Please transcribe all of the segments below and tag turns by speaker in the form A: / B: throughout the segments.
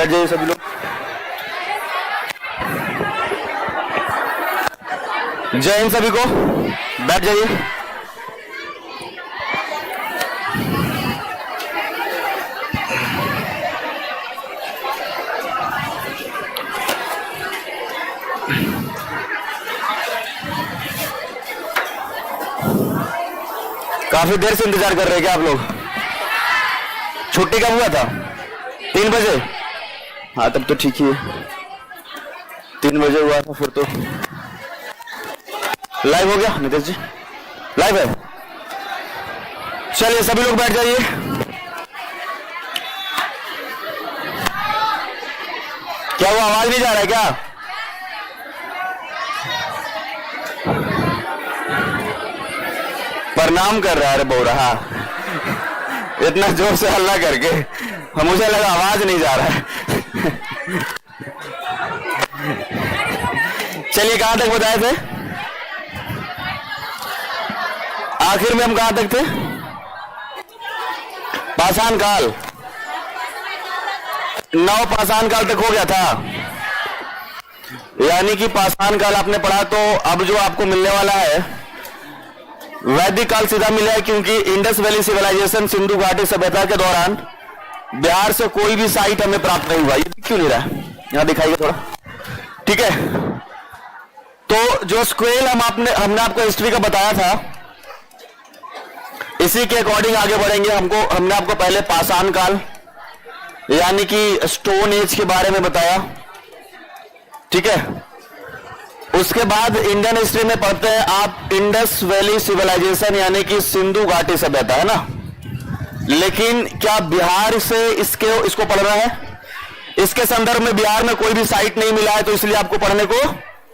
A: बैठ जाइए सभी लोग। जय हिंद सभी को, बैठ जाइए। काफी देर से इंतजार कर रहे हैं क्या आप लोग? छुट्टी कब हुआ था? 3 बजे। हाँ तब तो ठीक ही है, 3 बजे हुआ था। फिर तो लाइव हो गया नीतीश जी, लाइव है। चलिए सभी लोग बैठ जाइए। क्या वो आवाज नहीं जा रहा है क्या? प्रणाम कर रहा है, अरे बोल रहा इतना जोर से हल्ला करके मुझे लगा आवाज नहीं जा रहा है। चलिए कहां तक बताए थे? आखिर में हम कहां तक थे? पाषाण काल, 9 पाषाण काल तक हो गया था। यानी कि पाषाण काल आपने पढ़ा, तो अब जो आपको मिलने वाला है वैदिक काल सीधा मिला है, क्योंकि इंडस वैली सिविलाइजेशन सिंधु घाटी सभ्यता के दौरान बिहार से कोई भी साइट हमें प्राप्त नहीं हुआ। ये क्यों नहीं रहा है? यहां दिखाइए थोड़ा, ठीक है। तो जो स्क्वेल हमने आपको हिस्ट्री का बताया था, इसी के अकॉर्डिंग आगे बढ़ेंगे। हमने आपको पहले पाषाण काल यानी कि स्टोन एज के बारे में बताया, ठीक है। उसके बाद इंडियन हिस्ट्री में पढ़ते हैं आप इंडस वैली सिविलाइजेशन यानी कि सिंधु घाटी सभ्यता, है ना। लेकिन क्या बिहार से इसको पढ़ना है? इसके संदर्भ में बिहार में कोई भी साइट नहीं मिला है, तो इसलिए आपको पढ़ने को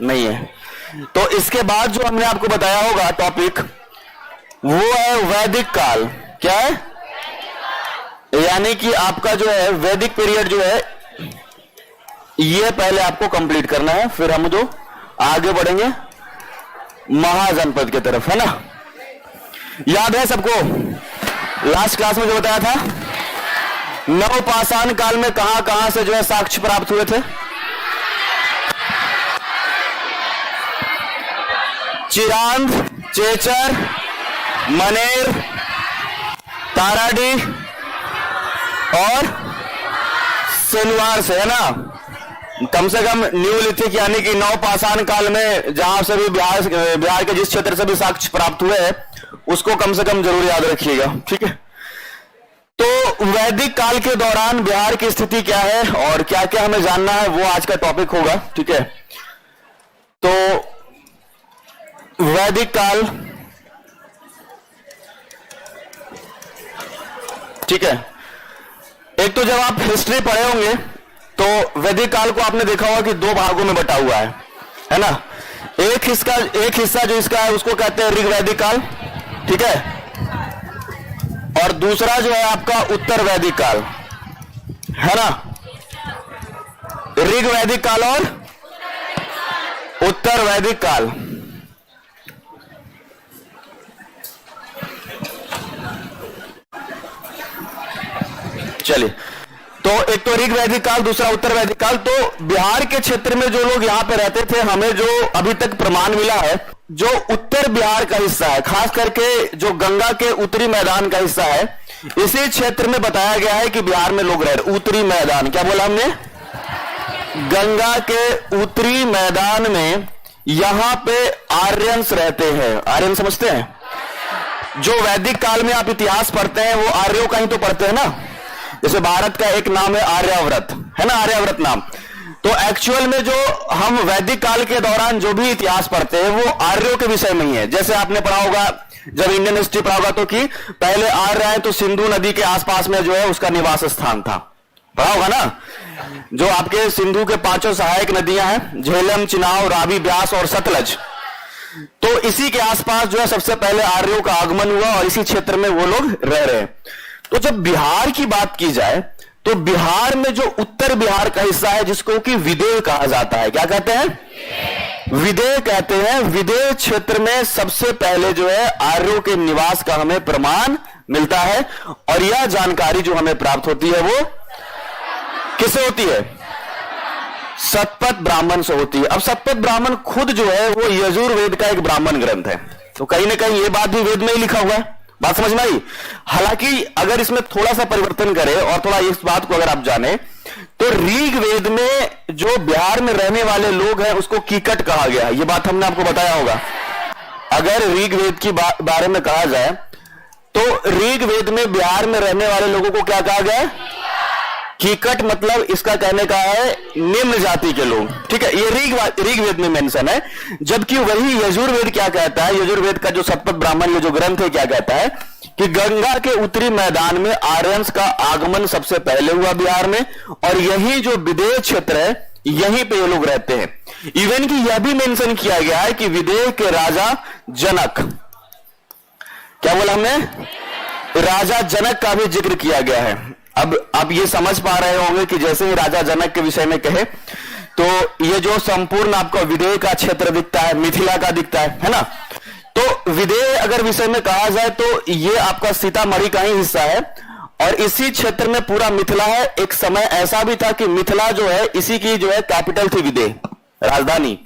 A: नहीं है। तो इसके बाद जो हमने आपको बताया होगा टॉपिक, वो है वैदिक काल। क्या है? यानी कि आपका जो है वैदिक पीरियड जो है, ये पहले आपको कंप्लीट करना है, फिर हम जो आगे बढ़ेंगे महाजनपद की तरफ, है ना। याद है सबको लास्ट क्लास में जो बताया था? 9 पाषाण काल में कहां कहां से जो है साक्ष्य प्राप्त हुए थे? चिरांद, चेचर, मनेर, ताराडी और सिलवार से, है ना। कम से कम न्यूलिथिक यानी कि 9 पाषाण काल में जहां से भी बिहार के जिस क्षेत्र से भी साक्ष्य प्राप्त हुए हैं, उसको कम से कम जरूर याद रखिएगा, ठीक है। तो वैदिक काल के दौरान बिहार की स्थिति क्या है और क्या क्या हमें जानना है, वो आज का टॉपिक होगा, ठीक है। तो वैदिक काल, ठीक है। एक तो जब आप हिस्ट्री पढ़े होंगे तो वैदिक काल को आपने देखा होगा कि 2 भागों में बटा हुआ है ना। एक हिस्सा जो इसका है उसको कहते हैं ऋग्वैदिक काल, ठीक है। और दूसरा जो है आपका उत्तर वैदिक काल, है ना। ऋग्वैदिक काल और उत्तर वैदिक काल। चलिए, तो एक तो ऋग वैदिक काल, दूसरा उत्तर वैदिक काल। तो बिहार के क्षेत्र में जो लोग यहां पे रहते थे, हमें जो अभी तक प्रमाण मिला है, जो उत्तर बिहार का हिस्सा है, खास करके जो गंगा के उत्तरी मैदान का हिस्सा है, इसी क्षेत्र में बताया गया है कि बिहार में लोग रह रहे। उत्तरी मैदान, क्या बोला हमने? गंगा के उत्तरी मैदान में यहां पे आर्यंस रहते हैं। आर्यन समझते हैं? जो वैदिक काल में आप इतिहास पढ़ते हैं वो आर्यों का ही तो पढ़ते हैं ना। जैसे भारत का एक नाम है आर्यावर्त, है ना, आर्यावर्त नाम। तो एक्चुअल में जो हम वैदिक काल के दौरान जो भी इतिहास पढ़ते हैं वो आर्यों के विषय में ही है। जैसे आपने पढ़ा होगा जब इंडियन हिस्ट्री पढ़ा होगा, तो कि पहले आर्य आए तो सिंधु नदी के आसपास में जो है उसका निवास स्थान था, पढ़ा होगा ना। जो आपके सिंधु के 5 सहायक नदियां हैं, झेलम, चिनाव, रावी, ब्यास और सतलज, तो इसी के आसपास जो है सबसे पहले आर्यों का आगमन हुआ और इसी क्षेत्र में वो लोग रह रहे हैं। तो जब बिहार की बात की जाए तो बिहार में जो उत्तर बिहार का हिस्सा है, जिसको कि विदेह कहा जाता है, क्या कहते हैं? विदेह कहते हैं। विदेह क्षेत्र में सबसे पहले जो है आर्यों के निवास का हमें प्रमाण मिलता है, और यह जानकारी जो हमें प्राप्त होती है वो किससे होती है? शतपथ ब्राह्मण से होती है। अब शतपथ ब्राह्मण खुद जो है वो यजुर्वेद का एक ब्राह्मण ग्रंथ है, तो कहीं ना कहीं ये बात भी वेद में ही लिखा हुआ है। बात समझ में आई? हालांकि अगर इसमें थोड़ा सा परिवर्तन करें और थोड़ा इस बात को अगर आप जाने तो ऋग्वेद में जो बिहार में रहने वाले लोग हैं उसको कीकट कहा गया है। ये बात हमने आपको बताया होगा। अगर ऋग्वेद की बारे में कहा जाए तो ऋग्वेद में बिहार में रहने वाले लोगों को क्या कहा गया है? कीकट। मतलब इसका कहने का है निम्न जाति के लोग, ठीक है। ये ऋग्वेद में मेंशन है, जबकि वही यजुर्वेद क्या कहता है? यजुर्वेद का जो शतपथ ब्राह्मण ये जो ग्रंथ है क्या कहता है कि गंगा के उत्तरी मैदान में आर्यंस का आगमन सबसे पहले हुआ बिहार में, और यही जो विदेह क्षेत्र है यहीं पे ये लोग रहते हैं। इवन कि यह भी मेंशन किया गया है कि विदेह के राजा जनक, क्या बोला हमने? राजा जनक का भी जिक्र किया गया है। अब आप ये समझ पा रहे होंगे कि जैसे ही राजा जनक के विषय में कहे तो ये जो संपूर्ण आपको विदेह का क्षेत्र दिखता है, मिथिला का दिखता है ना। तो विदेह अगर विषय में कहा जाए तो ये आपका सीतामढ़ी का ही हिस्सा है, और इसी क्षेत्र में पूरा मिथिला है। एक समय ऐसा भी था कि मिथिला जो है इसी की जो है कैपिटल थी विदेह, राजधानी।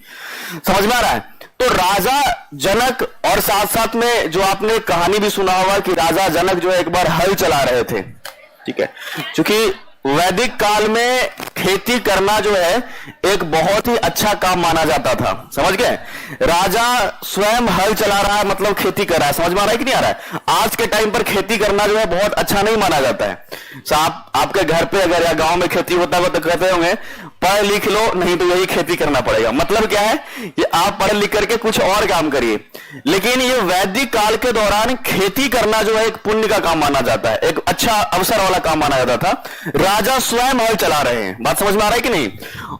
A: समझ में आ रहा है? तो राजा जनक, और साथ साथ में जो आपने कहानी भी सुना होगा कि राजा जनक जो है एक बार हल चला रहे थे, ठीक है। क्योंकि वैदिक काल में खेती करना जो है एक बहुत ही अच्छा काम माना जाता था, समझ गए? राजा स्वयं हल चला रहा है मतलब खेती कर रहा है। समझ में आ रहा है कि नहीं आ रहा है? आज के टाइम पर खेती करना जो है बहुत अच्छा नहीं माना जाता है। आपके घर पे अगर या गांव में खेती होता है तो कहते होंगे पढ़ लिख लो, नहीं तो यही खेती करना पड़ेगा। मतलब क्या है? ये आप पढ़ लिख करके कुछ और काम करिए। लेकिन ये वैदिक काल के दौरान खेती करना जो है एक पुण्य का काम माना जाता है, एक अच्छा अवसर वाला काम माना जाता था। राजा स्वयं हल चला रहे हैं, बात समझ में आ रहा है कि नहीं?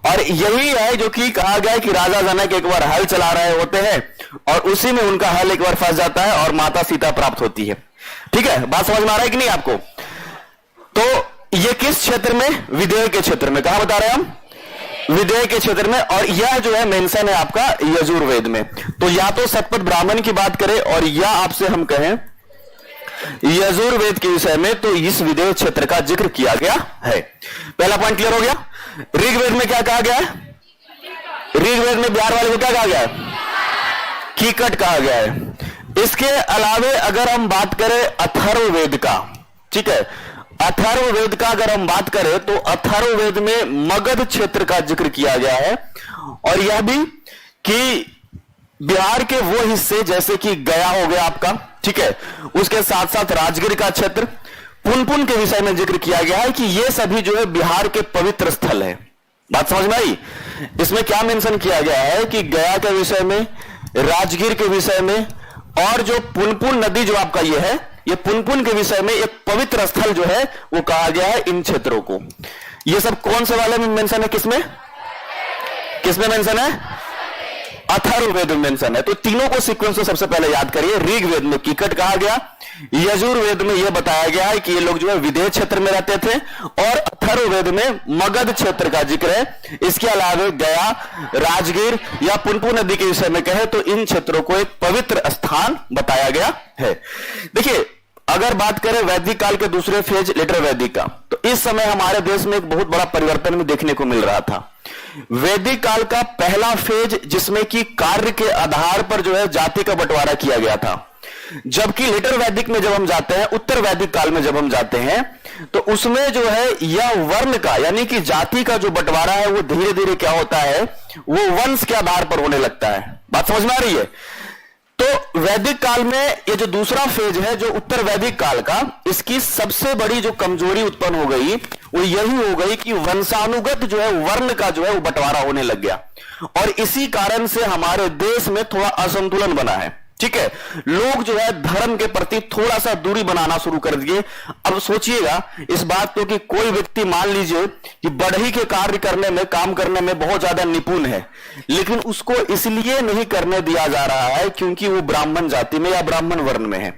A: और यही है जो कि कहा गया है कि राजा जनक एक बार हल चला रहे होते हैं और उसी में उनका हल एक बार फंस जाता है और माता सीता प्राप्त होती है। ठीक है, बात समझ में आ रहा है कि नहीं आपको? तो ये किस क्षेत्र में? विदेह के क्षेत्र में। कहा बता रहे हैं हम? विदेह के क्षेत्र में। और यह जो है मेंशन है आपका यजुर्वेद में। तो या तो शतपथ ब्राह्मण की बात करें और या आपसे हम कहें यजुर्वेद के विषय में, तो इस विदेह क्षेत्र का जिक्र किया गया है। पहला पॉइंट क्लियर हो गया। ऋग्वेद में क्या कहा गया है? ऋग्वेद में बिहार वाले को क्या कहा गया है? कीकट कहा गया है। इसके अलावे अगर हम बात करें अथर्ववेद का, ठीक है, अथर्ववेद का अगर हम बात करें तो अथर्ववेद में मगध क्षेत्र का जिक्र किया गया है, और यह भी कि बिहार के वो हिस्से जैसे कि गया हो गया आपका, ठीक है, उसके साथ साथ राजगीर का क्षेत्र, पुनपुन के विषय में जिक्र किया गया है कि ये सभी जो है बिहार के पवित्र स्थल है। बात समझ में आई? इसमें क्या मेंशन किया गया है कि गया के विषय में, राजगीर के विषय में, और जो पुनपुन नदी जो आपका ये है, ये पुनपुन के विषय में एक पवित्र स्थल जो है वो कहा गया है इन क्षेत्रों को। ये सब कौन से वाले में मेंशन है? किसमें किसमें मेंशन है? अथर्ववेद में मेंशन है। तो तीनों को सीक्वेंस में सबसे पहले याद करिए। ऋग्वेद में कीकट कहा गया, यजुर्वेद में यह बताया गया है कि ये लोग जो है विदेह क्षेत्र में रहते थे, और अथर्ववेद में मगध क्षेत्र का जिक्र है। इसके अलावा गया, राजगीर या पुनपुन नदी के विषय में कहे तो इन क्षेत्रों को एक पवित्र स्थान बताया गया है। देखिए, अगर बात करें वैदिक काल के दूसरे फेज लेटर वैदिक का, तो इस समय हमारे देश में एक बहुत बड़ा परिवर्तन भी देखने को मिल रहा था। वैदिक काल का पहला फेज जिसमें कि कार्य के आधार पर जो है जाति का बंटवारा किया गया था, जबकि लेटर वैदिक में जब हम जाते हैं, उत्तर वैदिक काल में जब हम जाते हैं, तो उसमें जो है यह वर्ण का यानी कि जाति का जो बंटवारा है वो धीरे धीरे क्या होता है, वो वंश के आधार पर होने लगता है। बात समझ में आ रही है? तो वैदिक काल में ये जो दूसरा फेज है जो उत्तर वैदिक काल का, इसकी सबसे बड़ी जो कमजोरी उत्पन्न हो गई वो यही हो गई कि वंशानुगत जो है वर्ण का जो है वो बंटवारा होने लग गया, और इसी कारण से हमारे देश में थोड़ा असंतुलन बना है। ठीक है, लोग जो है धर्म के प्रति थोड़ा सा दूरी बनाना शुरू कर दिए। अब सोचिएगा इस बात को कि कोई व्यक्ति मान लीजिए कि बढ़ई के कार्य करने में, काम करने में बहुत ज्यादा निपुण है, लेकिन उसको इसलिए नहीं करने दिया जा रहा है क्योंकि वो ब्राह्मण जाति में या ब्राह्मण वर्ण में है,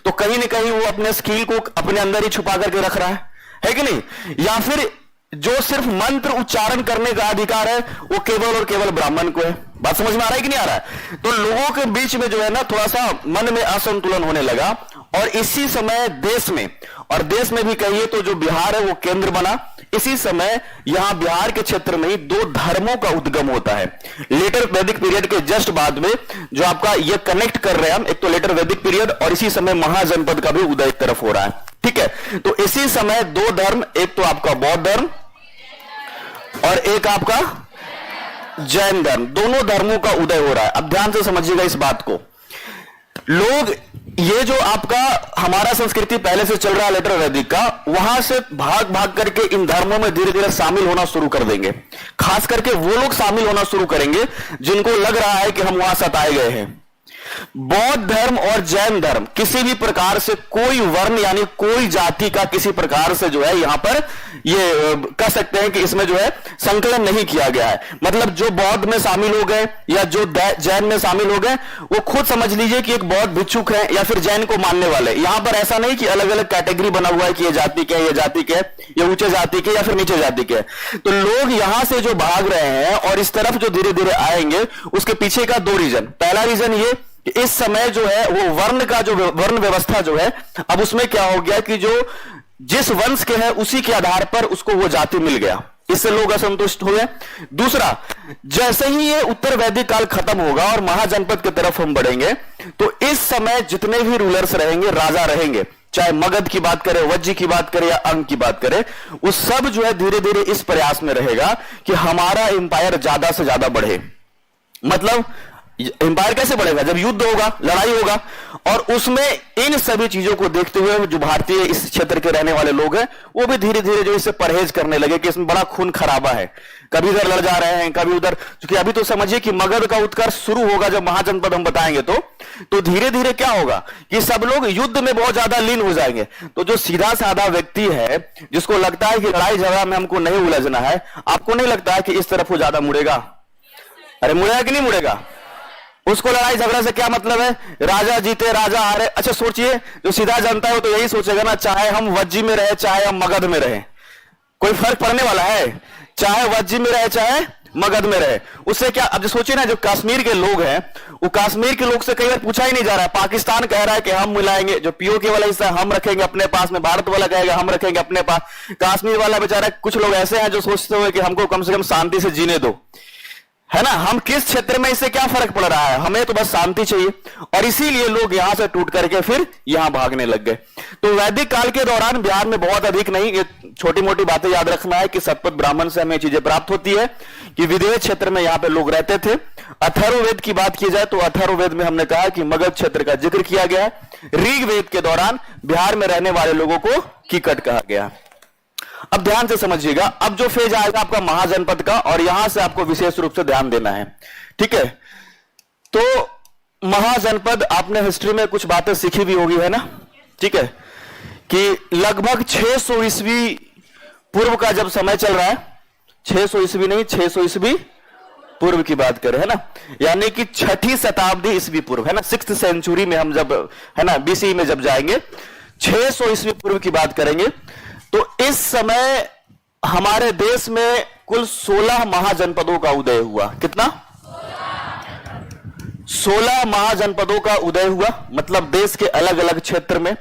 A: तो कहीं ना कहीं वो अपने स्किल को अपने अंदर ही छुपा करके रख रहा है कि नहीं? या फिर जो सिर्फ मंत्र उच्चारण करने का अधिकार है वो केवल और केवल ब्राह्मण को है। बात समझ में आ रहा है कि नहीं आ रहा है? तो लोगों के बीच में जो है ना थोड़ा सा मन में असंतुलन होने लगा, और इसी समय देश में, और देश में भी कहिए तो जो बिहार है वो केंद्र बना, इसी समय यहां बिहार के क्षेत्र में ही दो धर्मों का उद्गम होता है। लेटर वैदिक पीरियड के जस्ट बाद में जो आपका ये कनेक्ट कर रहे हैं हम, एक तो लेटर वैदिक पीरियड और इसी समय महाजनपद का भी उदय एक तरफ हो रहा है। ठीक है, तो इसी समय दो धर्म, एक तो आपका बौद्ध धर्म और एक आपका जैन धर्म, दोनों धर्मों का उदय हो रहा है। अब ध्यान से समझिएगा इस बात को। लोग ये जो आपका हमारा संस्कृति पहले से चल रहा है लेटर वैदिक का, वहां से भाग भाग करके इन धर्मों में धीरे धीरे शामिल होना शुरू कर देंगे। खास करके वो लोग शामिल होना शुरू करेंगे जिनको लग रहा है कि हम वहां सताए गए हैं। बौद्ध धर्म और जैन धर्म किसी भी प्रकार से कोई वर्ण यानी कोई जाति का किसी प्रकार से जो है यहां पर ये कह सकते हैं कि इसमें जो है संकलन नहीं किया गया है। मतलब जो बौद्ध में शामिल हो गए या जो जैन में शामिल हो गए, वो खुद समझ लीजिए कि एक बौद्ध भिक्षुक है या फिर जैन को मानने वाले। यहां पर ऐसा नहीं कि अलग अलग कैटेगरी बना हुआ है कि ये जाति के, ये जाति के, ये ऊंचे जाति के या फिर नीचे जाति के। तो लोग यहां से जो भाग रहे हैं और इस तरफ जो धीरे धीरे आएंगे, उसके पीछे का दो रीजन। पहला रीजन ये कि इस समय जो है वो वर्ण का जो वर्ण व्यवस्था जो है, अब उसमें क्या हो गया कि जो जिस वंश के हैं उसी के आधार पर उसको वो जाति मिल गया, इससे लोग असंतुष्ट हुए। दूसरा, जैसे ही ये उत्तर वैदिक काल खत्म होगा और महाजनपद की तरफ हम बढ़ेंगे, तो इस समय जितने भी रूलर्स रहेंगे, राजा रहेंगे, चाहे मगध की बात करें, वज्जी की बात करें या अंग की बात करें, वो सब जो है धीरे धीरे इस प्रयास में रहेगा कि हमारा एम्पायर ज्यादा से ज्यादा बढ़े। मतलब एम्पायर कैसे बढ़ेगा? जब युद्ध होगा, लड़ाई होगा, और उसमें इन सभी चीजों को देखते हुए जो भारतीय इस क्षेत्र के रहने वाले लोग हैं वो भी धीरे धीरे जो इससे परहेज करने लगे कि इसमें बड़ा खून खराबा है, कभी इधर लड़ जा रहे हैं, कभी उधर। क्योंकि अभी तो समझिए कि मगध का उत्कर्ष शुरू होगा जब महाजनपद हम बताएंगे, तो धीरे धीरे क्या होगा कि सब लोग युद्ध में बहुत ज्यादा लीन हो जाएंगे। तो जो सीधा साधा व्यक्ति है जिसको लगता है कि लड़ाई झगड़ा में हमको नहीं उलझना है, आपको नहीं लगता है कि इस तरफ वो ज्यादा मुड़ेगा? अरे मुड़ेगा कि नहीं मुड़ेगा? उसको लड़ाई झगड़ा से क्या मतलब है? राजा जीते राजा हारे। अच्छा सोचिए, जो सीधा जनता है वो तो यही सोचेगा ना, चाहे हम वज्जी में रहे चाहे हम मगध में रहे, कोई फर्क पड़ने वाला है? चाहे वज्जी में रहे चाहे मगध में रहे, उससे क्या? अब जो सोचिए ना, जो कश्मीर के लोग हैं, वो कश्मीर के लोग से कई बार पूछा ही नहीं जा रहा है। पाकिस्तान कह रहा है कि हम मिलाएंगे, जो पीओके वाला हिस्सा हम रखेंगे अपने पास में, भारत वाला कहेगा हम रखेंगे अपने पास। कश्मीर वाला बेचारा, कुछ लोग ऐसे हैं जो सोचते हुए कि हमको कम से कम शांति से जीने दो, है ना, हम किस क्षेत्र में, इससे क्या फर्क पड़ रहा है, हमें तो बस शांति चाहिए। और इसीलिए लोग यहां से टूट करके फिर यहां भागने लग गए। तो वैदिक काल के दौरान बिहार में बहुत अधिक नहीं, ये छोटी मोटी बातें याद रखना है कि सतपथ ब्राह्मण से हमें चीजें प्राप्त होती है कि विदेह क्षेत्र में यहां पे लोग रहते थे। अथर्ववेद की बात की जाए तो अथर्ववेद में हमने कहा कि मगध क्षेत्र का जिक्र किया गया है। ऋग्वेद के दौरान बिहार में रहने वाले लोगों को कीकट कहा गया। अब ध्यान से समझिएगा, अब जो फेज आएगा आपका महाजनपद का, और यहां से आपको विशेष रूप से ध्यान देना है। ठीक है, तो महाजनपद, आपने हिस्ट्री में कुछ बातें सीखी भी होगी, है ना? ठीक है, कि लगभग 600 ईस्वी पूर्व का जब समय चल रहा है, 600 ईस्वी नहीं, 600 ईस्वी पूर्व की बात करें, है ना, यानी कि 6ठी शताब्दी ईस्वी पूर्व, है ना, 6th सेंचुरी में हम जब, है ना, बीसी में जब जाएंगे, 600 ईस्वी पूर्व की बात करेंगे, तो इस समय हमारे देश में कुल 16 महाजनपदों का उदय हुआ। कितना? 16 महाजनपदों का उदय हुआ। मतलब देश के अलग अलग क्षेत्र में,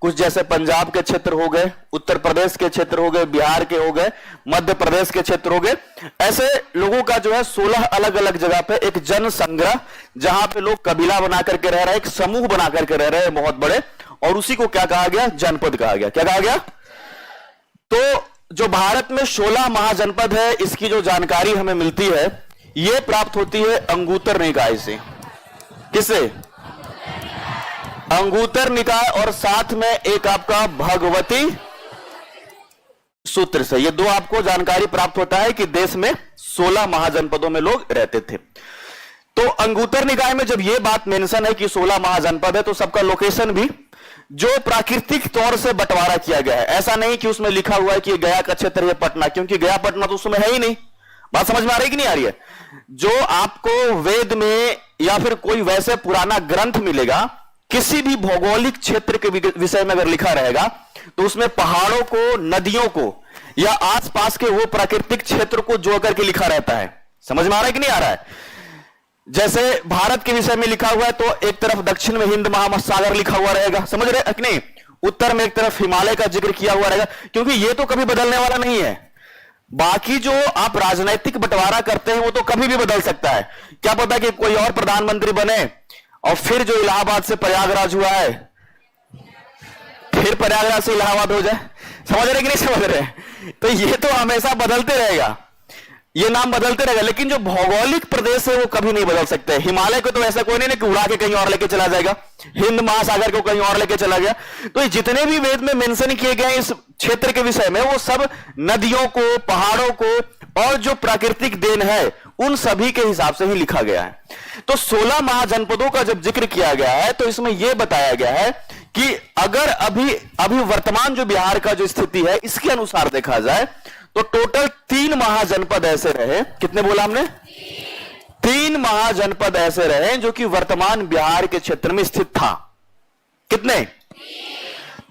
A: कुछ जैसे पंजाब के क्षेत्र हो गए, उत्तर प्रदेश के क्षेत्र हो गए, बिहार के हो गए, मध्य प्रदेश के क्षेत्र हो गए, ऐसे लोगों का जो है 16 अलग अलग जगह पे एक जन संग्रह, जहां पे लोग कबीला बना करके रह रहे हैं, एक समूह बना करके रह रहे हैं बहुत बड़े, और उसी को क्या कहा गया? जनपद कहा गया। क्या कहा गया? तो जो भारत में 16 महाजनपद है, इसकी जो जानकारी हमें मिलती है, यह प्राप्त होती है अंगुत्तर निकाय से। किससे? अंगुत्तर निकाय, और साथ में एक आपका भगवती सूत्र से। ये दो आपको जानकारी प्राप्त होता है कि देश में 16 महाजनपदों में लोग रहते थे। तो अंगुत्तर निकाय में जब यह बात मेंशन है कि 16 महाजनपद है, तो सबका लोकेशन भी जो प्राकृतिक तौर से बंटवारा किया गया है, ऐसा नहीं कि उसमें लिखा हुआ है कि गया का क्षेत्र है पटना, क्योंकि गया पटना तो उसमें है ही नहीं। बात समझ में आ रही कि नहीं आ रही है? जो आपको वेद में या फिर कोई वैसे पुराना ग्रंथ मिलेगा, किसी भी भौगोलिक क्षेत्र के विषय में अगर लिखा रहेगा, तो उसमें पहाड़ों को, नदियों को या आसपास के वो प्राकृतिक क्षेत्र को जोड़ करके लिखा रहता है। समझ में आ रहा है कि नहीं आ रहा है? जैसे भारत के विषय में लिखा हुआ है तो एक तरफ दक्षिण में हिंद महासागर लिखा हुआ रहेगा, समझ रहे कि नहीं। उत्तर में एक तरफ हिमालय का जिक्र किया हुआ रहेगा, क्योंकि ये तो कभी बदलने वाला नहीं है। बाकी जो आप राजनीतिक बंटवारा करते हैं वो तो कभी भी बदल सकता है। क्या पता कि कोई और प्रधानमंत्री बने और फिर जो इलाहाबाद से प्रयागराज हुआ है फिर प्रयागराज से इलाहाबाद हो जाए, समझ रहे कि नहीं समझ रहे। तो ये तो हमेशा बदलते रहेगा, ये नाम बदलते रहेगा, लेकिन जो भौगोलिक प्रदेश है वो कभी नहीं बदल सकते। हिमालय को तो ऐसा कोई नहीं कि उड़ा के कहीं और लेके चला जाएगा, हिंद महासागर को कहीं और लेके चला गया। तो ये जितने भी वेद में मेंशन किए गए इस क्षेत्र के विषय में, वो सब नदियों को, पहाड़ों को और जो प्राकृतिक देन है उन सभी के हिसाब से ही लिखा गया है। तो 16 महाजनपदों का जब जिक्र किया गया है तो इसमें यह बताया गया है कि अगर अभी वर्तमान जो बिहार का जो स्थिति है इसके अनुसार देखा जाए तो टोटल 3 महाजनपद ऐसे रहे। कितने बोला हमने? 3 महाजनपद ऐसे रहे जो कि वर्तमान बिहार के क्षेत्र में स्थित था। कितने?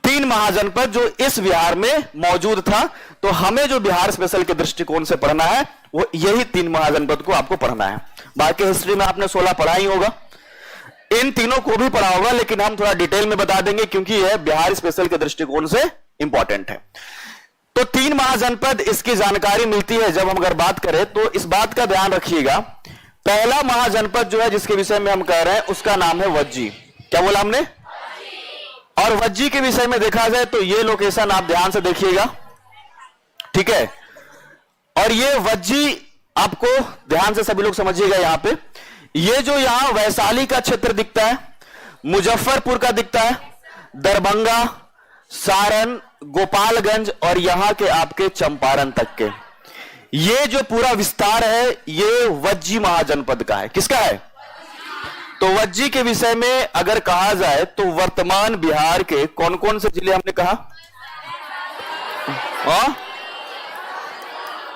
A: 3 महाजनपद जो इस बिहार में मौजूद था। तो हमें जो बिहार स्पेशल के दृष्टिकोण से पढ़ना है वो यही 3 महाजनपद को आपको पढ़ना है। बाकी हिस्ट्री में आपने 16 पढ़ा ही होगा, इन तीनों को भी पढ़ा होगा, लेकिन हम थोड़ा डिटेल में बता देंगे क्योंकि यह बिहार स्पेशल के दृष्टिकोण से इंपॉर्टेंट है। तो 3 महाजनपद इसकी जानकारी मिलती है। जब हम अगर बात करें तो इस बात का ध्यान रखिएगा, पहला महाजनपद जो है जिसके विषय में हम कह रहे हैं उसका नाम है वज्जी। क्या बोला हमने? और वज्जी के विषय में देखा जाए तो ये लोकेशन आप ध्यान से देखिएगा, ठीक है। और ये वज्जी आपको ध्यान से सभी लोग समझिएगा, यहां पे ये जो यहां वैशाली का क्षेत्र दिखता है, मुजफ्फरपुर का दिखता है, दरभंगा, सारण, गोपालगंज और यहां के आपके चंपारण तक के ये जो पूरा विस्तार है ये वज्जी महाजनपद का है। किसका है? तो वज्जी के विषय में अगर कहा जाए तो वर्तमान बिहार के कौन कौन से जिले हमने कहा?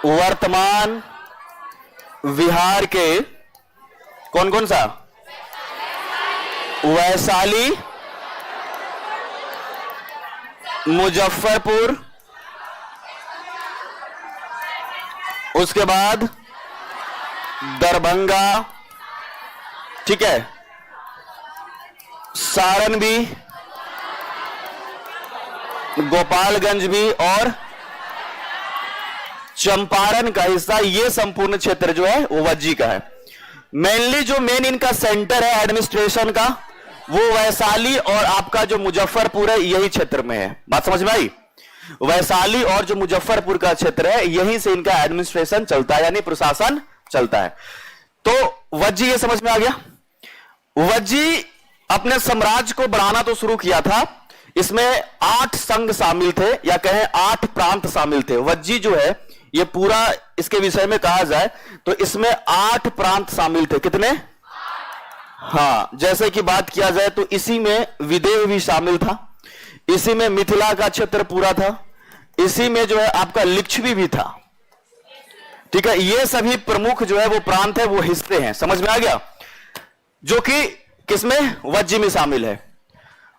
A: वर्तमान बिहार के कौन कौन सा? वैशाली, मुजफ्फरपुर, उसके बाद दरभंगा, ठीक है, सारण भी, गोपालगंज भी और चंपारण का हिस्सा। ये संपूर्ण क्षेत्र जो है वो वज्जी का है। मेनली जो मेन इनका सेंटर है एडमिनिस्ट्रेशन का वो वैशाली और आपका जो मुजफ्फरपुर है यही क्षेत्र में है। बात समझ में आई? वैशाली और जो मुजफ्फरपुर का क्षेत्र है यहीं से इनका एडमिनिस्ट्रेशन चलता है, यानी प्रशासन चलता है। तो वज्जी ये समझ में आ गया। वज्जी अपने साम्राज्य को बढ़ाना तो शुरू किया था। इसमें 8 संघ शामिल थे या कहें 8 प्रांत शामिल थे। वज्जी जो है ये पूरा इसके विषय में कहा जाए तो इसमें 8 प्रांत शामिल थे। कितने? हाँ, जैसे कि बात किया जाए तो इसी में विदेह भी शामिल था, इसी में मिथिला का क्षेत्र पूरा था, इसी में जो है आपका लिच्छवी भी था, ठीक है। ये सभी प्रमुख जो है वो प्रांत है, वो हिस्से हैं। समझ में आ गया? जो कि किसमें? वज्जी में शामिल है।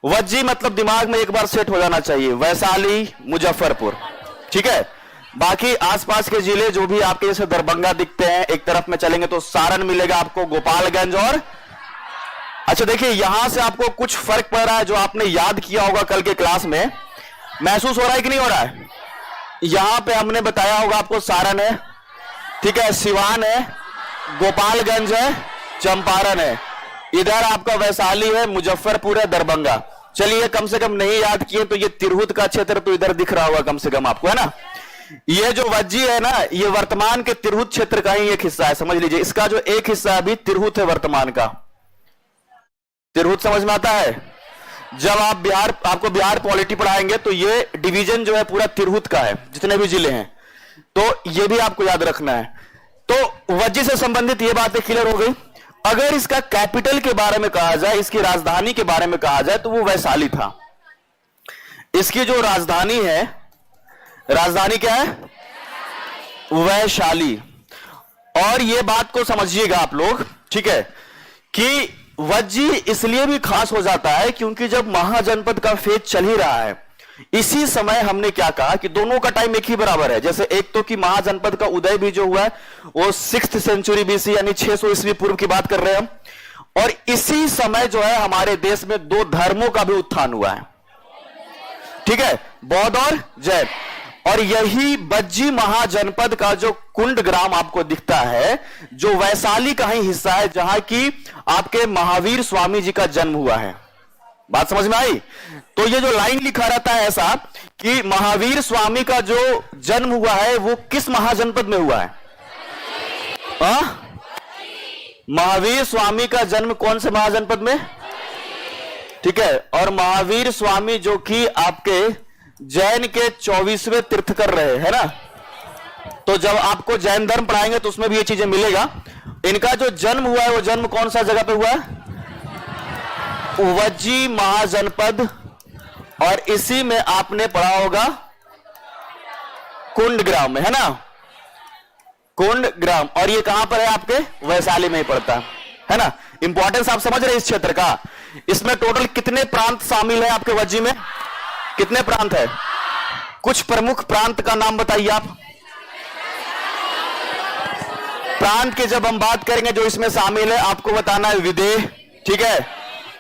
A: वज्जी मतलब दिमाग में एक बार सेट हो जाना चाहिए, वैशाली, मुजफ्फरपुर, ठीक है। बाकी आसपास के जिले जो भी आपके जैसे दरभंगा दिखते हैं, एक तरफ में चलेंगे तो सारण मिलेगा आपको, गोपालगंज और अच्छा देखिए यहां से आपको कुछ फर्क पड़ रहा है जो आपने याद किया होगा कल के क्लास में, महसूस हो रहा है कि नहीं हो रहा है? यहां पे हमने बताया होगा आपको सारण है, ठीक है, सिवान है, गोपालगंज है, चंपारण है, इधर आपका वैशाली है, मुजफ्फरपुर है, दरभंगा। चलिए कम से कम नहीं याद किए तो ये तिरहुत का क्षेत्र तो इधर दिख रहा होगा कम से कम आपको, है ना। ये जो वज्जी है ना ये वर्तमान के तिरहुत क्षेत्र का ही एक हिस्सा है, समझ लीजिए। इसका जो एक हिस्सा अभी तिरहुत है वर्तमान का। तिरहुत समझ में आता है? जब आप आपको बिहार पॉलिटी पढ़ाएंगे तो ये डिवीजन जो है पूरा तिरहुत का है, जितने भी जिले हैं, तो ये भी आपको याद रखना है। तो वज्जी से संबंधित ये बातें क्लियर हो गई। अगर इसका कैपिटल के बारे में कहा जाए, इसकी राजधानी के बारे में कहा जाए तो वो वैशाली था। इसकी जो राजधानी है, राजधानी क्या है? वैशाली। और ये बात को समझिएगा आप लोग, ठीक है, कि वज्जी इसलिए भी खास हो जाता है क्योंकि जब महाजनपद का फेज चल ही रहा है, इसी समय हमने क्या कहा कि दोनों का टाइम एक ही बराबर है। जैसे एक तो कि महाजनपद का उदय भी जो हुआ है वो 6th सेंचुरी बीसी यानी 600 ईस्वी पूर्व की बात कर रहे हैं हम, और इसी समय जो है हमारे देश में दो धर्मों का भी उत्थान हुआ है, ठीक है, बौद्ध और जैन। और यही बज्जी महाजनपद का जो कुंड ग्राम आपको दिखता है, जो वैशाली का ही हिस्सा है, जहां की आपके महावीर स्वामी जी का जन्म हुआ है। बात समझ में आई? तो ये जो लाइन लिखा रहता है ऐसा कि महावीर स्वामी का जो जन्म हुआ है वो किस महाजनपद में हुआ है? महावीर स्वामी का जन्म कौन से महाजनपद में? ठीक है। और महावीर स्वामी जो कि आपके जैन के 24वें तीर्थकर रहे है ना, तो जब आपको जैन धर्म पढ़ाएंगे तो उसमें भी ये चीजें मिलेगा। इनका जो जन्म हुआ है वो जन्म कौन सा जगह पे हुआ है? वज्जी महाजनपद। और इसी में आपने पढ़ा होगा कुंड ग्राम में, है ना, कुंड ग्राम। और ये कहां पर है? आपके वैशाली में ही पड़ता है ना। इंपॉर्टेंस आप समझ रहे हैं इस क्षेत्र का। इसमें टोटल कितने प्रांत शामिल है आपके वज्जी में? कितने प्रांत है? कुछ प्रमुख प्रांत का नाम बताइए आप। प्रांत की जब हम बात करेंगे जो इसमें शामिल है, आपको बताना है विदेह, ठीक है,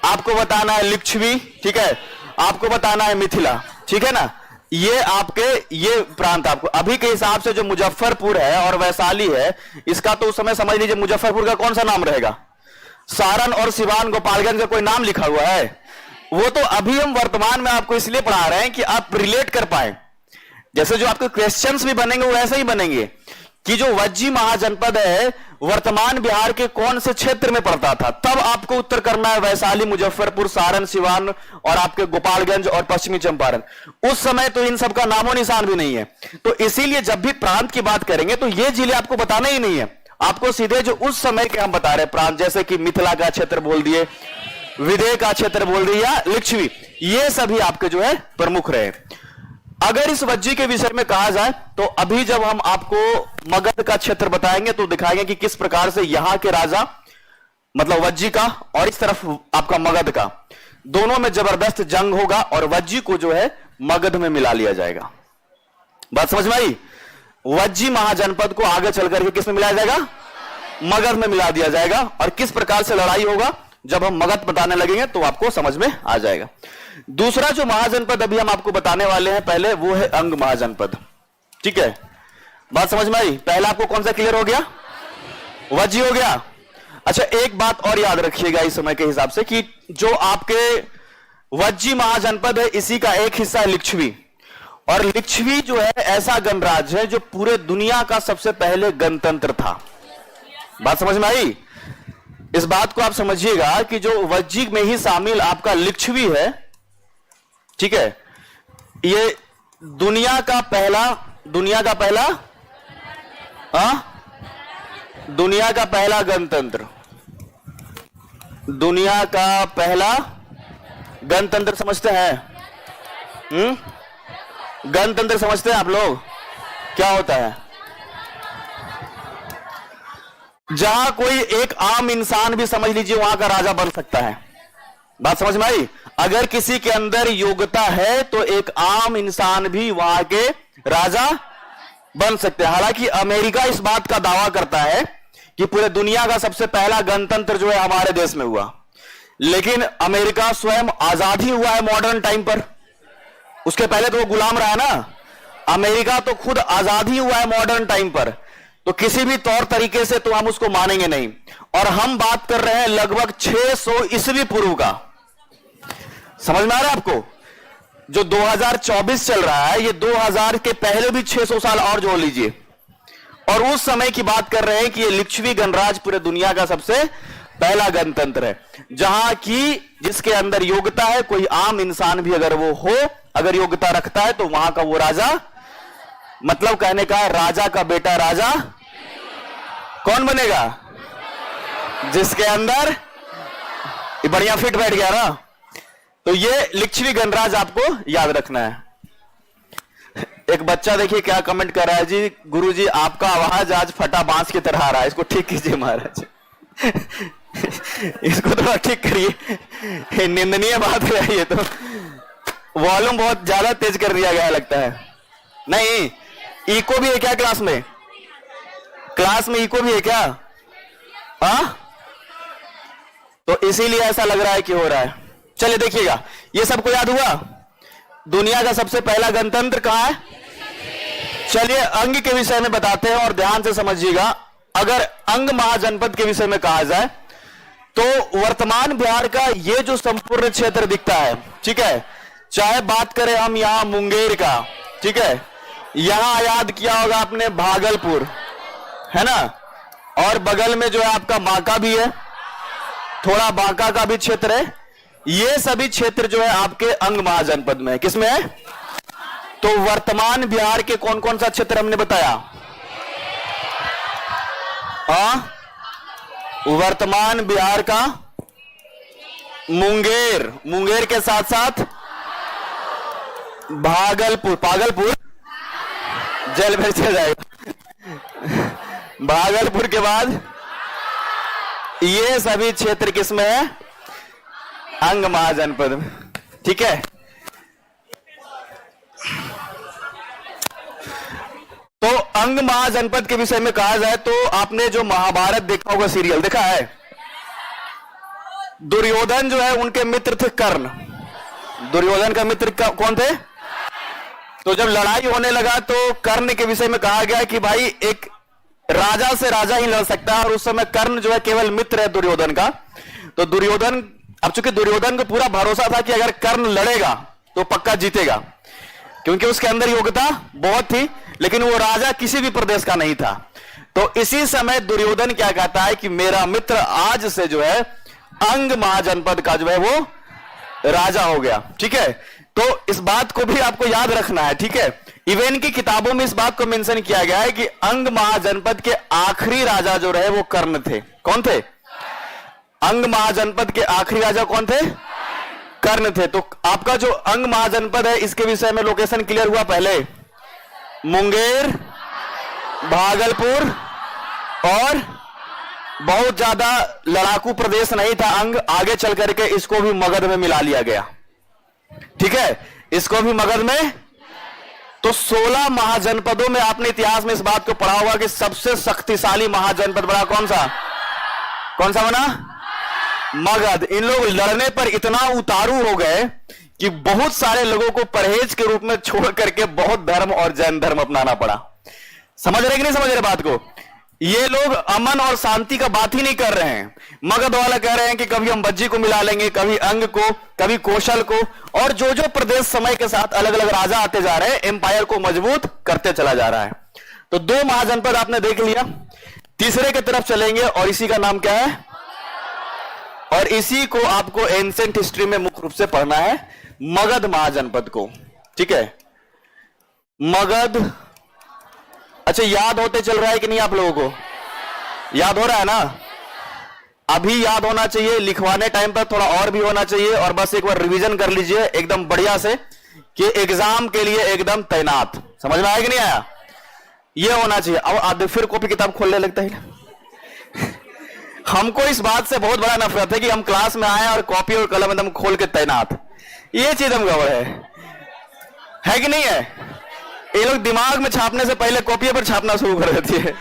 A: आपको बताना है लिच्छवी, ठीक है, आपको बताना है मिथिला, ठीक है ना। ये आपके ये प्रांत आपको अभी के हिसाब से जो मुजफ्फरपुर है और वैशाली है, इसका तो उस समय समझ लीजिए मुजफ्फरपुर का कौन सा नाम रहेगा? सारण और सिवान गोपालगंज का कोई नाम लिखा हुआ है? वो तो अभी हम वर्तमान में आपको इसलिए पढ़ा रहे हैं कि आप रिलेट कर पाए। जैसे जो आपके क्वेश्चंस भी बनेंगे वो ऐसे ही बनेंगे कि जो वज्जी महाजनपद है वर्तमान बिहार के कौन से क्षेत्र में पड़ता था, तब आपको उत्तर करना है वैशाली, मुजफ्फरपुर, सारण, सिवान और आपके गोपालगंज और पश्चिमी चंपारण। उस समय तो इन सब का नामो निशान भी नहीं है। तो इसीलिए जब भी प्रांत की बात करेंगे तो ये जिले आपको बताने ही नहीं है, आपको सीधे जो उस समय के हम बता रहे प्रांत, जैसे कि मिथिला का क्षेत्र बोल दिए, विदेह का क्षेत्र बोल दिए या लिच्छवी, ये सभी आपके जो है प्रमुख रहे। अगर इस वज्जी के विषय में कहा जाए तो अभी जब हम आपको मगध का क्षेत्र बताएंगे तो दिखाएंगे कि किस प्रकार से यहां के राजा, मतलब वज्जी का और इस तरफ आपका मगध का, दोनों में जबरदस्त जंग होगा और वज्जी को जो है मगध में मिला लिया जाएगा। बात समझ में आई? वज्जी महाजनपद को आगे चल करके किस में मिलाया जाएगा? मगध में मिला दिया जाएगा। और किस प्रकार से लड़ाई होगा जब हम मगध बताने लगेंगे तो आपको समझ में आ जाएगा। दूसरा जो महाजनपद अभी हम आपको बताने वाले हैं पहले, वो है अंग महाजनपद, ठीक है। बात समझ में आई? पहला आपको कौन सा क्लियर हो गया? वज्जी हो गया। अच्छा, एक बात और याद रखिएगा इस समय के हिसाब से कि जो आपके वज्जी महाजनपद है इसी का एक हिस्सा है लिच्छवी। और लिच्छवी जो है ऐसा गणराज्य है जो पूरे दुनिया का सबसे पहले गणतंत्र था। बात समझ में आई? इस बात को आप समझिएगा कि जो वज्जी में ही शामिल आपका लिच्छवी है, ठीक है, ये दुनिया का पहला दुनिया का पहला गणतंत्र, दुनिया का पहला गणतंत्र समझते हैं? गणतंत्र समझते हैं आप लोग? क्या होता है? जहां कोई एक आम इंसान भी समझ लीजिए वहां का राजा बन सकता है। बात समझ में आई? अगर किसी के अंदर योग्यता है तो एक आम इंसान भी वहां के राजा बन सकते हैं। हालांकि अमेरिका इस बात का दावा करता है कि पूरे दुनिया का सबसे पहला गणतंत्र जो है हमारे देश में हुआ, लेकिन अमेरिका स्वयं आजाद ही हुआ है मॉडर्न टाइम पर। उसके पहले तो वो गुलाम रहा ना। अमेरिका तो खुद आजाद ही हुआ है मॉडर्न टाइम पर, तो किसी भी तौर तरीके से तो हम उसको मानेंगे नहीं। और हम बात कर रहे हैं लगभग 600 ईस्वी पूर्व का। समझ में आ रहा है आपको? जो 2024 चल रहा है, ये 2000 के पहले भी 600 साल और जोड़ लीजिए। और उस समय की बात कर रहे हैं कि ये लिच्छवी गणराज्य पूरे दुनिया का सबसे पहला गणतंत्र है, जहां की जिसके अंदर योग्यता है, कोई आम इंसान भी अगर वो हो, अगर योग्यता रखता है तो वहां का वो राजा, मतलब कहने का राजा का बेटा राजा कौन बनेगा? जिसके अंदर ये बढ़िया फिट बैठ गया ना। तो ये लिच्छवी गणराज्य आपको याद रखना है। एक बच्चा देखिए क्या कमेंट कर रहा है, जी गुरुजी आपका आवाज आज फटा बांस की तरह आ रहा है, इसको ठीक कीजिए महाराज। इसको थोड़ा ठीक करिए, निंदनीय बात है ये तो। वॉल्यूम बहुत ज्यादा तेज कर दिया गया लगता है। नहीं, इको भी है क्या क्लास में? क्लास में इको भी है क्या? हाँ, तो इसीलिए ऐसा लग रहा है कि हो रहा है। चलिए देखिएगा, ये सबको याद हुआ? दुनिया का सबसे पहला गणतंत्र कहां है? चलिए अंग के विषय में बताते हैं और ध्यान से समझिएगा। अगर अंग महाजनपद के विषय में कहा जाए तो वर्तमान बिहार का ये जो संपूर्ण क्षेत्र दिखता है, ठीक है, चाहे बात करें हम यहां मुंगेर का, ठीक है, यहां याद किया होगा आपने भागलपुर, है ना, और बगल में जो है आपका बांका भी है, थोड़ा बांका का भी क्षेत्र है। ये सभी क्षेत्र जो है आपके अंग महाजनपद में है। किसमें है? तो वर्तमान बिहार के कौन कौन सा क्षेत्र हमने बताया? वर्तमान बिहार का मुंगेर, मुंगेर के साथ साथ भागलपुर, पागलपुर जेल में चला जाएगा। भागलपुर के बाद ये सभी क्षेत्र किसमें है? अंग महाजनपद में, ठीक है। तो अंग महाजनपद के विषय में कहा जाए तो आपने जो महाभारत देखा होगा, सीरियल देखा है, दुर्योधन जो है उनके मित्र थे कर्ण। दुर्योधन का मित्र कौन थे? तो जब लड़ाई होने लगा तो कर्ण के विषय में कहा गया कि भाई एक राजा से राजा ही लड़ सकता है, और उस समय कर्ण जो है केवल मित्र है दुर्योधन का। तो दुर्योधन, अब चूंकि दुर्योधन को पूरा भरोसा था कि अगर कर्ण लड़ेगा तो पक्का जीतेगा, क्योंकि उसके अंदर योग्यता बहुत थी, लेकिन वो राजा किसी भी प्रदेश का नहीं था। तो इसी समय दुर्योधन क्या कहता है कि मेरा मित्र आज से जो है अंग महाजनपद का जो है वो राजा हो गया, ठीक है। तो इस बात को भी आपको याद रखना है, ठीक है। इवन की किताबों में इस बात को मेंशन किया गया है कि अंग महाजनपद के आखिरी राजा जो रहे वो कर्ण थे। कौन थे? अंग महाजनपद के आखिरी राजा कौन थे? कर्ण थे। तो आपका जो अंग महाजनपद है इसके विषय में लोकेशन क्लियर हुआ? पहले मुंगेर, भागलपुर, और बहुत ज्यादा लड़ाकू प्रदेश नहीं था अंग, आगे चल करके इसको भी मगध में मिला लिया गया, ठीक है, इसको भी मगध में। तो 16 महाजनपदों में आपने इतिहास में इस बात को पढ़ा होगा कि सबसे शक्तिशाली महाजनपद बड़ा कौन सा? कौन सा बना? मगध। इन लोग लड़ने पर इतना उतारू हो गए कि बहुत सारे लोगों को परहेज के रूप में छोड़ करके बहुत धर्म और जैन धर्म अपनाना पड़ा। समझ रहे कि नहीं समझ रहे बात को? ये लोग अमन और शांति का बात ही नहीं कर रहे हैं। मगध वाला कह रहे हैं कि कभी हम बज्जी को मिला लेंगे, कभी अंग को, कभी कौशल को, और जो जो प्रदेश समय के साथ अलग अलग राजा आते जा रहे हैं, एम्पायर को मजबूत करते चला जा रहा है। तो 2 महाजनपद आपने देख लिया, तीसरे की तरफ चलेंगे और इसी का नाम क्या है? और इसी को आपको एंशिएंट हिस्ट्री में मुख्य रूप से पढ़ना है, मगध महाजनपद को, ठीक है। मगध, अच्छा याद होते चल रहा है कि नहीं आप लोगों को? याद हो रहा है ना? अभी याद होना चाहिए, लिखवाने टाइम पर थोड़ा और भी होना चाहिए, और बस एक बार रिवीजन कर लीजिए एकदम बढ़िया से कि एग्जाम के लिए एकदम तैनात। समझ में आया कि नहीं आया? ये होना चाहिए। अब आदमी फिर कॉपी किताब खोलने लगता है। हमको इस बात से बहुत बड़ा नफरत है कि हम क्लास में आए और कॉपी और कलम एकदम खोल के तैनात, ये चीज हम गड़बड़ है कि नहीं है? ये लोग दिमाग में छापने से पहले कॉपी पर छापना शुरू कर देती है,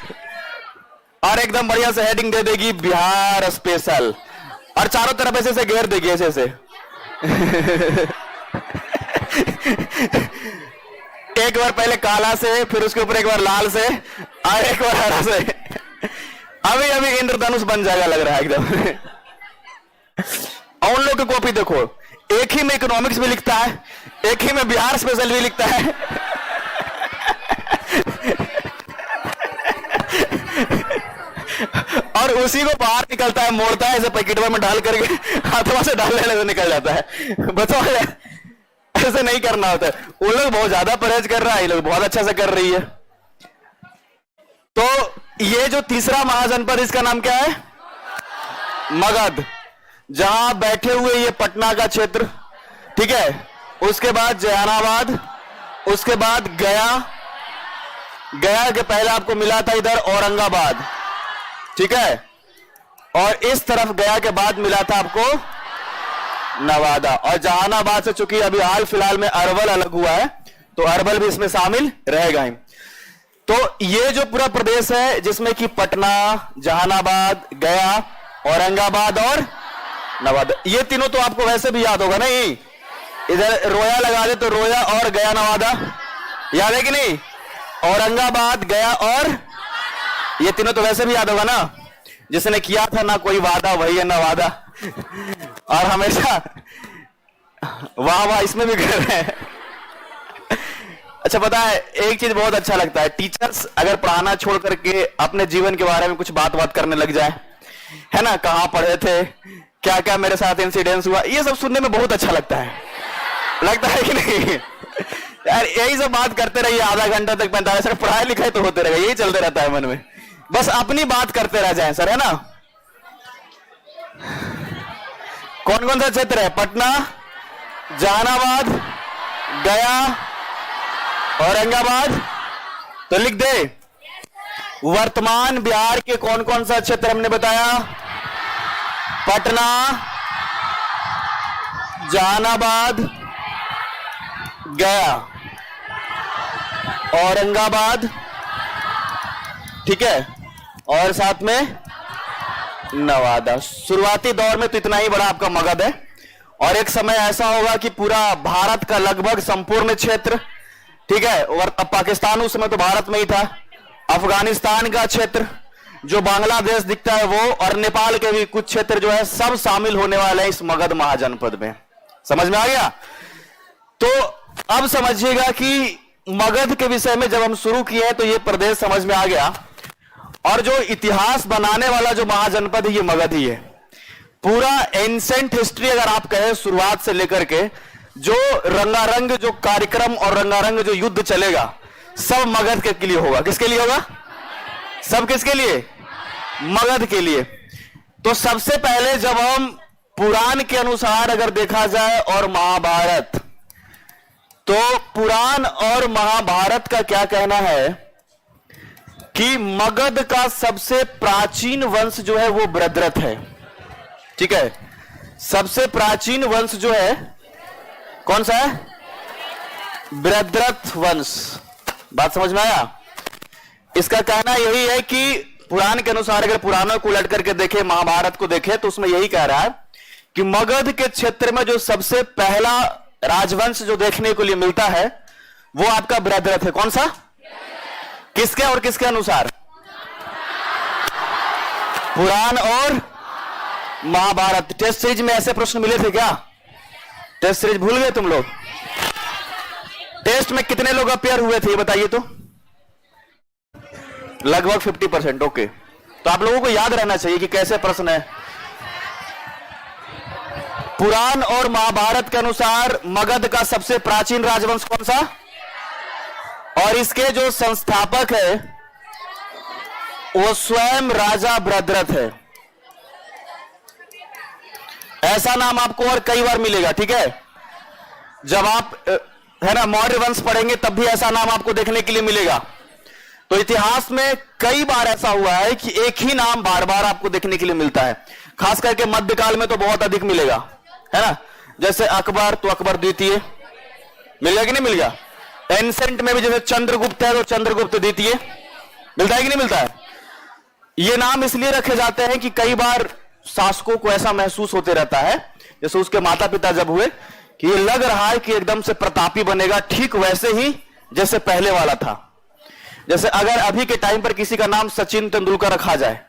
A: और एकदम बढ़िया से हेडिंग दे देगी बिहार स्पेशल, और चारों तरफ ऐसे से घेर देगी ऐसे से। एक बार पहले काला से, फिर उसके ऊपर एक बार लाल से, और एक बार हरा से। अभी अभी इंद्रधनुष बन जाएगा लग रहा है एकदम। और उन लोग की कॉपी देखो, एक ही में इकोनॉमिक्स भी लिखता है, एक ही में बिहार स्पेशल भी लिखता है। और उसी को बाहर निकलता है, मोड़ता है ऐसे पैकेटवा में डाल करके, हाथों से डालने लगे निकल जाता है। बताओ ऐसे नहीं करना होता है। उन लोग बहुत ज्यादा परहेज कर रहा है, ये लोग बहुत अच्छा से कर रही है। तो ये जो तीसरा महाजनपद, इसका नाम क्या है? मगध। जहां बैठे हुए ये पटना का क्षेत्र, ठीक है, उसके बाद जहानाबाद, उसके बाद गया, गया के पहले आपको मिला था इधर औरंगाबाद, ठीक है, और इस तरफ गया के बाद मिला था आपको नवादा। और जहानाबाद से चूंकि अभी हाल फिलहाल में अरवल अलग हुआ है, तो अरवल भी इसमें शामिल रहेगा ही। तो ये जो पूरा प्रदेश है जिसमें कि पटना, जहानाबाद, गया, औरंगाबाद और नवादा, ये तीनों तो आपको वैसे भी याद होगा नहीं। इधर रोया लगा दे तो रोया और गया नवादा, याद है कि नहीं? औरंगाबाद, गया और ये तीनों तो वैसे भी याद होगा ना। जिसने किया था ना कोई वादा वही है नवादा। और हमेशा वाह वाह इसमें भी कर रहे हैं। अच्छा, पता है एक चीज बहुत अच्छा लगता है, टीचर्स अगर पढ़ाना छोड़ करके अपने जीवन के बारे में कुछ बात करने लग जाए, है ना, कहां पढ़े थे, क्या क्या मेरे साथ इंसिडेंस हुआ, ये सब सुनने में बहुत अच्छा लगता है। लगता है कि नहीं यार? यही सब बात करते रहिए आधा घंटा तक, 45 मिनट, पढ़ाई लिखाई तो होते रहेगा, यही चलते रहता है मन में, बस अपनी बात करते रह जाएं सर, है ना। कौन कौन सा क्षेत्र है? पटना, जहानाबाद, गया, औरंगाबाद। तो लिख दे, वर्तमान बिहार के कौन कौन सा क्षेत्र हमने बताया? पटना, जहानाबाद, गया, औरंगाबाद, ठीक है, और साथ में नवादा। शुरुआती दौर में तो इतना ही बड़ा आपका मगध है, और एक समय ऐसा होगा कि पूरा भारत का लगभग संपूर्ण क्षेत्र, ठीक है, और अब पाकिस्तान उस समय तो भारत में ही था, अफगानिस्तान का क्षेत्र, जो बांग्लादेश दिखता है वो, और नेपाल के भी कुछ क्षेत्र जो है, सब शामिल होने वाले हैं इस मगध महाजनपद में। समझ में आ गया? तो अब समझिएगा कि मगध के विषय में जब हम शुरू किए हैं तो ये प्रदेश समझ में आ गया, और जो इतिहास बनाने वाला जो महाजनपद है ये मगध ही है। पूरा एंसेंट हिस्ट्री अगर आप कहें शुरुआत से लेकर के, जो रंगारंग जो कार्यक्रम और रंगारंग जो युद्ध चलेगा, सब मगध के लिए होगा। किसके लिए होगा? सब किसके लिए? मगध के लिए। तो सबसे पहले जब हम पुराण के अनुसार अगर देखा जाए और महाभारत, तो पुराण और महाभारत का क्या कहना है कि मगध का सबसे प्राचीन वंश जो है वो बृहद्रथ है, ठीक है। सबसे प्राचीन वंश जो है कौन सा है? बृहद्रथ वंश। बात समझ में आया? इसका कहना यही है कि पुराण के अनुसार अगर पुराणों को उलट करके देखें, महाभारत को देखें, तो उसमें यही कह रहा है कि मगध के क्षेत्र में जो सबसे पहला राजवंश जो देखने को लिए मिलता है वो आपका बृहद्रथ है। कौन सा? किसके और किसके अनुसार? पुराण और महाभारत। टेस्ट सीरीज में ऐसे प्रश्न मिले थे क्या? टेस्ट सीरीज भूल गए तुम लोग? टेस्ट में कितने लोग अपेयर हुए थे ये बताइए तो? लगभग 50%। ओके, तो आप लोगों को याद रहना चाहिए कि कैसे प्रश्न है। पुराण और महाभारत के अनुसार मगध का सबसे प्राचीन राजवंश कौन सा? और इसके जो संस्थापक है वो स्वयं राजा बृहद्रथ है। ऐसा नाम आपको और कई बार मिलेगा, ठीक है। जब आप है ना मौर्य वंश पढ़ेंगे तब भी ऐसा नाम आपको देखने के लिए मिलेगा। तो इतिहास में कई बार ऐसा हुआ है कि एक ही नाम बार बार आपको देखने के लिए मिलता है। खास करके मध्यकाल में तो बहुत अधिक मिलेगा, है ना। जैसे अकबर, तो अकबर द्वितीय मिलेगा कि नहीं मिलेगा। एंसेंट में भी जैसे चंद्रगुप्त है तो चंद्रगुप्त द्वितीय मिलता है कि नहीं मिलता है। ये नाम इसलिए रखे जाते हैं कि कई बार शासकों को ऐसा महसूस होते रहता है, जैसे उसके माता पिता जब हुए, कि ये लग रहा है कि एकदम से प्रतापी बनेगा, ठीक वैसे ही जैसे पहले वाला था। जैसे अगर अभी के टाइम पर किसी का नाम सचिन तेंदुलकर रखा जाए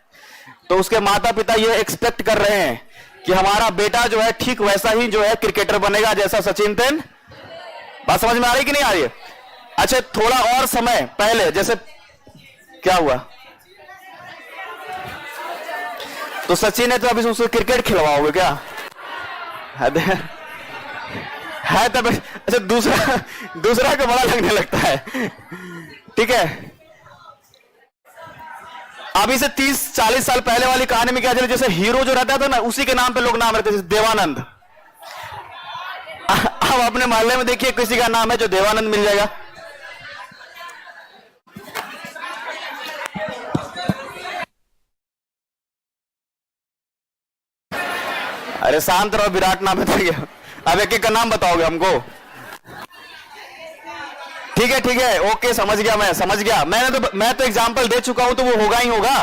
A: तो उसके माता पिता ये एक्सपेक्ट कर रहे हैं कि हमारा बेटा जो है ठीक वैसा ही जो है क्रिकेटर बनेगा जैसा सचिन तेंदुलकर। बात समझ में आ रही कि नहीं आ रही है? अच्छा, थोड़ा और समय पहले जैसे क्या हुआ, तो सचिन है तो अभी उसको क्रिकेट खिलवाओगे क्या? है तब। अच्छा, दूसरा को बड़ा लगने लगता है, ठीक है। अभी से 30-40 साल पहले वाली कहानी में क्या चले, जैसे हीरो जो रहता था ना उसी के नाम पे लोग नाम रखते थे, देवानंद। अब अपने मोहल्ले में देखिए किसी का नाम है जो देवानंद मिल जाएगा। अरे शांत रहो, विराट नाम है तो क्या? अब एक एक का नाम बताओगे हमको? ठीक है, ओके, समझ गया, मैं समझ गया। मैं तो एग्जाम्पल दे चुका हूं, तो वो होगा ही होगा।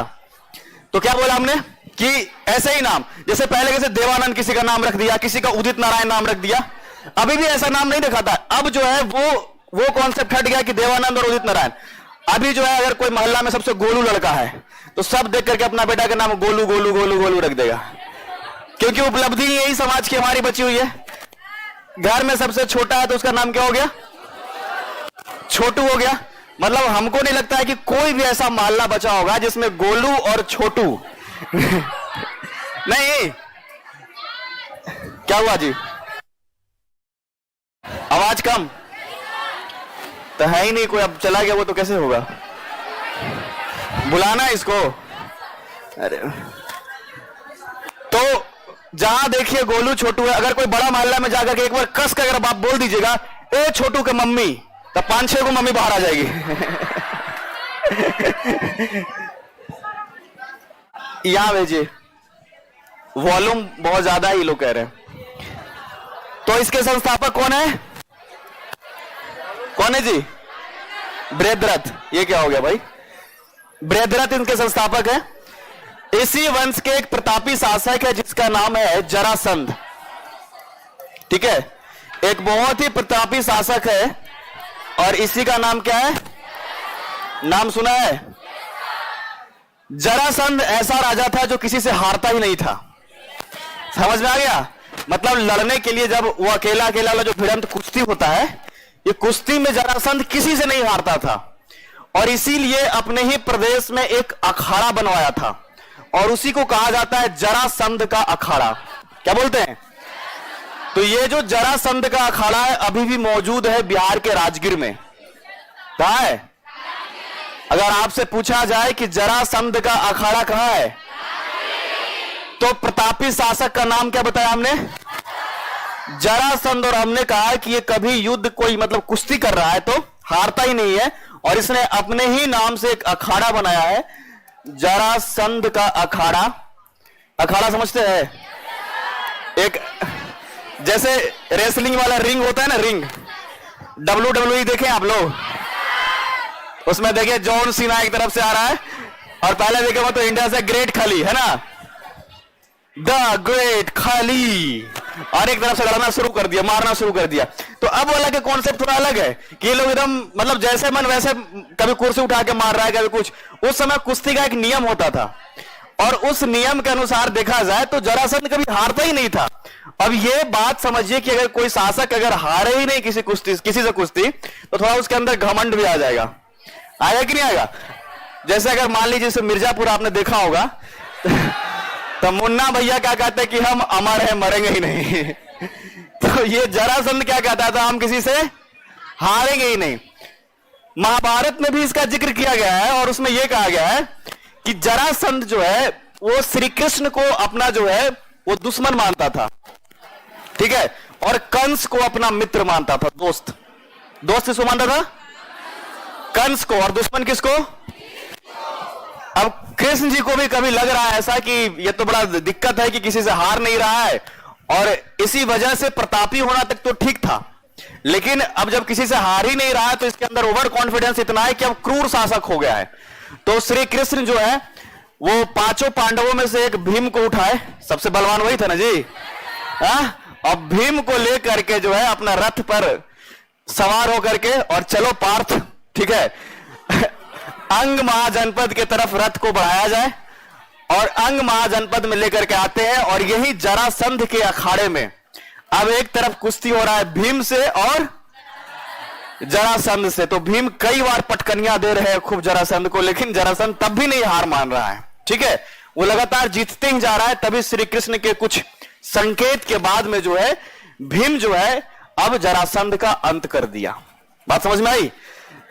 A: तो क्या बोला हमने कि ऐसे ही नाम, जैसे पहले कैसे देवानंद किसी का नाम रख दिया, किसी का उदित नारायण नाम रख दिया, अभी भी ऐसा नाम नहीं रखा था। अब जो है वो कॉन्सेप्ट हट गया कि देवानंद और उदित नारायण। अभी जो है अगर कोई मोहल्ला में सबसे गोलू लड़का है तो सब देख करके अपना बेटा का नाम गोलू गोलू गोलू गोलू रख देगा, क्योंकि उपलब्धि यही समाज की हमारी बची हुई है। घर में सबसे छोटा है तो उसका नाम क्या हो गया? छोटू हो गया। मतलब हमको नहीं लगता है कि कोई भी ऐसा मोहल्ला बचा होगा जिसमें गोलू और छोटू नहीं। क्या हुआ जी? आवाज कम तो है ही नहीं कोई, अब चला गया वो तो कैसे होगा? बुलाना इसको। अरे तो जहां देखिए गोलू छोटू है, अगर कोई बड़ा मोहल्ला में जाकर के एक बार कस कर अगर आप बोल दीजिएगा ए छोटू के मम्मी, तब 5-6 को मम्मी बाहर आ जाएगी। यहां भेजिए, वॉल्यूम बहुत ज्यादा ही लोग कह रहे हैं। तो इसके संस्थापक कौन है? कौन है जी? बृहद्रथ। ये क्या हो गया भाई? बृहद्रथ इनके संस्थापक है। इसी वंश के एक प्रतापी शासक है जिसका नाम है जरासंध। ठीक है, एक बहुत ही प्रतापी शासक है और इसी का नाम क्या है? नाम सुना है? जरासंध ऐसा राजा था जो किसी से हारता ही नहीं था। समझ में आ गया? मतलब लड़ने के लिए जब वो अकेला अकेला वाला जो भिड़ंत कुश्ती होता है, ये कुश्ती में जरासंध किसी से नहीं हारता था और इसीलिए अपने ही प्रदेश में एक अखाड़ा बनवाया था और उसी को कहा जाता है जरासंध का अखाड़ा। क्या बोलते हैं? तो ये जो जरासंध का अखाड़ा है अभी भी मौजूद है बिहार के राजगीर में। कहां है? अगर आपसे पूछा जाए कि जरासंध का अखाड़ा कहां है, तो प्रतापी शासक का नाम क्या बताया हमने? जरासंध। और हमने कहा कि ये कभी युद्ध कोई मतलब कुश्ती कर रहा है तो हारता ही नहीं है और इसने अपने ही नाम से एक अखाड़ा बनाया है, जरासंध का अखाड़ा। अखाड़ा समझते हैं? एक जैसे रेसलिंग वाला रिंग होता है ना, रिंग, WWE देखें आप लोग? उसमें देखिए जॉन सीना एक तरफ से आ रहा है और पहले देखे वो तो इंडिया से ग्रेट खली है ना, द ग्रेट खली, और एक तरफ से लड़ना शुरू कर दिया, मारना शुरू कर दिया। तो अब वाला के कॉन्सेप्ट थोड़ा अलग है कि ये लोग एकदम मतलब जैसे मन वैसे, कभी कुर्सी उठा के मार रहा है, कभी कुछ। उस समय कुश्ती का एक नियम होता था और उस नियम के अनुसार देखा जाए तो जरासंध कभी हारता ही नहीं था। अब ये बात समझिए कि अगर कोई शासक अगर हारे ही नहीं किसी से कुश्ती, तो थोड़ा उसके अंदर घमंड भी आ जाएगा। आएगा कि नहीं आएगा? जैसे अगर मान लीजिए मिर्जापुर आपने देखा होगा तो मुन्ना भैया क्या कहते हैं कि हम अमर हैं, मरेंगे ही नहीं। तो ये जरासंध क्या कहता था? हम किसी से हारेंगे ही नहीं। महाभारत में भी इसका जिक्र किया गया है और उसमें यह कहा गया है कि जरासंध जो है वो श्री कृष्ण को अपना जो है वो दुश्मन मानता था। ठीक है, और कंस को अपना मित्र मानता था, दोस्त। दोस्त किसको मानता था? कंस को। और दुश्मन किसको? अब कृष्ण जी को भी कभी लग रहा है ऐसा कि ये तो बड़ा दिक्कत है कि किसी से हार नहीं रहा है और इसी वजह से प्रतापी होना तक तो ठीक था, लेकिन अब जब किसी से हार ही नहीं रहा है तो इसके अंदर ओवर कॉन्फिडेंस इतना है कि अब क्रूर शासक हो गया है। तो श्री कृष्ण जो है वो 5 पांडवों में से एक भीम को उठाए, सबसे बलवान वही था ना जी, अब भीम को लेकर के जो है अपना रथ पर सवार होकर के और चलो पार्थ, ठीक है, अंग महाजनपद के तरफ रथ को बढ़ाया जाए और अंग महाजनपद में लेकर के आते हैं। और यही जरासंध के अखाड़े में अब एक तरफ कुश्ती हो रहा है भीम से और जरासंध से। तो भीम कई बार पटकनियां दे रहे हैं खूब जरासंध को, लेकिन जरासंध तब भी नहीं हार मान रहा है। ठीक है, वो लगातार जीतते ही जा रहा है। तभी श्री कृष्ण के कुछ संकेत के बाद में जो है भीम जो है अब जरासंध का अंत कर दिया। बात समझ में आई?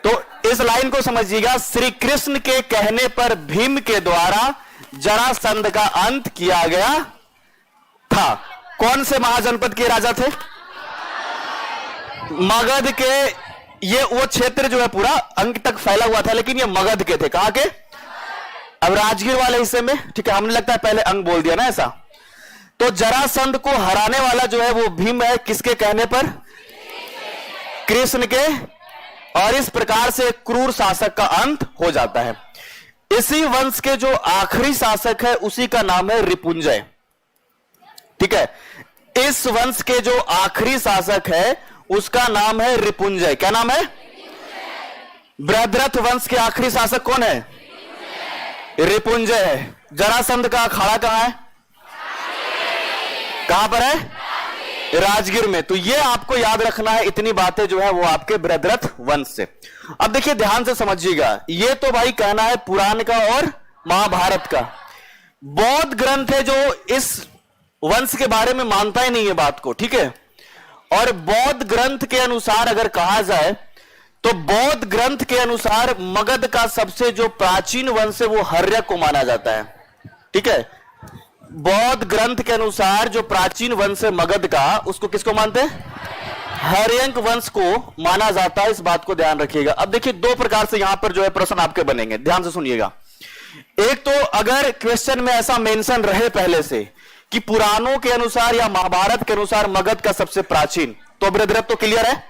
A: तो इस लाइन को समझिएगा, श्री कृष्ण के कहने पर भीम के द्वारा जरासंध का अंत किया गया था। कौन से महाजनपद के राजा थे? मगध के। ये वो क्षेत्र जो है पूरा अंग तक फैला हुआ था, लेकिन ये मगध के थे। कहां के? अब राजगीर वाले हिस्से में। ठीक है, हमने लगता है पहले अंग बोल दिया ना ऐसा। तो जरासंध को हराने वाला जो है वो भीम है, किसके कहने पर? कृष्ण के। और इस प्रकार से क्रूर शासक का अंत हो जाता है। इसी वंश के जो आखिरी शासक है उसी का नाम है रिपुंजय। ठीक है, इस वंश के जो आखिरी शासक है उसका नाम है रिपुंजय। क्या नाम है? बृहद्रथ वंश के आखिरी शासक कौन है? रिपुंजय है। जरासंध का अखाड़ा कहां है? कहां पर है? राजगीर में। तो ये आपको याद रखना है, इतनी बातें जो है वो आपके बृहद्रथ वंश से। अब देखिए ध्यान से समझिएगा, ये तो भाई कहना है पुराण का और महाभारत का। बौद्ध ग्रंथ है जो इस वंश के बारे में मानता ही नहीं है बात को। ठीक है, और बौद्ध ग्रंथ के अनुसार अगर कहा जाए तो बौद्ध ग्रंथ के अनुसार मगध का सबसे जो प्राचीन वंश है वो हर्यक को माना जाता है। ठीक है, बौद्ध ग्रंथ के अनुसार जो प्राचीन वंश है मगध का, उसको किसको मानते हैं? हर्यक वंश को माना जाता है। इस बात को ध्यान रखिएगा। अब देखिए दो प्रकार से यहां पर जो है प्रश्न आपके बनेंगे, ध्यान से सुनिएगा। एक तो अगर क्वेश्चन में ऐसा मेंशन रहे पहले से कि पुराणों के अनुसार या महाभारत के अनुसार मगध का सबसे प्राचीन, तो बृहद्रथ तो क्लियर है।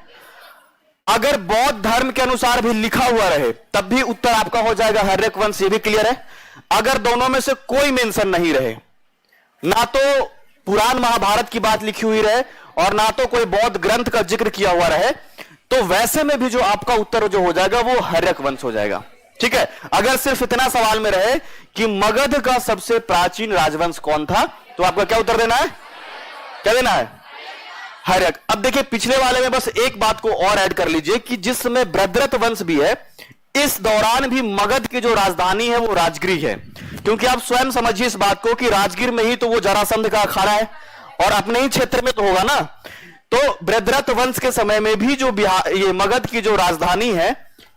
A: अगर बौद्ध धर्म के अनुसार भी लिखा हुआ रहे तब भी उत्तर आपका हो जाएगा हर्यक वंश, ये भी क्लियर है। अगर दोनों में से कोई मेंशन नहीं रहे, ना तो पुराण महाभारत की बात लिखी हुई रहे और ना तो कोई बौद्ध ग्रंथ का जिक्र किया हुआ रहे, तो वैसे में भी जो आपका उत्तर जो हो जाएगा वो हर्यक वंश हो जाएगा। ठीक है, अगर सिर्फ इतना सवाल में रहे कि मगध का सबसे प्राचीन राजवंश कौन था, तो आपका क्या उत्तर देना है? क्या देना है? हर्यक। अब देखिए पिछले वाले में बस एक बात को और ऐड कर लीजिए कि जिस समय बृहद्रथ वंश भी है, इस दौरान भी मगध की जो राजधानी है वो राजगिरी है। क्योंकि आप स्वयं समझिए इस बात को कि राजगीर में ही तो वो जरासंध का अखाड़ा है और अपने ही क्षेत्र में तो होगा ना। तो बृहद्रथ वंश के समय में भी जो बिहार, ये मगध की जो राजधानी है,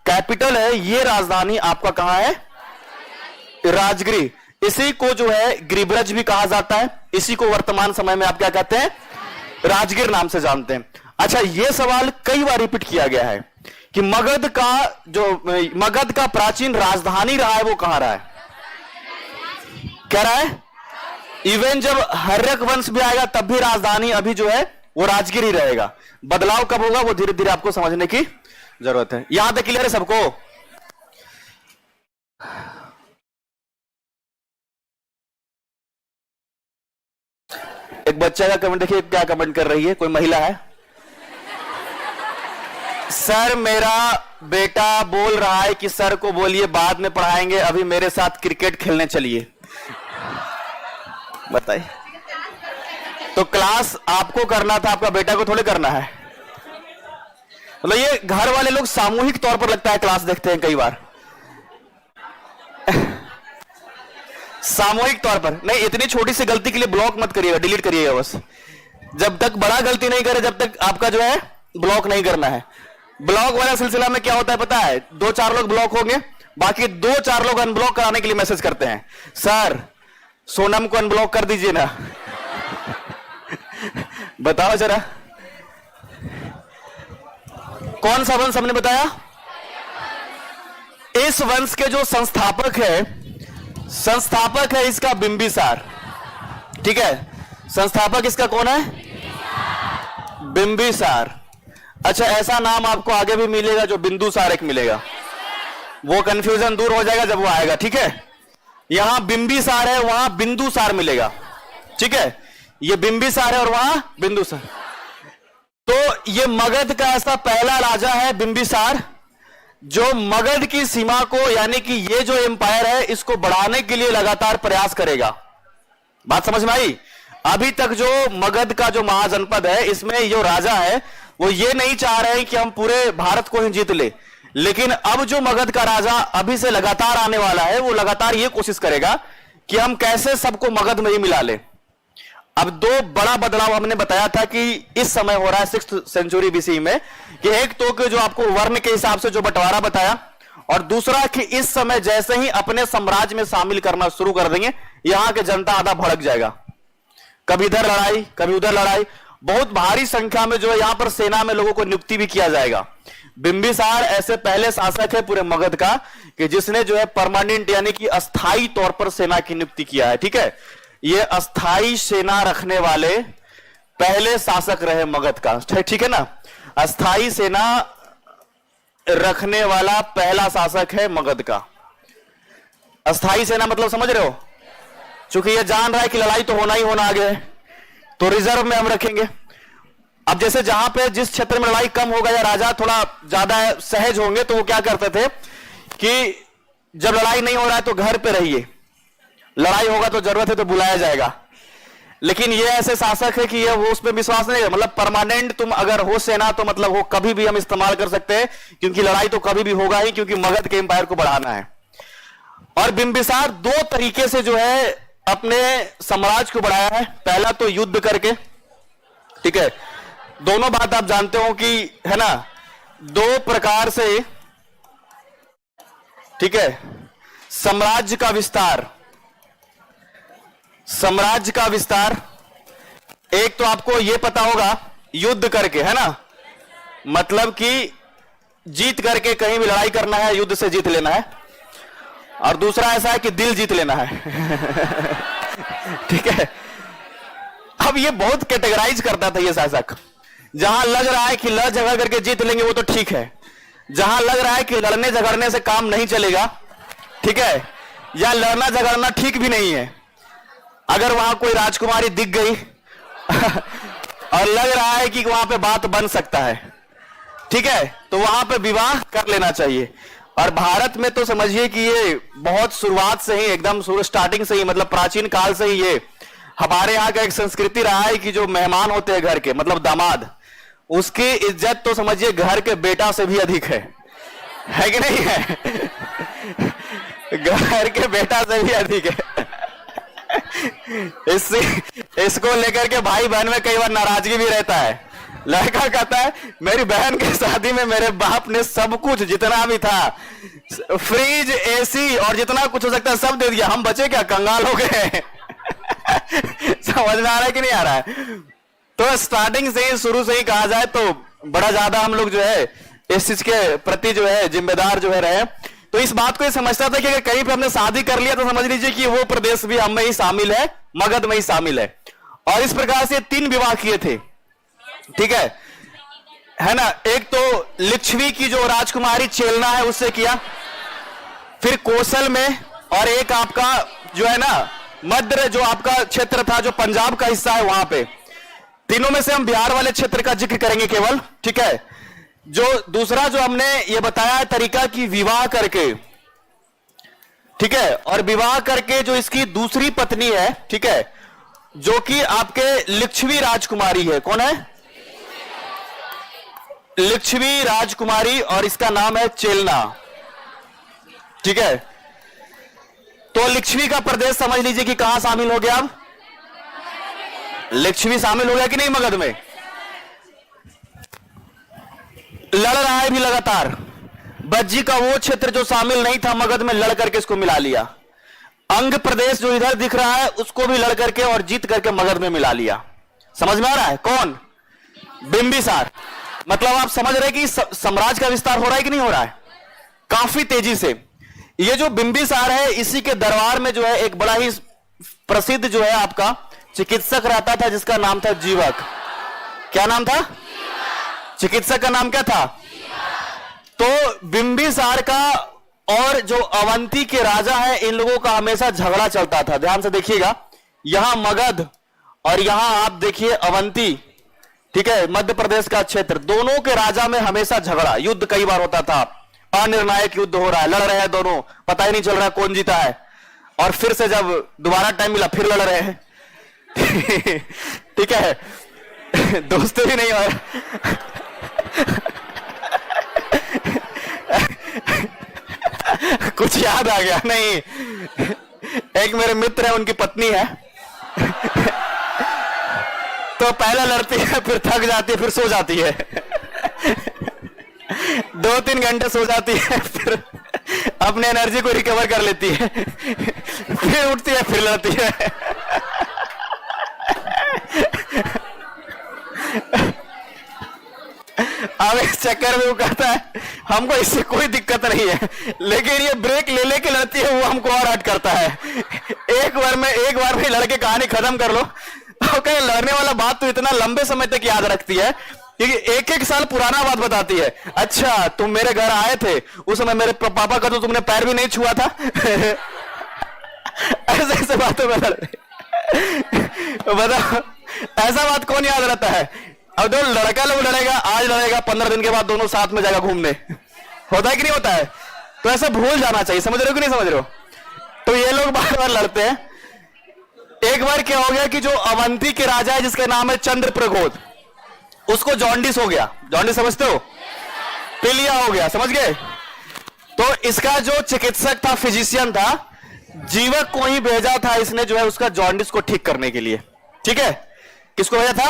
A: कैपिटल है, ये राजधानी आपका कहां है? राजगिरी। इसी को जो है गिरिब्रज भी कहा जाता है। इसी को वर्तमान समय में आप क्या कहते हैं? राजगीर नाम से जानते हैं। अच्छा, यह सवाल कई बार रिपीट किया गया है कि मगध का प्राचीन राजधानी रहा है वो कहां रहा है? क्या रहा है? इवन जब हर्यक वंश भी आएगा तब भी राजधानी अभी जो है वो राजगीर ही रहेगा। बदलाव कब होगा वो धीरे धीरे आपको समझने की जरूरत है। यहां तक क्लियर है सबको? एक बच्चा का कमेंट देखिए, क्या कमेंट कर रही है, कोई महिला है। सर मेरा बेटा बोल रहा है कि सर को बोलिए बाद में पढ़ाएंगे, अभी मेरे साथ क्रिकेट खेलने चलिए। बताइए, तो क्लास आपको करना था, आपका बेटा को थोड़े करना है। मतलब ये घर वाले लोग सामूहिक तौर पर लगता है क्लास देखते हैं कई बार। सामूहिक तौर पर नहीं, इतनी छोटी सी गलती के लिए ब्लॉक मत करिएगा, डिलीट करिएगा बस। जब तक बड़ा गलती नहीं करे जब तक आपका जो है ब्लॉक नहीं करना है। ब्लॉक वाला सिलसिला में क्या होता है पता है? 2-4 लोग ब्लॉक होंगे, बाकी 2-4 लोग अनब्लॉक कराने के लिए मैसेज करते हैं, सर सोनम को अनब्लॉक कर दीजिए ना। बताओ जरा, कौन सा वंश हमने बताया? इस वंश के जो संस्थापक है इसका बिंबिसार। ठीक है, संस्थापक इसका कौन है? बिंबिसार। अच्छा, ऐसा नाम आपको आगे भी मिलेगा जो बिंदुसार एक मिलेगा, वो कंफ्यूजन दूर हो जाएगा जब वो आएगा। ठीक है, यहां बिंबिसार है, वहां बिंदुसार मिलेगा। ठीक है, ये बिंबिसार है और वहां बिंदुसार। तो ये मगध का ऐसा पहला राजा है बिंबिसार, जो मगध की सीमा को, यानी कि ये जो एम्पायर है इसको बढ़ाने के लिए लगातार प्रयास करेगा। बात समझ में आई? अभी तक जो मगध का जो महाजनपद है इसमें जो राजा है वो ये नहीं चाह रहे हैं कि हम पूरे भारत को ही जीत ले, लेकिन अब जो मगध का राजा अभी से लगातार आने वाला है वो लगातार ये कोशिश करेगा कि हम कैसे सबको मगध में ही मिला ले। अब दो बड़ा बदलाव हमने बताया था कि इस समय हो रहा है 6th सेंचुरी बीसी में, कि एक तो कि जो आपको वर्ण के हिसाब से जो बंटवारा बताया, और दूसरा कि इस समय जैसे ही अपने साम्राज्य में शामिल करना शुरू कर देंगे यहां के जनता आधा भड़क जाएगा, कभी इधर लड़ाई कभी उधर लड़ाई। बहुत भारी संख्या में जो है यहां पर सेना में लोगों को नियुक्ति भी किया जाएगा। बिंबिसार ऐसे पहले शासक है पूरे मगध का कि जिसने जो है परमानेंट यानी कि अस्थायी तौर पर सेना की नियुक्ति किया है। ठीक है, ये अस्थाई सेना रखने वाले पहले शासक रहे मगध का। ठीक है ना, अस्थाई सेना रखने वाला पहला शासक है मगध का। अस्थाई सेना मतलब समझ रहे हो, क्योंकि ये जान रहा है कि लड़ाई तो होना ही होना आगे है, तो रिजर्व में हम रखेंगे। अब जैसे जहां पे जिस क्षेत्र में लड़ाई कम होगा या राजा थोड़ा ज्यादा सहज होंगे, तो वो क्या करते थे कि जब लड़ाई नहीं हो रहा है तो घर पे रहिए, लड़ाई होगा तो जरूरत है तो बुलाया जाएगा। लेकिन ये ऐसे शासक है कि ये वो उस पर विश्वास नहीं है, मतलब परमानेंट तुम अगर हो सेना तो मतलब वो कभी भी हम इस्तेमाल कर सकते हैं, क्योंकि लड़ाई तो कभी भी होगा ही, क्योंकि मगध के एम्पायर को बढ़ाना है। और बिंबिसार दो तरीके से जो है अपने साम्राज्य को बढ़ाया है। पहला तो युद्ध करके, ठीक है, दोनों बात आप जानते हो कि है ना, दो प्रकार से, ठीक है, साम्राज्य का विस्तार, साम्राज्य का विस्तार। एक तो आपको यह पता होगा युद्ध करके, है ना, मतलब कि जीत करके कहीं भी लड़ाई करना है, युद्ध से जीत लेना है। और दूसरा ऐसा है कि दिल जीत लेना है। ठीक है, अब ये बहुत कैटेगराइज करता था ये शासक। जहां लग रहा है कि लड़ झगड़ करके जीत लेंगे वो तो ठीक है, जहां लग रहा है कि लड़ने झगड़ने से काम नहीं चलेगा, ठीक है, या लड़ना झगड़ना ठीक भी नहीं है, अगर वहां कोई राजकुमारी दिख गई और लग रहा है कि वहां पे बात बन सकता है, ठीक है, तो वहां पे विवाह कर लेना चाहिए। और भारत में तो समझिए कि ये बहुत शुरुआत से ही, एकदम स्टार्टिंग से ही, मतलब प्राचीन काल से ही ये हमारे यहाँ का एक संस्कृति रहा है कि जो मेहमान होते हैं घर के, मतलब दामाद, उसकी इज्जत तो समझिए घर के बेटा से भी अधिक है कि नहीं है? घर के बेटा से भी अधिक है। इसको लेकर के भाई बहन में कई बार नाराजगी भी रहता है। लड़का कहता है मेरी बहन की शादी में मेरे बाप ने सब कुछ जितना भी था, फ्रिज, एसी और जितना कुछ हो सकता है सब दे दिया, हम बचे क्या, कंगाल हो गए। समझ में आ रहा है कि नहीं आ रहा है? तो स्टार्टिंग से ही, शुरू से ही कहा जाए तो बड़ा ज्यादा हम लोग जो है इस चीज के प्रति जो है जिम्मेदार जो है रहे। तो इस बात को ये समझता था कि अगर कहीं पे हमने शादी कर लिया तो समझ लीजिए कि वो प्रदेश भी हम में ही शामिल है, मगध में ही शामिल है। और इस प्रकार से 3 विवाह किए थे, ठीक है ना। एक तो लिच्छवी की जो राजकुमारी चेलना है उससे किया, फिर कौशल में, और एक आपका जो है ना मध्य जो आपका क्षेत्र था जो पंजाब का हिस्सा है वहां पे। तीनों में से हम बिहार वाले क्षेत्र का जिक्र करेंगे केवल, ठीक है। जो दूसरा जो हमने ये बताया है तरीका की विवाह करके, ठीक है, और विवाह करके जो इसकी दूसरी पत्नी है, ठीक है, जो कि आपके लिच्छवी राजकुमारी है। कौन है? लिच्छवी राजकुमारी, और इसका नाम है चेलना, ठीक है। तो लिच्छवी का प्रदेश समझ लीजिए कि कहां शामिल हो गया। अब लिच्छवी शामिल हो गया कि नहीं मगध में? लड़ रहा है भी लगातार। बज्जी का वो क्षेत्र जो शामिल नहीं था मगध में, लड़ करके इसको मिला लिया। अंग प्रदेश जो इधर दिख रहा है उसको भी लड़ करके और जीत करके मगध में मिला लिया। समझ में आ रहा है? कौन? बिंबिसार। मतलब आप समझ रहे हैं कि साम्राज्य का विस्तार हो रहा है कि नहीं हो रहा है, काफी तेजी से। ये जो बिंबिसार है, इसी के दरबार में जो है एक बड़ा ही प्रसिद्ध जो है आपका चिकित्सक रहता था, जिसका नाम था जीवक। क्या नाम था? चिकित्सक का नाम क्या था? तो बिंबिसार का और जो अवंती के राजा है, इन लोगों का हमेशा झगड़ा चलता था। ध्यान से देखिएगा, यहां मगध और यहां आप देखिए अवंती, ठीक है, मध्य प्रदेश का क्षेत्र, दोनों के राजा में हमेशा झगड़ा, युद्ध कई बार होता था। अनिर्णायक युद्ध हो रहा है, लड़ रहे हैं दोनों, पता ही नहीं चल रहा कौन जीता है। और फिर से जब दोबारा टाइम मिला फिर लड़ रहे हैं। ठीक है, दोस्ती भी नहीं हो रहा। कुछ याद आ गया? नहीं, एक मेरे मित्र है, उनकी पत्नी है। तो पहले लड़ती है, फिर थक जाती है, फिर सो जाती है। 2-3 घंटे सो जाती है, फिर अपने एनर्जी को रिकवर कर लेती है, फिर उठती है, फिर लड़ती है। अब इस चक्कर में वो कहता है हमको इससे कोई दिक्कत नहीं है, लेकिन ये ब्रेक ले लेके लड़ती है वो हमको और हट करता है। एक बार में लड़के कहानी खत्म कर लो। तो कहीं लड़ने वाला बात तो इतना लंबे समय तक याद रखती है क्योंकि एक एक साल पुराना बात बताती है। अच्छा तुम मेरे घर आए थे, उस समय मेरे पापा का तो तुमने पैर भी नहीं छुआ था। ऐसे ऐसे बातों में बताओ, ऐसा बात कौन याद रहता है? अब दो लड़का लोग लड़ेगा, आज लड़ेगा, 15 दिन के बाद दोनों साथ में जाएगा घूमने, होता है कि नहीं होता है? तो ऐसा भूल जाना चाहिए, समझ रहे हो कि नहीं समझ रहे हो? तो ये लोग बार बार लड़ते हैं। एक बार क्या हो गया कि जो अवंती के राजा है जिसका नाम है चंद्रप्रघोत, उसको जॉन्डिस हो गया। जॉन्डिस समझते हो? पीलिया हो गया, समझ गए? तो इसका जो चिकित्सक था, फिजिशियन था, जीवक को ही भेजा था इसने जो है उसका जॉन्डिस को ठीक करने के लिए। ठीक है, किसको भेजा था?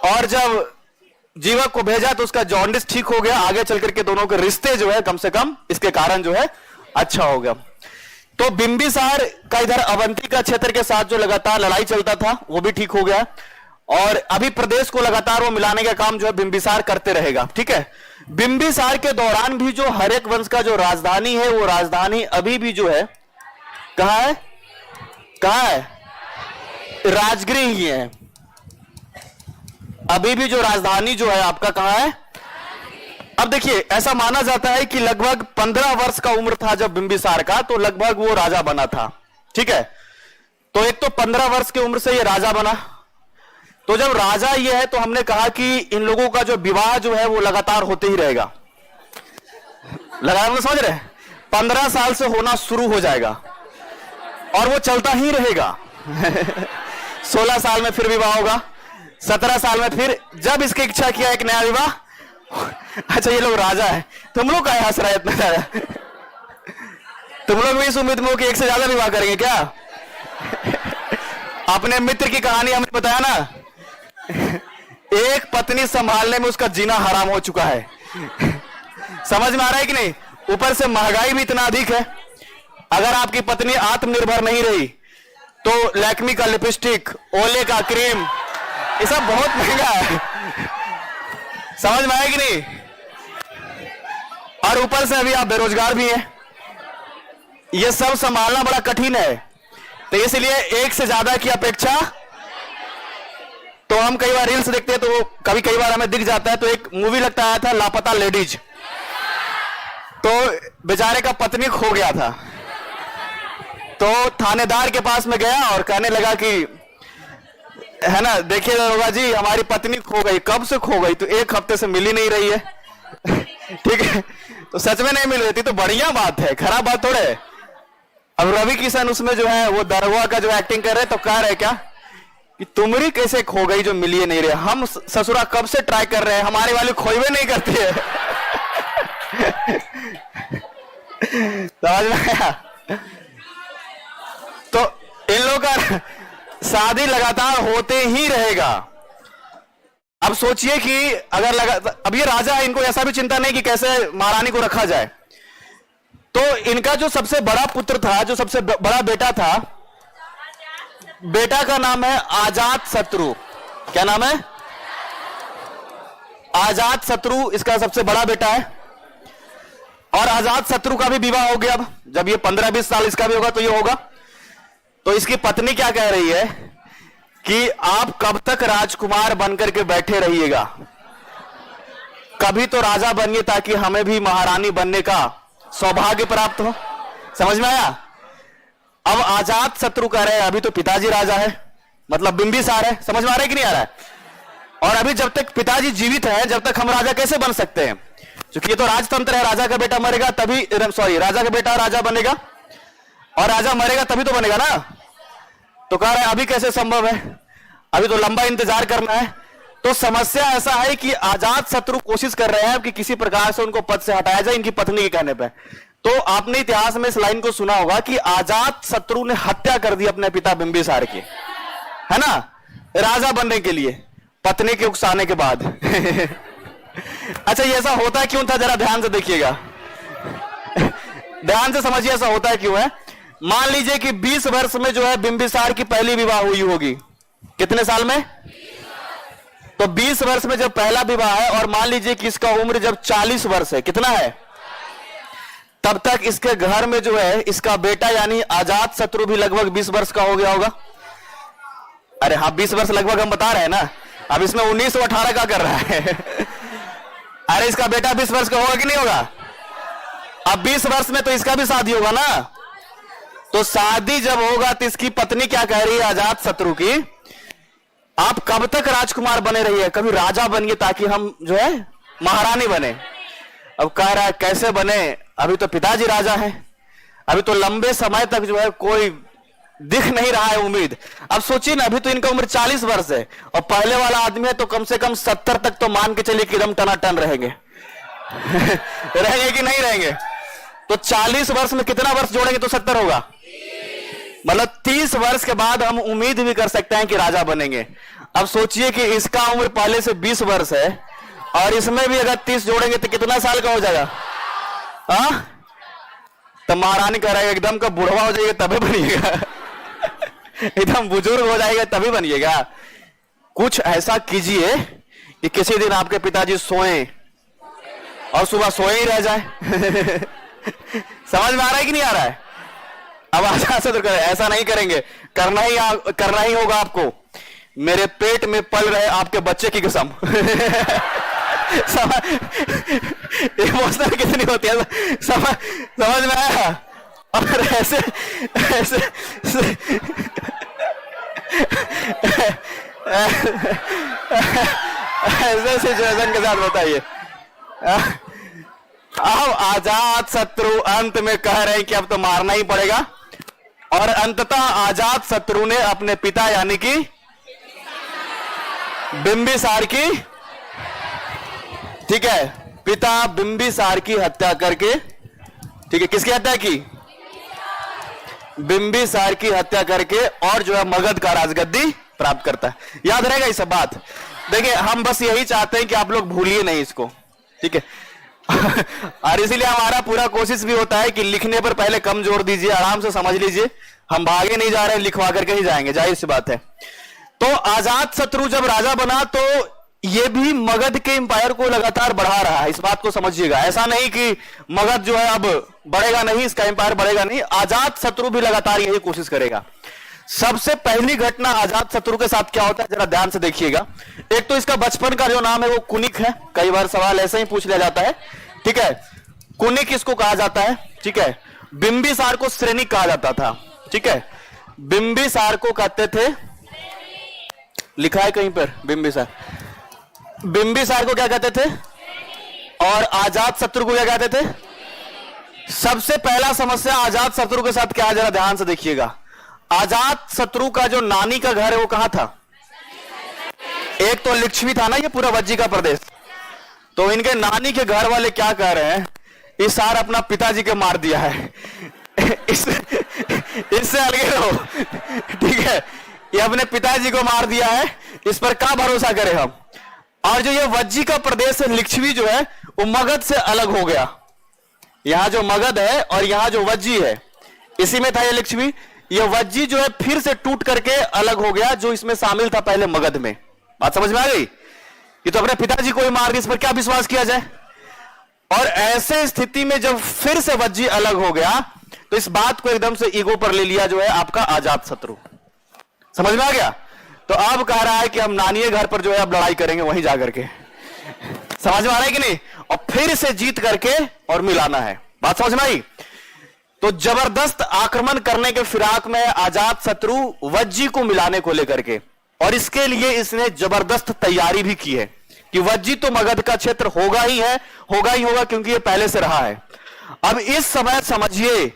A: और जब जीवक को भेजा तो उसका जॉन्डिस ठीक हो गया। आगे चल करके दोनों के रिश्ते जो है कम से कम इसके कारण जो है अच्छा हो गया। तो बिंबिसार का इधर अवंती का क्षेत्र के साथ जो लगातार लड़ाई चलता था वो भी ठीक हो गया, और अभी प्रदेश को लगातार वो मिलाने का काम जो है बिंबिसार करते रहेगा। ठीक है, बिंबिसार के दौरान भी जो हर्यक वंश का जो राजधानी है वो राजधानी अभी भी जो है कहां है? कहां है? राजगृह ही है। अभी भी जो राजधानी जो है आपका कहां है? अब देखिए, ऐसा माना जाता है कि लगभग 15 वर्ष का उम्र था जब बिंबिसार का, तो लगभग वो राजा बना था। ठीक है, तो एक तो 15 वर्ष की उम्र से ये राजा बना। तो जब राजा ये है तो हमने कहा कि इन लोगों का जो विवाह जो है वो लगातार होते ही रहेगा। लगातार समझ रहे? 15 साल से होना शुरू हो जाएगा और वो चलता ही रहेगा। 16 साल में फिर विवाह होगा, 17 साल में फिर, जब इसकी इच्छा किया एक नया विवाह। अच्छा ये लोग राजा है, तुम लोग का हंस रहा है इतना ज्यादा? तुम लोग भी इस उम्मीद में हो कि एक से ज्यादा विवाह करेंगे क्या? अपने मित्र की कहानी हमने बताया ना, एक पत्नी संभालने में उसका जीना हराम हो चुका है। समझ में आ रहा है कि नहीं? ऊपर से महंगाई भी इतना अधिक है। अगर आपकी पत्नी आत्मनिर्भर नहीं रही तो लैक्मी का लिपस्टिक, ओले का क्रीम, ये सब बहुत महंगा है। समझ में आया कि नहीं? और ऊपर से अभी आप बेरोजगार भी हैं, ये सब संभालना बड़ा कठिन है। तो इसलिए एक से ज्यादा की अपेक्षा, तो हम कई बार रील्स देखते हैं तो कई बार हमें दिख जाता है। तो एक मूवी लगता आया था लापता लेडीज, तो बेचारे का पत्नी खो गया था, तो थानेदार के पास में गया और कहने लगा कि है ना, देखिए दरोगा जी हमारी पत्नी खो गई। कब से खो गई? तो 1 हफ्ते से मिल ही नहीं रही है। ठीक है, तो सच में नहीं मिल रही थी तो बढ़िया बात है, खराब बात थोड़े है। अब रवि किशन उसमें जो है वो दरोगा का जो एक्टिंग कर रहे तो कह रहे क्या कि तुम्हारी कैसे खो गई जो मिलिए नहीं रहे? हम ससुरा कब से ट्राई कर रहे हैं, हमारी वाली खोई नहीं करती है। समझ में आया? तो इन लोगों का शादी लगातार होते ही रहेगा। अब सोचिए कि अगर अब ये राजा है, इनको ऐसा भी चिंता नहीं कि कैसे महारानी को रखा जाए। तो इनका जो सबसे बड़ा पुत्र था, जो सबसे बड़ा बेटा था, बेटा का नाम है अजात शत्रु। क्या नाम है? अजात शत्रु इसका सबसे बड़ा बेटा है। और अजात शत्रु का भी विवाह हो गया। अब जब ये 15-20 साल इसका भी होगा तो ये होगा। तो इसकी पत्नी क्या कह रही है कि आप कब तक राजकुमार बनकर के बैठे रहिएगा, कभी तो राजा बनिए ताकि हमें भी महारानी बनने का सौभाग्य प्राप्त हो। समझ में आया? अब अजात शत्रु कह रहे हैं अभी तो पिताजी राजा है, मतलब बिंबिसार है। समझ में आ रहा है कि नहीं आ रहा है? और अभी जब तक पिताजी जीवित है, जब तक हम राजा कैसे बन सकते हैं? क्योंकि ये तो राजतंत्र है, राजा का बेटा मरेगा तभी, सॉरी, राजा का बेटा राजा बनेगा और राजा मरेगा तभी तो बनेगा ना। तो कह रहे हैं अभी कैसे संभव है, अभी तो लंबा इंतजार करना है। तो समस्या ऐसा है कि अजात शत्रु कोशिश कर रहे हैं कि किसी प्रकार से उनको पद से हटाया जाए इनकी पत्नी के कहने पे। तो आपने इतिहास में इस लाइन को सुना होगा कि अजात शत्रु ने हत्या कर दी अपने पिता बिंबिसार की, है ना, राजा बनने के लिए, पत्नी के उकसाने के बाद। अच्छा ये ऐसा होता क्यों था, जरा ध्यान से देखिएगा, ध्यान से समझिए ऐसा होता क्यों है। मान लीजिए कि 20 वर्ष में जो है बिंबिसार की पहली विवाह हुई होगी। कितने साल में? तो 20 वर्ष में जब पहला विवाह है और मान लीजिए कि इसका उम्र जब 40 वर्ष है, कितना है, तब तक इसके घर में जो है इसका बेटा यानी अजात शत्रु भी लगभग 20 वर्ष का हो गया होगा। अरे हाँ 20 वर्ष लगभग हम बता रहे हैं ना, अब इसमें 19 और 18 का कर रहा है अरे इसका बेटा 20 वर्ष का होगा कि नहीं होगा? अब 20 वर्ष में तो इसका भी शादी होगा ना, तो शादी जब होगा तो इसकी पत्नी क्या कह रही है अजात शत्रु की, आप कब तक राजकुमार बने रहिए, कभी राजा बनिए ताकि हम जो है महारानी बने। अब कह रहा है कैसे बने, अभी तो पिताजी राजा हैं, अभी तो लंबे समय तक जो है कोई दिख नहीं रहा है उम्मीद। अब सोचिए ना, अभी तो इनका उम्र 40 वर्ष है और पहले वाला आदमी है तो कम से कम 70 तक तो मान के चलिए कि एकदम टनाटन रहेंगे रहेंगे कि नहीं रहेंगे? तो 40 वर्ष में कितना वर्ष जोड़ेंगे तो 70 होगा, मतलब 30 वर्ष के बाद हम उम्मीद भी कर सकते हैं कि राजा बनेंगे। अब सोचिए कि इसका उम्र पहले से 20 वर्ष है और इसमें भी अगर 30 जोड़ेंगे तो कितना साल का हो जाएगा? तो महारानी कह रहा है एकदम का बुढ़वा हो जाएगा तभी बनिएगा एकदम बुजुर्ग हो जाएगा तभी बनिएगा। कुछ ऐसा कीजिए कि किसी दिन आपके पिताजी सोए और सुबह सोए ही रह जाए समझ में आ रहा है कि नहीं आ रहा है? अब आजाद शत्रु करें, ऐसा नहीं करेंगे, करना ही होगा आपको। मेरे पेट में पल रहे आपके बच्चे की कसम इमोशनल कितनी होती है, समझ में आया? और ऐसे ऐसे ऐसे सिचुएशन के साथ बताइए। अब आजाद शत्रु अंत में कह रहे हैं कि अब तो मारना ही पड़ेगा और अंततः आजाद शत्रु ने अपने पिता यानी कि बिंबिसार की, ठीक है, पिता बिंबिसार की हत्या करके, ठीक है, किसकी हत्या की? बिंबिसार की हत्या करके और जो है मगध का राजगद्दी प्राप्त करता है। याद रहेगा ये सब बात? देखिए हम बस यही चाहते हैं कि आप लोग भूलिए नहीं इसको, ठीक है और इसीलिए हमारा पूरा कोशिश भी होता है कि लिखने पर पहले कम जोर दीजिए, आराम से समझ लीजिए, हम भागे नहीं जा रहे, लिखवा करके ही जाएंगे, जाहिर सी बात है। तो आजाद शत्रु जब राजा बना तो ये भी मगध के एम्पायर को लगातार बढ़ा रहा है, इस बात को समझिएगा। ऐसा नहीं कि मगध जो है अब बढ़ेगा नहीं, इसका एम्पायर बढ़ेगा नहीं, आजाद शत्रु भी लगातार यही कोशिश करेगा। सबसे पहली घटना आजाद शत्रु के साथ क्या होता है जरा ध्यान से देखिएगा। एक तो इसका बचपन का जो नाम है वो कुनिक है, कई बार सवाल ऐसे ही पूछ लिया जाता है, ठीक है। कुनिक इसको कहा जाता है, ठीक है। बिंबिसार को श्रेणी कहा जाता था, ठीक है। बिंबिसार को कहते थे, लिखा है कहीं पर बिंबिसार, बिंबिसार को क्या कहते थे और आजाद शत्रु को क्या कहते थे? सबसे पहला समस्या आजाद शत्रु के साथ क्या है जरा ध्यान से देखिएगा। आजाद शत्रु का जो नानी का घर है वो कहां था? एक तो लिच्छवी था ना ये पूरा वज्जी का प्रदेश, तो इनके नानी के घर वाले क्या कह रहे हैं, इस सार अपना पिताजी के मार दिया है इससे अलगे रहो, ठीक है, ये अपने पिताजी को मार दिया है, इस पर क्या भरोसा करें हम। और जो ये वज्जी का प्रदेश है लिच्छवी जो है वो मगध से अलग हो गया, यहां जो मगध है और यहां जो वज्जी है इसी में था ये लिच्छवी, ये वज्जी जो है फिर से टूट करके अलग हो गया जो इसमें शामिल था पहले मगध में। बात समझ में आ गई? ये तो अपने पिताजी को ही मार दिया, इस पर क्या विश्वास किया जाए। और ऐसे स्थिति में जब फिर से वज्जी अलग हो गया तो इस बात को एकदम से ईगो पर ले लिया जो है आपका आजाद शत्रु। समझ में आ गया? तो अब कह रहा है कि हम नानी घर पर जो है अब लड़ाई करेंगे वहीं जाकर के। समझ में आ रहा है कि नहीं? और फिर से जीत करके और मिलाना है। बात समझ में आई? तो जबरदस्त आक्रमण करने के फिराक में आजाद शत्रु वज्जी को मिलाने को लेकर के, और इसके लिए इसने जबरदस्त तैयारी भी की है कि वज्जी तो मगध का क्षेत्र होगा ही है, होगा ही होगा, क्योंकि ये पहले से रहा है। अब इस समय समझिए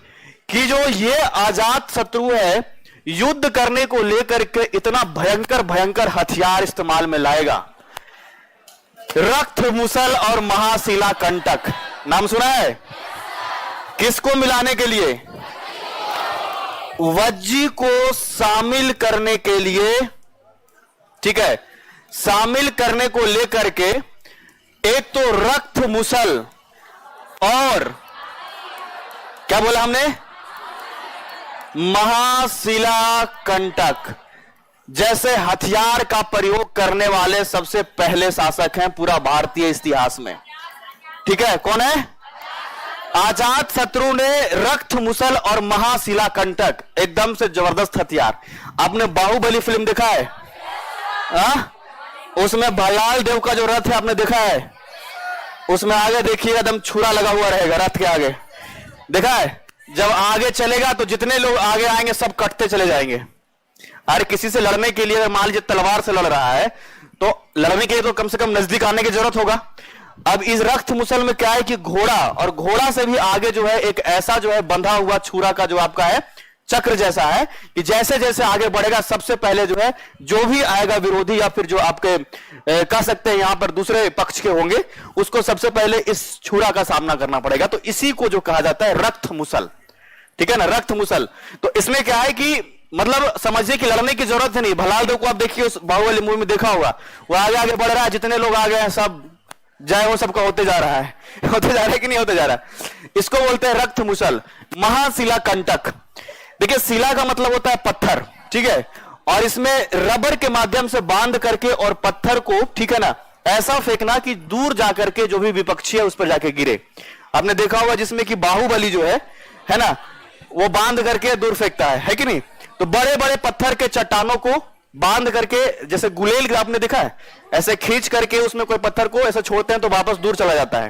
A: कि जो ये आजाद शत्रु है युद्ध करने को लेकर के इतना भयंकर भयंकर हथियार इस्तेमाल में लाएगा। रक्त मुसल और महाशिला कंटक नाम सुना है? किसको मिलाने के लिए? वज्जी को शामिल करने के लिए, ठीक है, शामिल करने को लेकर के एक तो रक्त मुसल और क्या बोला हमने? महाशिला कंटक, जैसे हथियार का प्रयोग करने वाले सबसे पहले शासक हैं पूरा भारतीय इतिहास में। ठीक है, कौन है? अजात शत्रु ने रक्त मुसल और महाशिला कंटक, एकदम से जबरदस्त हथियार। आपने बाहुबली फिल्म देखा है? उसमें भलाल देव का जो रथ है आपने देखा है? उसमें आगे देखिएगा एकदम छुरा लगा हुआ रहेगा रथ के आगे, देखा है? जब आगे चलेगा तो जितने लोग आगे आएंगे सब कटते चले जाएंगे। अरे किसी से लड़ने के लिए मान लीजिए तलवार से लड़ रहा है तो लड़ने के लिए तो कम से कम नजदीक आने की जरूरत होगा। अब इस रक्त मुसल में क्या है कि घोड़ा, और घोड़ा से भी आगे जो है एक ऐसा जो है बंधा हुआ छुरा का जो आपका है चक्र जैसा है कि जैसे जैसे आगे बढ़ेगा सबसे पहले जो है जो भी आएगा विरोधी या फिर जो आपके कह सकते हैं यहां पर दूसरे पक्ष के होंगे उसको सबसे पहले इस छुरा का सामना करना पड़ेगा। तो इसी को जो कहा जाता है रक्त मुसल। ठीक है ना, रक्त मुसल। तो इसमें क्या है कि मतलब समझिए कि लड़ने की जरूरत है नहीं। भलाल देव को आप देखिए उस बाहुबली मूवी में देखा होगा, वो आगे आगे बढ़ रहा है, जितने लोग आगे हैं सब जय वो सबका होते जा रहा है, होते जा रहा है कि नहीं होते जा रहा है। इसको बोलते हैं रक्त मुसल। महाशिला कंटक, देखिए शिला का मतलब होता है पत्थर, ठीक है, और इसमें रबर के माध्यम से बांध करके और पत्थर को, ठीक है ना, ऐसा फेंकना कि दूर जाकर के जो भी विपक्षी है उस पर जाके गिरे। आपने देखा होगा जिसमें कि बाहुबली जो है ना, वो बांध करके दूर फेंकता है कि नहीं। तो बड़े बड़े पत्थर के चट्टानों को बांध करके, जैसे गुलेल आपने देखा है, ऐसे खींच करके उसमें कोई पत्थर को ऐसे छोड़ते हैं तो वापस दूर चला जाता है,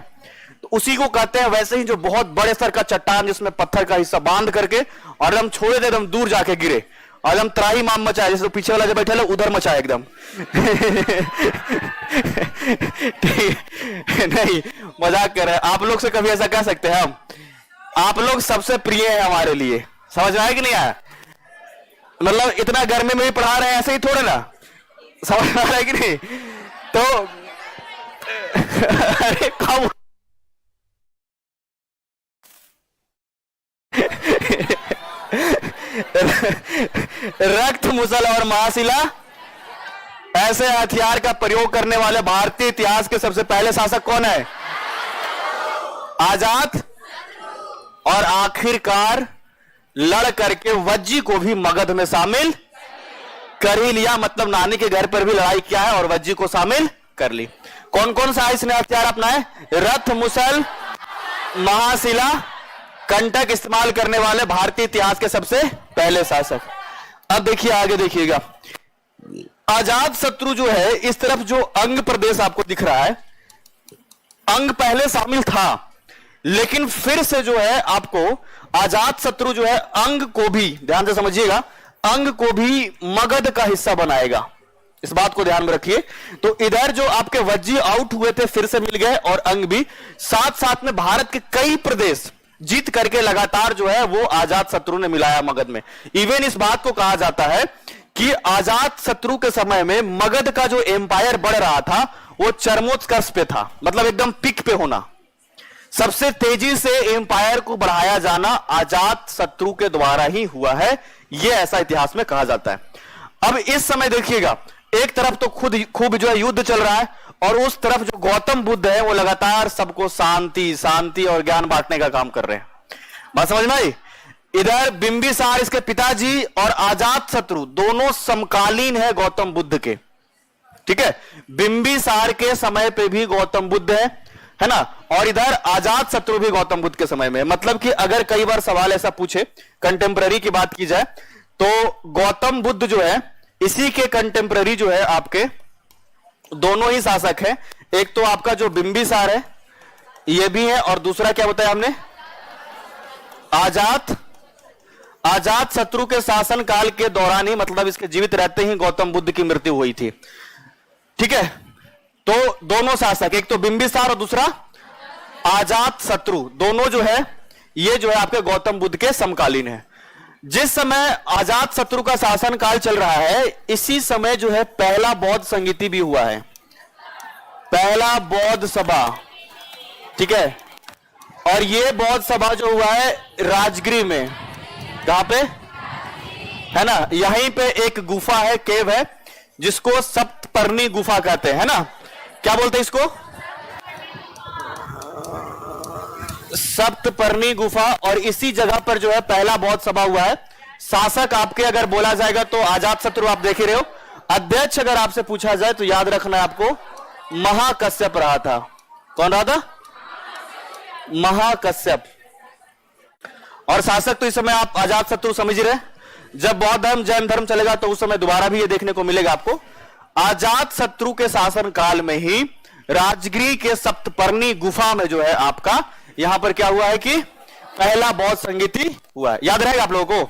A: तो उसी को कहते हैं। वैसे ही जो बहुत बड़े स्तर का चट्टान जिसमें पत्थर का हिस्सा बांध करके और हम छोड़े थे एकदम दूर जाके गिरे और एकदम त्राही माम मचाया, जैसे पीछे वाला जो बैठे है उधर मचाया एकदम। नहीं मजाक कर रहे हैं, आप लोग से कभी ऐसा कह सकते हैं हम? आप लोग सबसे प्रिय है हमारे लिए, समझ में आया कि नहीं आया? मतलब इतना गर्मी में भी पढ़ा रहे हैं ऐसे ही थोड़े ना, समझ में आ रहा है कि नहीं? तो अरे कब रक्त मुसल और महाशिला ऐसे हथियार का प्रयोग करने वाले भारतीय इतिहास के सबसे पहले शासक कौन है? आजाद। और आखिरकार लड़ करके वज्जी को भी मगध में शामिल कर ही लिया, मतलब नानी के घर पर भी लड़ाई किया है और वज्जी को शामिल कर ली। कौन कौन सा इसने हथियार अपनाए? रथ मुसल महाशिला कंटक इस्तेमाल करने वाले भारतीय इतिहास के सबसे पहले शासक। अब देखिए आगे देखिएगा, अजात शत्रु जो है, इस तरफ जो अंग प्रदेश आपको दिख रहा है, अंग पहले शामिल था लेकिन फिर से जो है आपको अजात शत्रु जो है अंग को भी, ध्यान से समझिएगा, अंग को भी मगध का हिस्सा बनाएगा। इस बात को ध्यान में रखिए। तो इधर जो आपके वज्जी आउट हुए थे फिर से मिल गए और अंग भी, साथ साथ में भारत के कई प्रदेश जीत करके लगातार जो है वो आजाद शत्रु ने मिलाया मगध में। इवन इस बात को कहा जाता है कि आजाद शत्रु के समय में मगध का जो एम्पायर बढ़ रहा था वो चरमोत्कर्ष पे था, मतलब एकदम पिक पे होना। सबसे तेजी से एम्पायर को बढ़ाया जाना आजाद शत्रु के द्वारा ही हुआ है, यह ऐसा इतिहास में कहा जाता है। अब इस समय देखिएगा, एक तरफ तो खूब जो है युद्ध चल रहा है और उस तरफ जो गौतम बुद्ध है वो लगातार सबको शांति शांति और ज्ञान बांटने का काम कर रहे हैं। बात समझ में आई? इधर बिंबिसार इसके पिताजी और आजाद शत्रु दोनों समकालीन है गौतम बुद्ध के, ठीक है। बिंबिसार के समय पे भी गौतम बुद्ध है ना, और इधर आजाद शत्रु भी गौतम बुद्ध के समय में। मतलब कि अगर कई बार सवाल ऐसा पूछे, कंटेम्पररी की बात की जाए तो गौतम बुद्ध जो है इसी के कंटेम्पररी जो है आपके दोनों ही शासक है। एक तो आपका जो बिंबिसार है ये भी है और दूसरा क्या बताया हमने, आजाद शत्रु के शासन काल के दौरान ही, मतलब इसके जीवित रहते ही गौतम बुद्ध की मृत्यु हुई थी, ठीक है। तो दोनों शासक, एक तो बिंबिसार और दूसरा आजाद शत्रु, दोनों जो है ये जो है आपके गौतम बुद्ध के समकालीन है। जिस समय आजाद शत्रु का शासन काल चल रहा है इसी समय जो है पहला बौद्ध संगीति भी हुआ है, पहला बौद्ध सभा, ठीक है। और ये बौद्ध सभा जो हुआ है राजगिरी में, कहां पे है ना, यहीं पे एक गुफा है, केव है, जिसको सप्तपर्णी गुफा कहते हैं, है ना। क्या बोलते हैं इसको? सप्तपर्णी गुफा। और इसी जगह पर जो है पहला बौद्ध सभा हुआ है, शासक आपके अगर बोला जाएगा तो अजात शत्रु आप देख ही रहे हो। अध्यक्ष अगर आपसे पूछा जाए तो याद रखना है आपको, महाकश्यप रहा था। कौन रहा था? महाकश्यप। और शासक तो इस समय आप अजात शत्रु समझ रहे हैं। जब बौद्ध धर्म जैन धर्म चलेगा तो उस समय दोबारा भी ये देखने को मिलेगा आपको। अजात शत्रु के शासन काल में ही राजगृह के सप्तपर्णी गुफा में जो है आपका यहां पर क्या हुआ है कि पहला बौद्ध संगीति हुआ है। याद रहेगा आप लोगों को।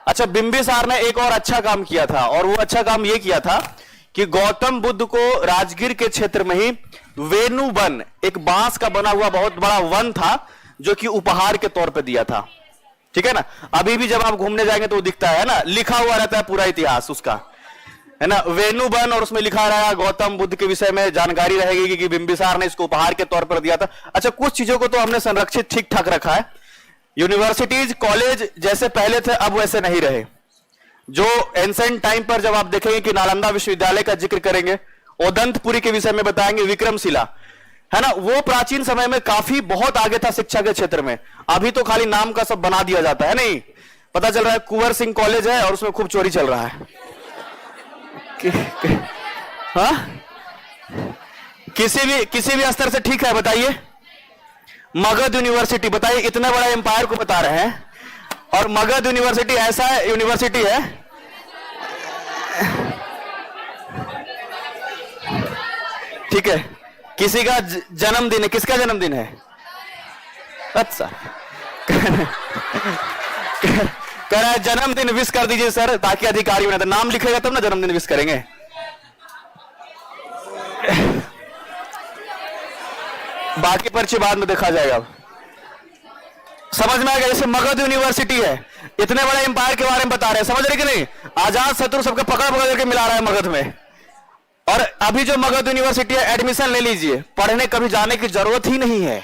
A: अच्छा, बिंबिसार ने एक और अच्छा काम किया था, और वो अच्छा काम ये किया था कि गौतम बुद्ध को राजगीर के क्षेत्र में ही वेणु वन, एक बांस का बना हुआ बहुत बड़ा वन था, जो कि उपहार के तौर पे दिया था। ठीक है ना। अभी भी जब आप घूमने जाएंगे तो वो दिखता है ना, लिखा हुआ रहता है पूरा इतिहास उसका, है ना, वेणु वन, और उसमें लिखा रहा गौतम बुद्ध के विषय में जानकारी रहेगी कि बिंबिसार ने इसको उपहार के तौर पर दिया था। अच्छा, कुछ चीजों को तो हमने संरक्षित ठीक ठाक रखा है। यूनिवर्सिटीज कॉलेज जैसे पहले थे अब वैसे नहीं रहे। जो एंसेंट टाइम पर जब आप देखेंगे कि नालंदा विश्वविद्यालय का जिक्र करेंगे, ओदंतपुरी के विषय में बताएंगे, विक्रमशिला, है ना, वो प्राचीन समय में काफी बहुत आगे था शिक्षा के क्षेत्र में। अभी तो खाली नाम का सब बना दिया जाता है। नहीं, पता चल रहा है कुंवर सिंह कॉलेज है और उसमें खूब चोरी चल रहा है। हाँ, किसी भी स्तर से ठीक है, बताइए। मगध यूनिवर्सिटी, बताइए, इतना बड़ा एम्पायर को बता रहे हैं, और मगध यूनिवर्सिटी ऐसा यूनिवर्सिटी है, ठीक है, किसी का जन्मदिन है। किसका जन्मदिन है? अच्छा, कह रहा है जन्मदिन विश कर दीजिए सर, ताकि अधिकारी बने। तो नाम लिखेगा तब ना जन्मदिन विश करेंगे। बाकी पर्ची बाद में देखा जाएगा। समझ में आएगा। जैसे मगध यूनिवर्सिटी है, इतने बड़े एम्पायर के बारे में बता रहे हैं, समझ रहे कि नहीं। अजात शत्रु सबके पकड़ पकड़ करके मिला रहा है मगध में। और अभी जो मगध यूनिवर्सिटी है, एडमिशन ले लीजिए, पढ़ने कभी जाने की जरूरत ही नहीं है।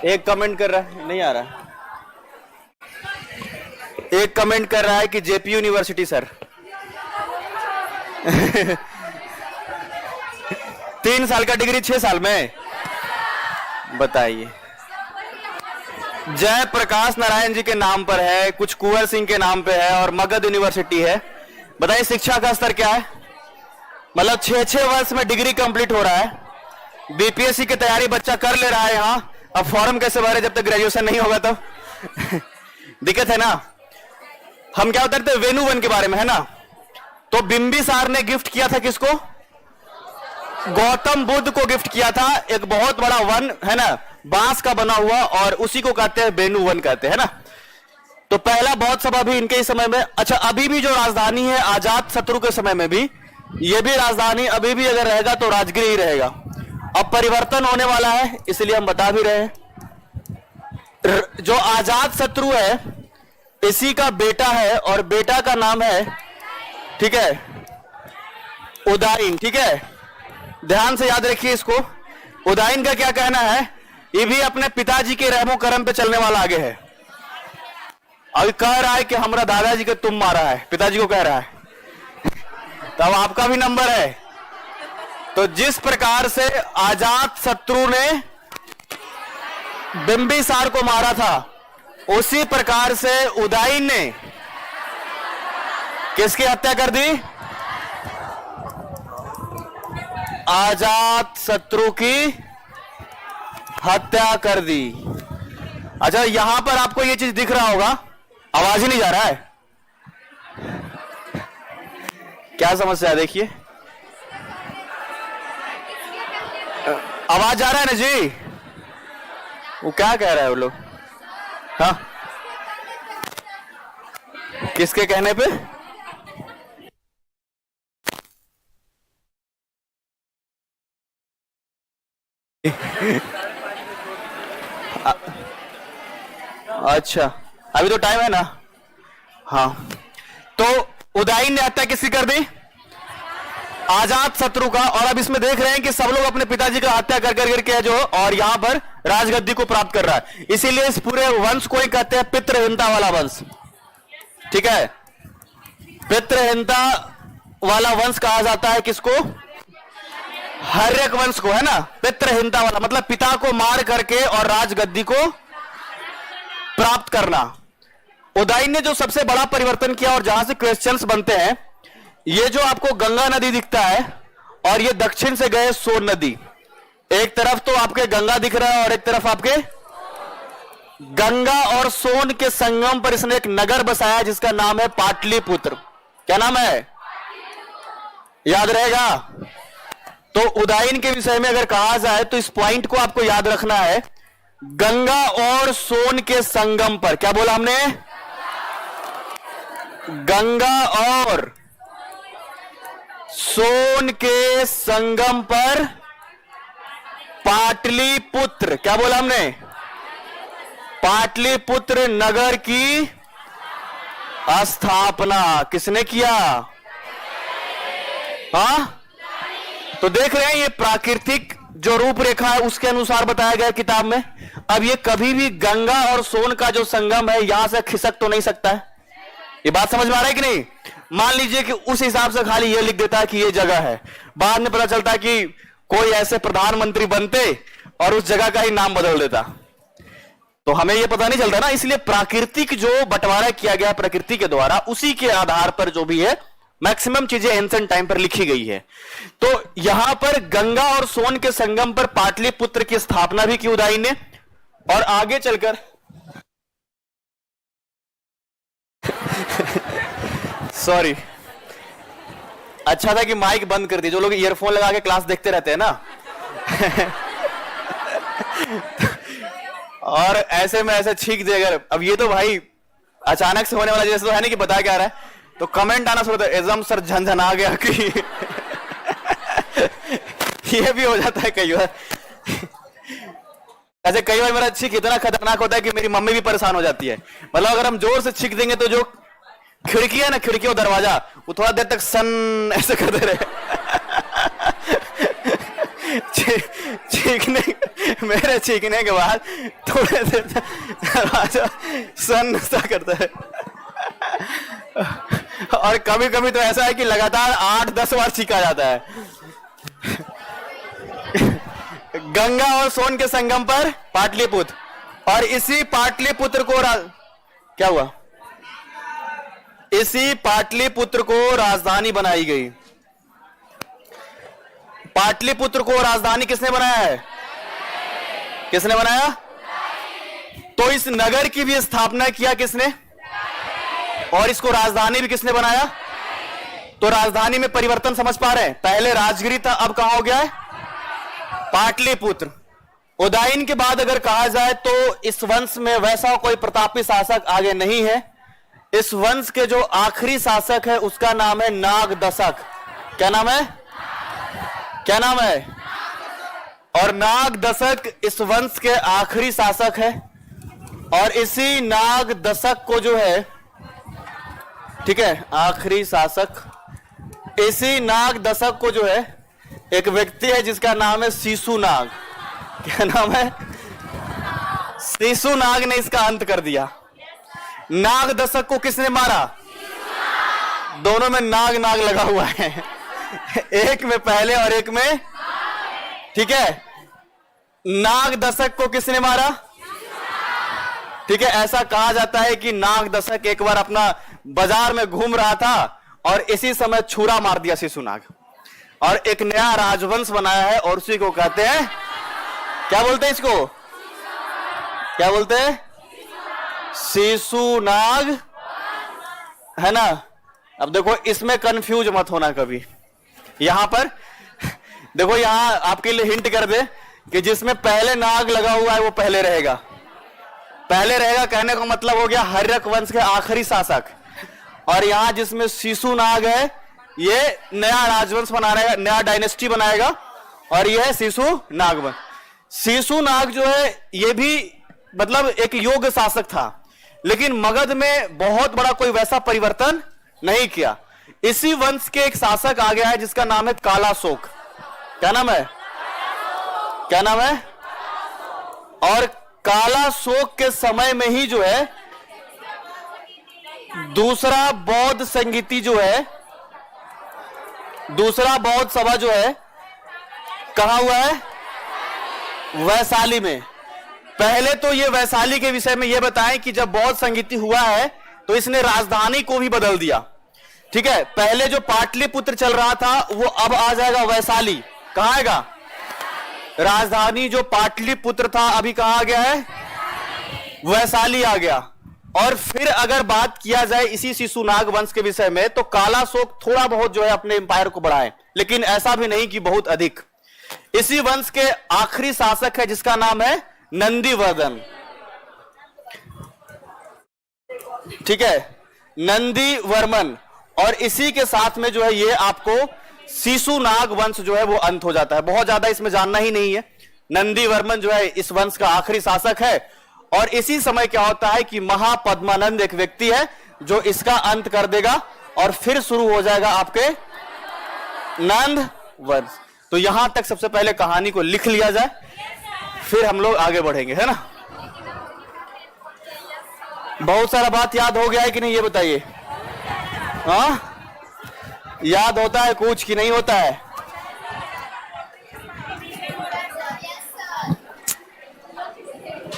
A: एक कमेंट कर रहा है, नहीं आ रहा। एक कमेंट कर रहा है कि जेपी यूनिवर्सिटी सर। 3 साल का डिग्री 6 साल में, बताइए। जय प्रकाश नारायण जी के नाम पर है, कुछ कुंवर सिंह के नाम पे है, और मगध यूनिवर्सिटी है। बताइए शिक्षा का स्तर क्या है। मतलब 6-6 वर्ष में डिग्री कंप्लीट हो रहा है। बीपीएससी की तैयारी बच्चा कर ले रहा है यहाँ। अब फॉर्म कैसे भरे जब तक ग्रेजुएशन नहीं होगा तब। दिक्कत है ना। हम क्या उतरते हैं वेणु वन के बारे में, है ना। तो बिंबिसार ने गिफ्ट किया था किसको? गौतम बुद्ध को गिफ्ट किया था एक बहुत बड़ा वन, है ना, बांस का बना हुआ, और उसी को कहते हैं वेणु वन कहते हैं ना। तो पहला बौद्ध सभा भी इनके ही समय में। अच्छा, अभी भी जो राजधानी है अजात शत्रु के समय में भी, ये भी राजधानी अभी भी अगर रहेगा तो राजगीर ही रहेगा। अब परिवर्तन होने वाला है, इसलिए हम बता भी रहे हैं। जो अजात शत्रु है इसी का बेटा है, और बेटा का नाम है, ठीक है, उदाइन। ठीक है, ध्यान से याद रखिए इसको। उदाइन का क्या कहना है? ये भी अपने पिताजी के रहमो करम पे चलने वाला आगे है। अभी कह रहा है कि हमारा दादाजी को तुम मारा है, पिताजी को कह रहा है। तब आपका भी नंबर है। तो जिस प्रकार से अजात शत्रु ने बिंबिसार को मारा था, उसी प्रकार से उदाइन ने किसकी हत्या कर दी? अजात शत्रु की हत्या कर दी। अच्छा, यहां पर आपको यह चीज दिख रहा होगा, आवाज ही नहीं जा रहा है। क्या समस्या है? देखिए, आवाज जा रहा है ना जी। वो क्या कह रहा है वो लोग? हाँ, किसके कहने पे? अच्छा अभी तो टाइम है ना। हाँ तो उदयन ने हत्या किसकी कर दी? अजात शत्रु का। और अब इसमें देख रहे हैं कि सब लोग अपने पिताजी का हत्या कर करके जो और यहां पर राजगद्दी को प्राप्त कर रहा है। इसीलिए इस पूरे वंश को ही कहते हैं पितृहीनता वाला वंश। ठीक है, पितृहीनता वाला वंश कहा जाता है किसको? हर्यक वंश को, है ना। पितृहीनता वाला मतलब पिता को मार करके और राजगद्दी को प्राप्त करना। उदयन ने जो सबसे बड़ा परिवर्तन किया और जहां से क्वेश्चंस बनते हैं, ये जो आपको गंगा नदी दिखता है और ये दक्षिण से गए सोन नदी। एक तरफ तो आपके गंगा दिख रहा है और एक तरफ आपके गंगा और सोन के संगम पर इसने एक नगर बसाया जिसका नाम है पाटलिपुत्र। क्या नाम है? याद रहेगा। तो उदयन के विषय में अगर कहा जाए तो इस पॉइंट को आपको याद रखना है। गंगा और सोन के संगम पर, क्या बोला हमने? गंगा और सोन के संगम पर पाटलिपुत्र, क्या बोला हमने? पाटलिपुत्र नगर की स्थापना किसने किया? हाँ, तो देख रहे हैं ये प्राकृतिक जो रूपरेखा है उसके अनुसार बताया गया किताब में। अब ये कभी भी गंगा और सोन का जो संगम है यहां से खिसक तो नहीं सकता है। ये बात समझ में आ रहा है कि नहीं? मान लीजिए कि उस हिसाब से खाली ये लिख देता है कि ये जगह है, बाद में पता चलता है कि कोई ऐसे प्रधानमंत्री बनते और उस जगह का ही नाम बदल देता, तो हमें ये पता नहीं चलता ना। इसलिए प्राकृतिक जो बंटवारा किया गया प्रकृति के द्वारा, उसी के आधार पर जो भी है मैक्सिमम चीजें एंशिएंट टाइम पर लिखी गई है। तो यहां पर गंगा और सोन के संगम पर पाटलिपुत्र की स्थापना भी की उदयन ने। और आगे चलकर सॉरी, अच्छा था कि माइक बंद कर दी। जो लोग ईयरफोन लगा के क्लास देखते रहते हैं ना और ऐसे में ऐसे छींक दे अगर, अब ये तो भाई अचानक से होने वाला जैसे तो है नहीं कि बता क्या रहा है, तो कमेंट आना शुरू होता है एकदम सर झंझन आ गया कि ये भी हो जाता है कई बार। ऐसे कई बार मेरा छींक इतना खतरनाक होता है कि मेरी मम्मी भी परेशान हो जाती है। मतलब अगर हम जोर से छींक देंगे तो जो खिड़की है ना, खिड़की और दरवाजा, वो थोड़ा देर तक सन ऐसे करते रहे छींकने, मेरे छींकने के बाद थोड़े देर तक दरवाजा सन सा करता है। और कभी कभी तो ऐसा है कि लगातार 8-10 बार छींका जाता है। गंगा और सोन के संगम पर पाटलिपुत्र, और इसी पाटलिपुत्र को क्या हुआ? इसी पाटलिपुत्र को राजधानी बनाई गई। पाटलिपुत्र को राजधानी किसने बनाया है? किसने बनाया? तो इस नगर की भी स्थापना किया किसने? और इसको राजधानी भी किसने बनाया? तो राजधानी में परिवर्तन समझ पा रहे हैं? पहले राजगिरी था, अब कहां हो गया है? पाटलिपुत्र। उदयन के बाद अगर कहा जाए तो इस वंश में वैसा कोई प्रतापी शासक आगे नहीं है। इस वंश के जो आखिरी शासक है उसका नाम है नागदशक। क्या नाम है? क्या नाम है? और नागदशक इस वंश के आखिरी शासक है। और इसी नागदशक को जो है, ठीक है, आखिरी शासक, इसी नागदशक को जो है एक व्यक्ति है जिसका नाम है शिशुनाग। क्या नाम है? शिशुनाग ने इसका अंत कर दिया। नागदशक को किसने मारा? दोनों में नाग नाग लगा हुआ है, एक में पहले और एक में, ठीक है। नागदशक को किसने मारा? ठीक है, ऐसा कहा जाता है कि नागदशक एक बार अपना बाजार में घूम रहा था और इसी समय छुरा मार दिया शिशुनाग, और एक नया राजवंश बनाया है और उसी को कहते हैं, क्या बोलते हैं इसको? क्या बोलते हैं? शिशुनाग, है ना। अब देखो इसमें कंफ्यूज मत होना कभी। यहां पर देखो, यहां आपके लिए हिंट कर दे कि जिसमें पहले नाग लगा हुआ है वो पहले रहेगा। पहले रहेगा कहने का मतलब हो गया हर्यक वंश के आखिरी शासक, और यहां जिसमें शिशुनाग है ये नया राजवंश बना रहेगा, नया डायनेस्टी बनाएगा, और यह है शिशुनाग वंश। शिशुनाग जो है ये भी मतलब एक योग्य शासक था, लेकिन मगध में बहुत बड़ा कोई वैसा परिवर्तन नहीं किया। इसी वंश के एक शासक आ गया है जिसका नाम है कालाशोक। क्या नाम है? क्या नाम है? और कालाशोक के समय में ही जो है दूसरा बौद्ध संगीति जो है, दूसरा बौद्ध सभा जो है कहां हुआ है? वैशाली में। पहले तो ये वैशाली के विषय में ये बताएं कि जब बौद्ध संगीति हुआ है तो इसने राजधानी को भी बदल दिया। ठीक है, पहले जो पाटलिपुत्र चल रहा था वो अब आ जाएगा वैशाली। कहां आएगा? राजधानी जो पाटलिपुत्र था अभी कहां आ गया है? वैशाली आ गया। और फिर अगर बात किया जाए इसी शिशुनाग वंश के विषय में तो कालाशोक थोड़ा बहुत जो है अपने एम्पायर को बढ़ाए, लेकिन ऐसा भी नहीं कि बहुत अधिक। इसी वंश के आखिरी शासक है जिसका नाम है नंदीवर्धन। ठीक है, नंदीवर्मन। और इसी के साथ में जो है ये आपको शिशुनाग वंश जो है वो अंत हो जाता है। बहुत ज्यादा इसमें जानना ही नहीं है। नंदीवर्मन जो है इस वंश का आखिरी शासक है। और इसी समय क्या होता है कि महापद्मानंद एक व्यक्ति है जो इसका अंत कर देगा और फिर शुरू हो जाएगा आपके नंद वंश। तो यहां तक सबसे पहले कहानी को लिख लिया जाए, फिर हम लोग आगे बढ़ेंगे, है ना। बहुत सारा बात याद हो गया है कि नहीं ये बताइए। हाँ, याद होता है कुछ कि नहीं होता है?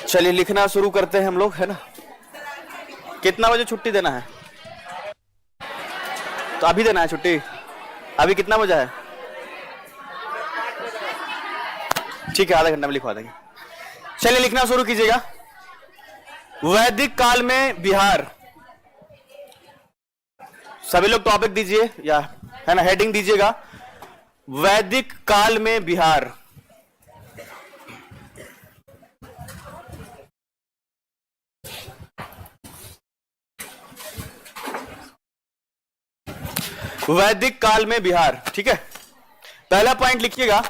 A: चलिए लिखना शुरू करते हैं हम लोग, है ना। कितना बजे छुट्टी देना है? तो अभी देना है छुट्टी? अभी कितना बजा है? ठीक है, आधा घंटा में लिखवा देंगे। चलिए लिखना शुरू कीजिएगा। वैदिक काल में बिहार। सभी लोग टॉपिक दीजिए, या है ना हेडिंग दीजिएगा। वैदिक काल में बिहार। वैदिक काल में बिहार। ठीक है, पहला पॉइंट लिखिएगा।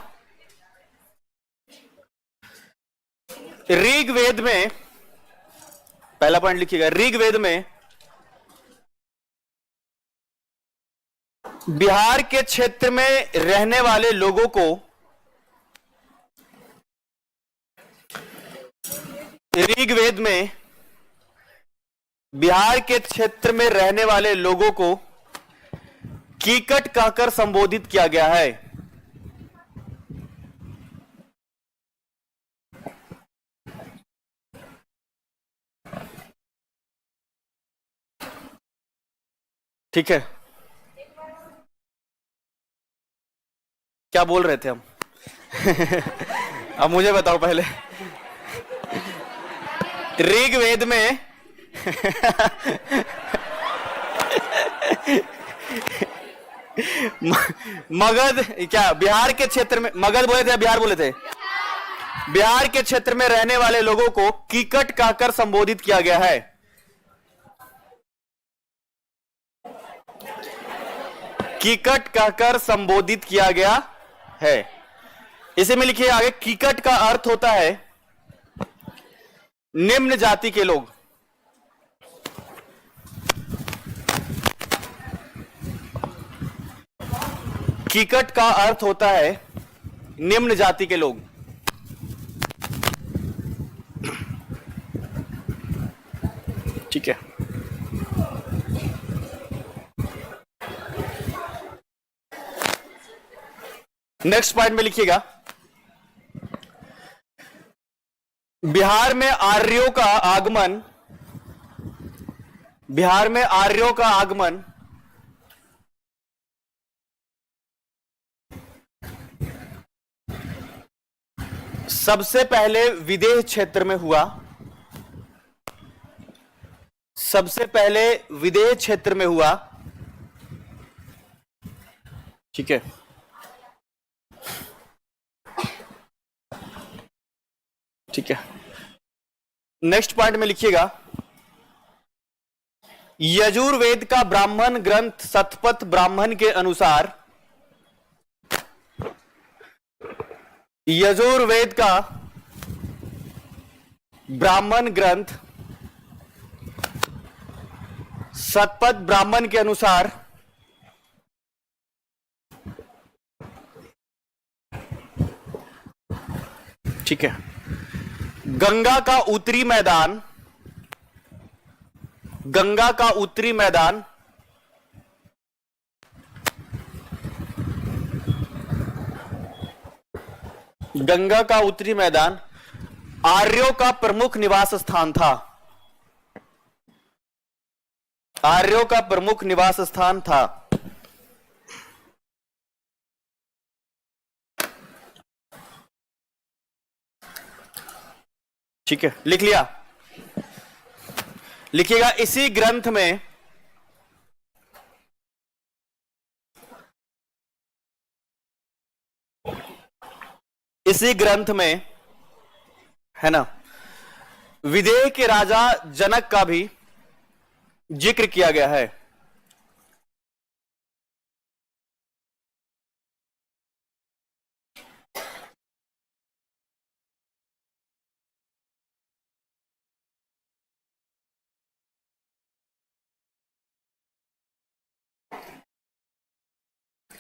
A: ऋग्वेद में, पहला पॉइंट लिखिएगा, ऋग्वेद में बिहार के क्षेत्र में रहने वाले लोगों को ऋग्वेद में बिहार के क्षेत्र में रहने वाले लोगों को कीकट कहकर संबोधित किया गया है। ठीक है, क्या बोल रहे थे हम? अब मुझे बताओ पहले। ऋग्वेद में मगध, क्या बिहार के क्षेत्र में, मगध बोले थे बिहार बोले थे? बिहार के क्षेत्र में रहने वाले लोगों को कीकट कहकर संबोधित किया गया है। कीकट कहकर संबोधित किया गया है। इसे में लिखिए आगे। कीकट का अर्थ होता है निम्न जाति के लोग। कीकट का अर्थ होता है निम्न जाति के लोग। ठीक है, नेक्स्ट पॉइंट में लिखिएगा। बिहार में आर्यों का आगमन, बिहार में आर्यों का आगमन सबसे पहले विदेह क्षेत्र में हुआ। सबसे पहले विदेह क्षेत्र में हुआ। ठीक है, ठीक है। नेक्स्ट पॉइंट में लिखिएगा। यजुर्वेद का ब्राह्मण ग्रंथ शतपथ ब्राह्मण के अनुसार, यजुर्वेद का ब्राह्मण ग्रंथ शतपथ ब्राह्मण के अनुसार ठीक है, गंगा का उत्तरी मैदान, गंगा का उत्तरी मैदान गंगा का उत्तरी मैदान आर्यों का प्रमुख निवास स्थान था। आर्यों का प्रमुख निवास स्थान था। ठीक है, लिख लिया। लिखिएगा इसी ग्रंथ में है ना, विदेह के राजा जनक का भी जिक्र किया गया है।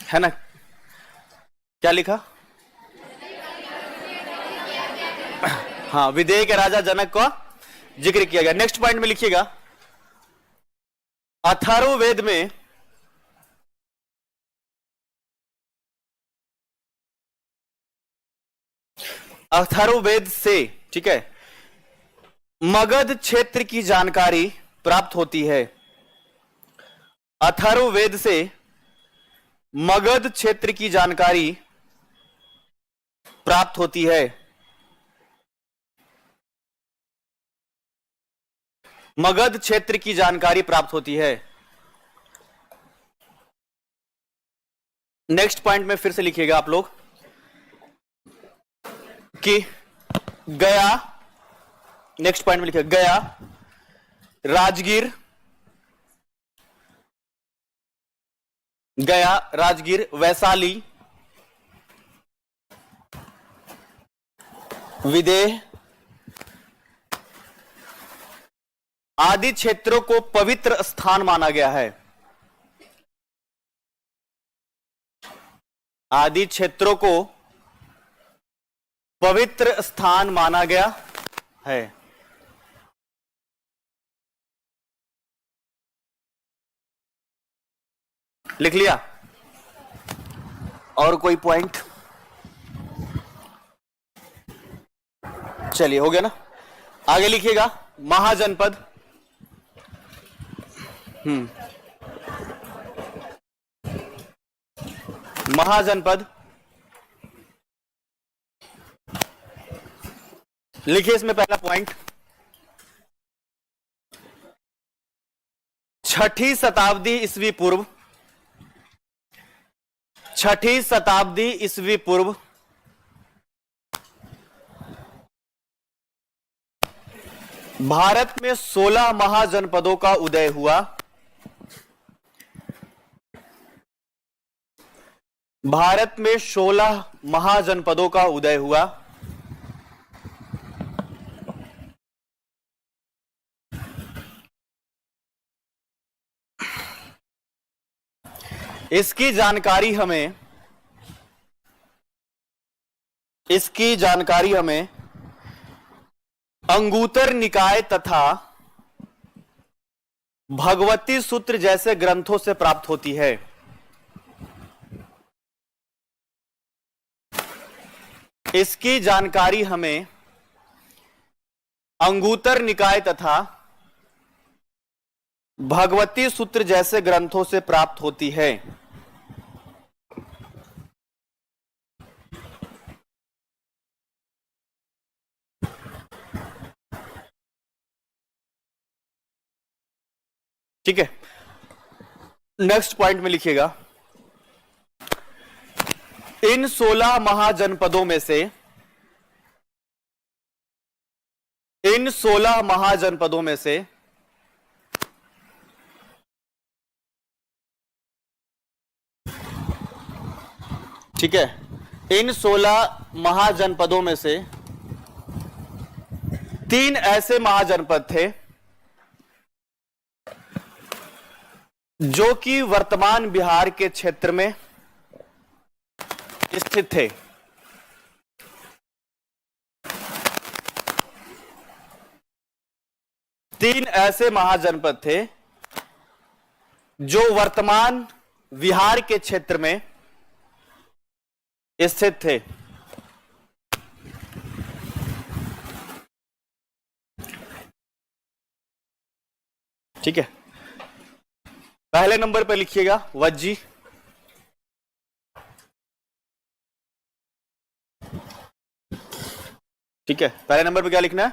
A: है ना, क्या लिखा? हाँ, विदेह के राजा जनक का जिक्र किया गया। नेक्स्ट पॉइंट में लिखिएगा, अथर्ववेद में अथर्ववेद से, ठीक है, मगध क्षेत्र की जानकारी प्राप्त होती है। अथर्ववेद से मगध क्षेत्र की जानकारी प्राप्त होती है। मगध क्षेत्र की जानकारी प्राप्त होती है। नेक्स्ट पॉइंट में फिर से लिखिएगा आप लोग कि गया, नेक्स्ट पॉइंट में लिखिएगा गया, राजगीर, गया, राजगीर, वैशाली, विदेह आदि क्षेत्रों को पवित्र स्थान माना गया है। आदि क्षेत्रों को पवित्र स्थान माना गया है। लिख लिया? और कोई पॉइंट? चलिए, हो गया ना। आगे लिखिएगा, महाजनपद। महाजनपद लिखिए, इसमें पहला पॉइंट, 6ठी शताब्दी ईस्वी पूर्व, 6ठी शताब्दी ईस्वी पूर्व भारत में 16 महाजनपदों का उदय हुआ। भारत में 16 महाजनपदों का उदय हुआ। इसकी जानकारी हमें अंगुतर निकाय तथा भगवती सूत्र जैसे ग्रंथों से प्राप्त होती है। इसकी जानकारी हमें अंगुतर निकाय तथा भगवती सूत्र जैसे ग्रंथों से प्राप्त होती है। ठीक है, नेक्स्ट पॉइंट में लिखिएगा, इन 16 महाजनपदों में से, इन 16 महाजनपदों में से ठीक है, इन 16 महाजनपदों में से 3 ऐसे महाजनपद थे जो कि वर्तमान बिहार के क्षेत्र में स्थित थे। तीन ऐसे महाजनपद थे जो वर्तमान बिहार के क्षेत्र में स्थित थे। ठीक है, पहले नंबर पे लिखिएगा वज्जी, ठीक है, पहले नंबर पे क्या लिखना है?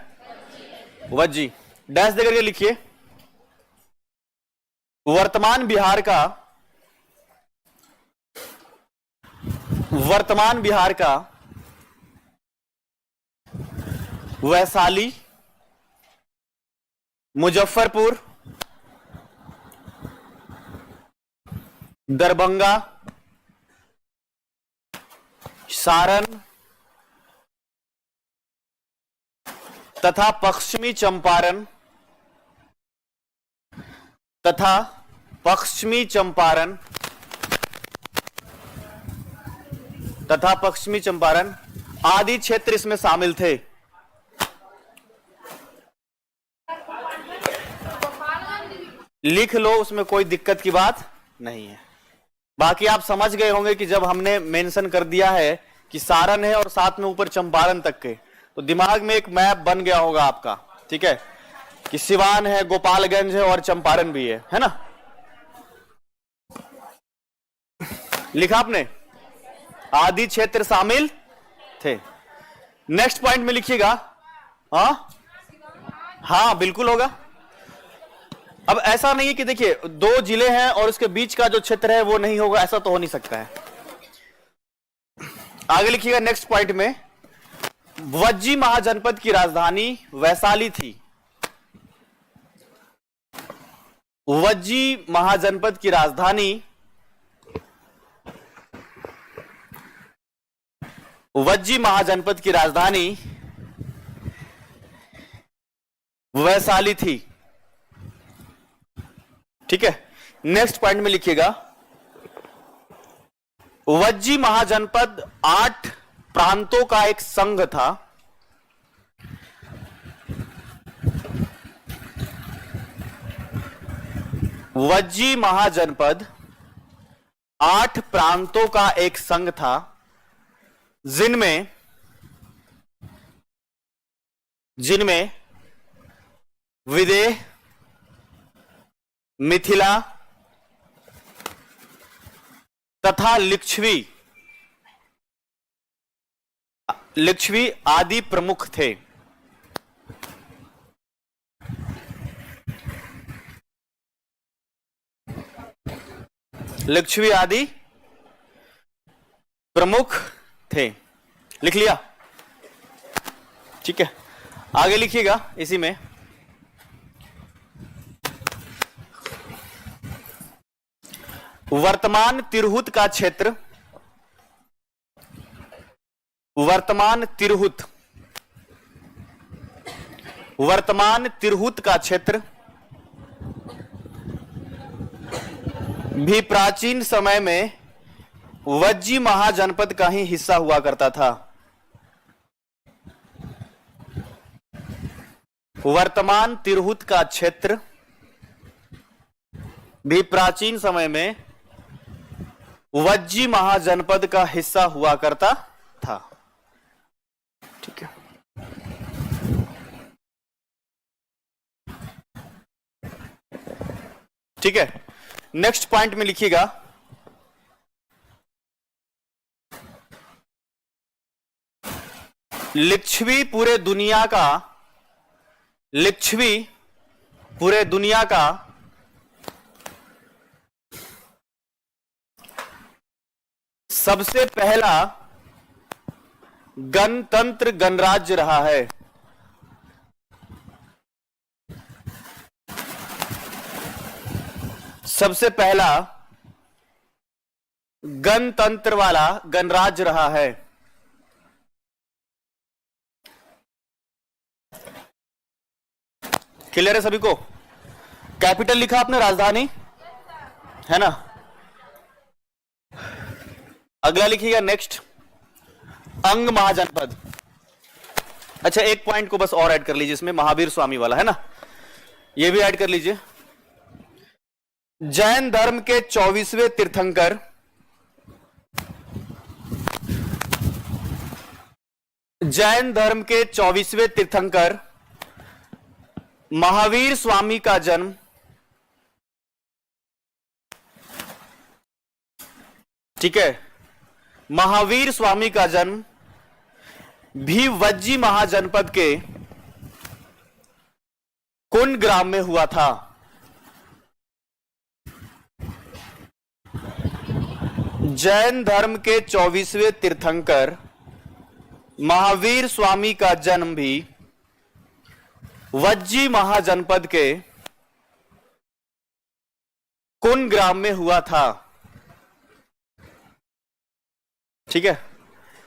A: वज्जी। डैश देकर के लिखिए वर्तमान बिहार का वैशाली, मुजफ्फरपुर, दरभंगा, सारण तथा पश्चिमी चंपारण आदि क्षेत्र इसमें शामिल थे। लिख लो, उसमें कोई दिक्कत की बात नहीं है। बाकी आप समझ गए होंगे कि जब हमने मेंशन कर दिया है कि सारण है और साथ में ऊपर चंपारण तक के, तो दिमाग में एक मैप बन गया होगा आपका, ठीक है, कि सिवान है, गोपालगंज है और चंपारण भी है ना। लिखा आपने, आदि क्षेत्र शामिल थे। नेक्स्ट पॉइंट में लिखिएगा। हाँ बिल्कुल होगा। अब ऐसा नहीं है कि देखिए दो जिले हैं और उसके बीच का जो क्षेत्र है वो नहीं होगा, ऐसा तो हो नहीं सकता है। आगे लिखिएगा नेक्स्ट पॉइंट में, वज्जी महाजनपद की राजधानी वैशाली थी। वज्जी महाजनपद की राजधानी वैशाली थी। ठीक है, नेक्स्ट पॉइंट में लिखिएगा वज्जी महाजनपद 8 प्रांतों का एक संघ था। वज्जी महाजनपद 8 प्रांतों का एक संघ था, जिनमें विदेह, मिथिला तथा लिच्छवी आदि प्रमुख थे। लिच्छवी आदि प्रमुख थे। लिख लिया? ठीक है, आगे लिखिएगा इसी में, वर्तमान तिरहुत का क्षेत्र, वर्तमान तिरहुत का क्षेत्र भी प्राचीन समय में वज्जी महाजनपद का ही हिस्सा हुआ करता था। वर्तमान तिरहुत का क्षेत्र भी प्राचीन समय में वज्जी महाजनपद का हिस्सा हुआ करता था। ठीक है, ठीक है, नेक्स्ट पॉइंट में लिखिएगा लिच्छवी पूरे दुनिया का सबसे पहला गणतंत्र गणराज्य रहा है। सबसे पहला गणतंत्र वाला गणराज्य रहा है। क्लियर है सभी को? कैपिटल लिखा आपने राजधानी, है ना। अगला लिखिएगा नेक्स्ट, अंग महाजनपद। अच्छा, एक पॉइंट को बस और ऐड कर लीजिए इसमें, महावीर स्वामी वाला है ना, ये भी ऐड कर लीजिए। जैन धर्म के 24वें तीर्थंकर जैन धर्म के 24वें तीर्थंकर महावीर स्वामी का जन्म ठीक है, महावीर स्वामी का जन्म भी वज्जी महाजनपद के कुंड ग्राम में हुआ था। जैन धर्म के 24वें तीर्थंकर महावीर स्वामी का जन्म भी वज्जी महाजनपद के कुंड ग्राम में हुआ था। ठीक है,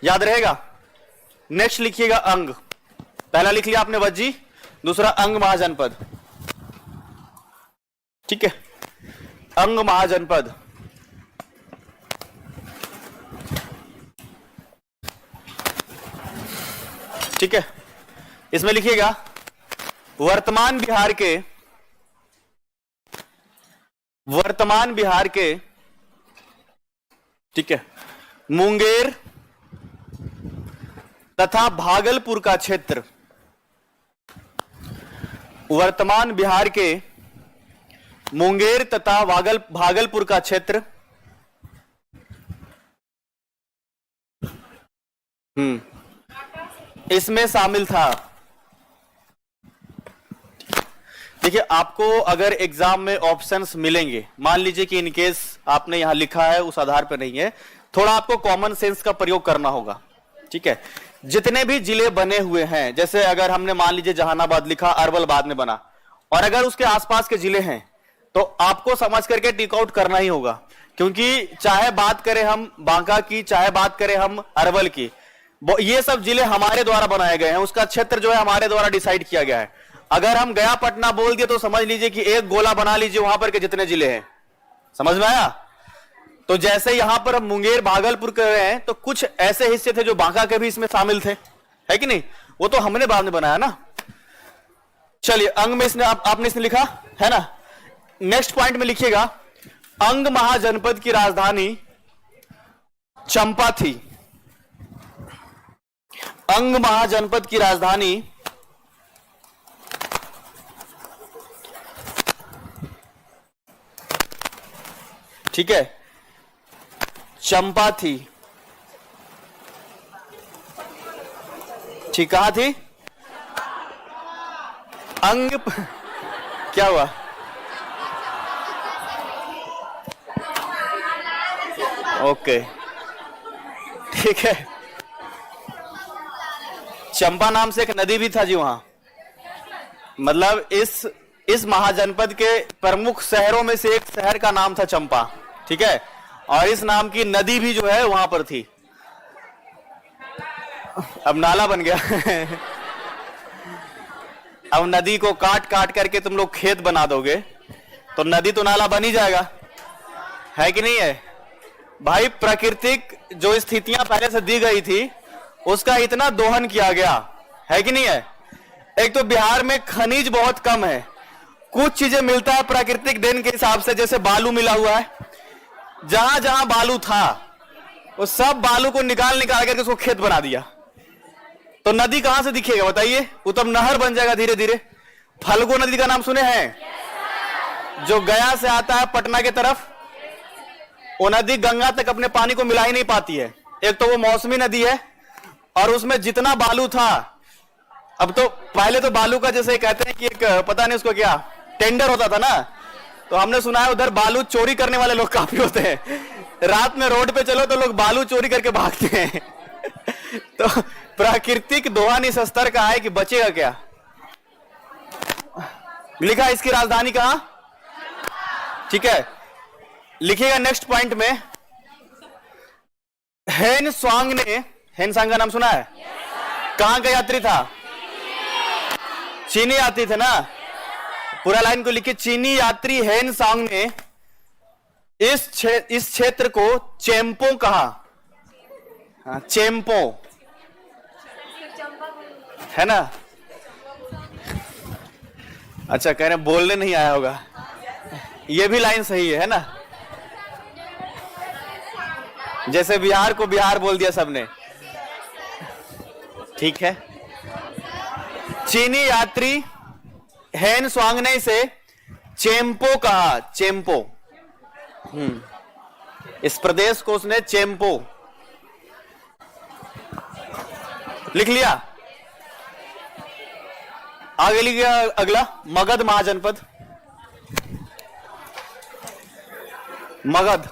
A: याद रहेगा। नेक्स्ट लिखिएगा अंग। पहला लिख लिया आपने वज्जी, दूसरा अंग महाजनपद। ठीक है, अंग महाजनपद। ठीक है, इसमें लिखिएगा वर्तमान बिहार के ठीक है, मुंगेर तथा भागलपुर का क्षेत्र, वर्तमान बिहार के मुंगेर तथा भागलपुर का क्षेत्र इसमें शामिल था। देखिए, आपको अगर एग्जाम में ऑप्शंस मिलेंगे, मान लीजिए कि इनकेस आपने यहां लिखा है उस आधार पर नहीं है, थोड़ा आपको कॉमन सेंस का प्रयोग करना होगा। ठीक है, जितने भी जिले बने हुए हैं, जैसे अगर हमने मान लीजिए जहानाबाद लिखा, अरवल बाद में बना, और अगर उसके आसपास के जिले हैं तो आपको समझ करके टिक आउट करना ही होगा, क्योंकि चाहे बात करें हम बांका की, चाहे बात करें हम अरवल की, ये सब जिले हमारे द्वारा बनाए गए हैं, उसका क्षेत्र जो है हमारे द्वारा डिसाइड किया गया है। अगर हम गया पटना बोल दिए तो समझ लीजिए कि एक गोला बना लीजिए वहां पर के जितने जिले हैं। समझ में आया? तो जैसे यहां पर हम मुंगेर भागलपुर कर रहे हैं, तो कुछ ऐसे हिस्से थे जो बांका के भी इसमें शामिल थे, है कि नहीं? वो तो हमने बाद में बनाया ना। चलिए, अंग में इसने आपने इसने लिखा है ना। नेक्स्ट पॉइंट में लिखिएगा, अंग महाजनपद की राजधानी चंपा थी। अंग महाजनपद की राजधानी ठीक है, चंपा थी। ठीक, कहां थी? अंग क्या हुआ? ओके, ठीक है। चंपा नाम से एक नदी भी था जी वहां, मतलब इस महाजनपद के प्रमुख शहरों में से एक शहर का नाम था चंपा। ठीक है, और इस नाम की नदी भी जो है वहां पर थी। अब नाला बन गया अब नदी को काट काट करके तुम लोग खेत बना दोगे तो नदी तो नाला बन ही जाएगा, है कि नहीं है भाई? प्राकृतिक जो स्थितियां पहले से दी गई थी उसका इतना दोहन किया गया, है कि नहीं है? एक तो बिहार में खनिज बहुत कम है, कुछ चीजें मिलता है प्राकृतिक देन के हिसाब से, जैसे बालू मिला हुआ है। जहां जहां बालू था वो सब बालू को निकाल निकाल करके उसको खेत बना दिया, तो नदी कहां से दिखेगा बताइए? वो तब नहर बन जाएगा धीरे धीरे। फल्गु नदी का नाम सुने हैं? जो गया से आता है पटना के तरफ, वो नदी गंगा तक अपने पानी को मिला ही नहीं पाती है। एक तो वो मौसमी नदी है, और उसमें जितना बालू था, अब तो पहले तो बालू का जैसे कहते हैं कि एक पता नहीं उसको क्या टेंडर होता था ना, तो हमने सुना है उधर बालू चोरी करने वाले लोग काफी होते हैं। रात में रोड पे चलो तो लोग बालू चोरी करके भागते हैं तो प्राकृतिक दोहन इस स्तर का है कि बचेगा क्या? लिखा इसकी राजधानी कहां? ठीक है, लिखिएगा नेक्स्ट पॉइंट में, हेन सांग का नाम सुना है? कहां का यात्री था? चीनी यात्री थे ना। पूरा लाइन को लिखिए, चीनी यात्री हेन सांग ने इस क्षेत्र को चेम्पो कहा। हाँ, चेम्पो है ना। अच्छा, कह रहे हैं बोलने नहीं आया होगा, ये भी लाइन सही है ना। जैसे बिहार को बिहार बोल दिया सबने, ठीक है। चीनी यात्री हेन स्वांगने से चेम्पो कहा, चेम्पो। इस प्रदेश को उसने चेम्पो लिख लिया। आगे लिख गया अगला, मगध महाजनपद। मगध,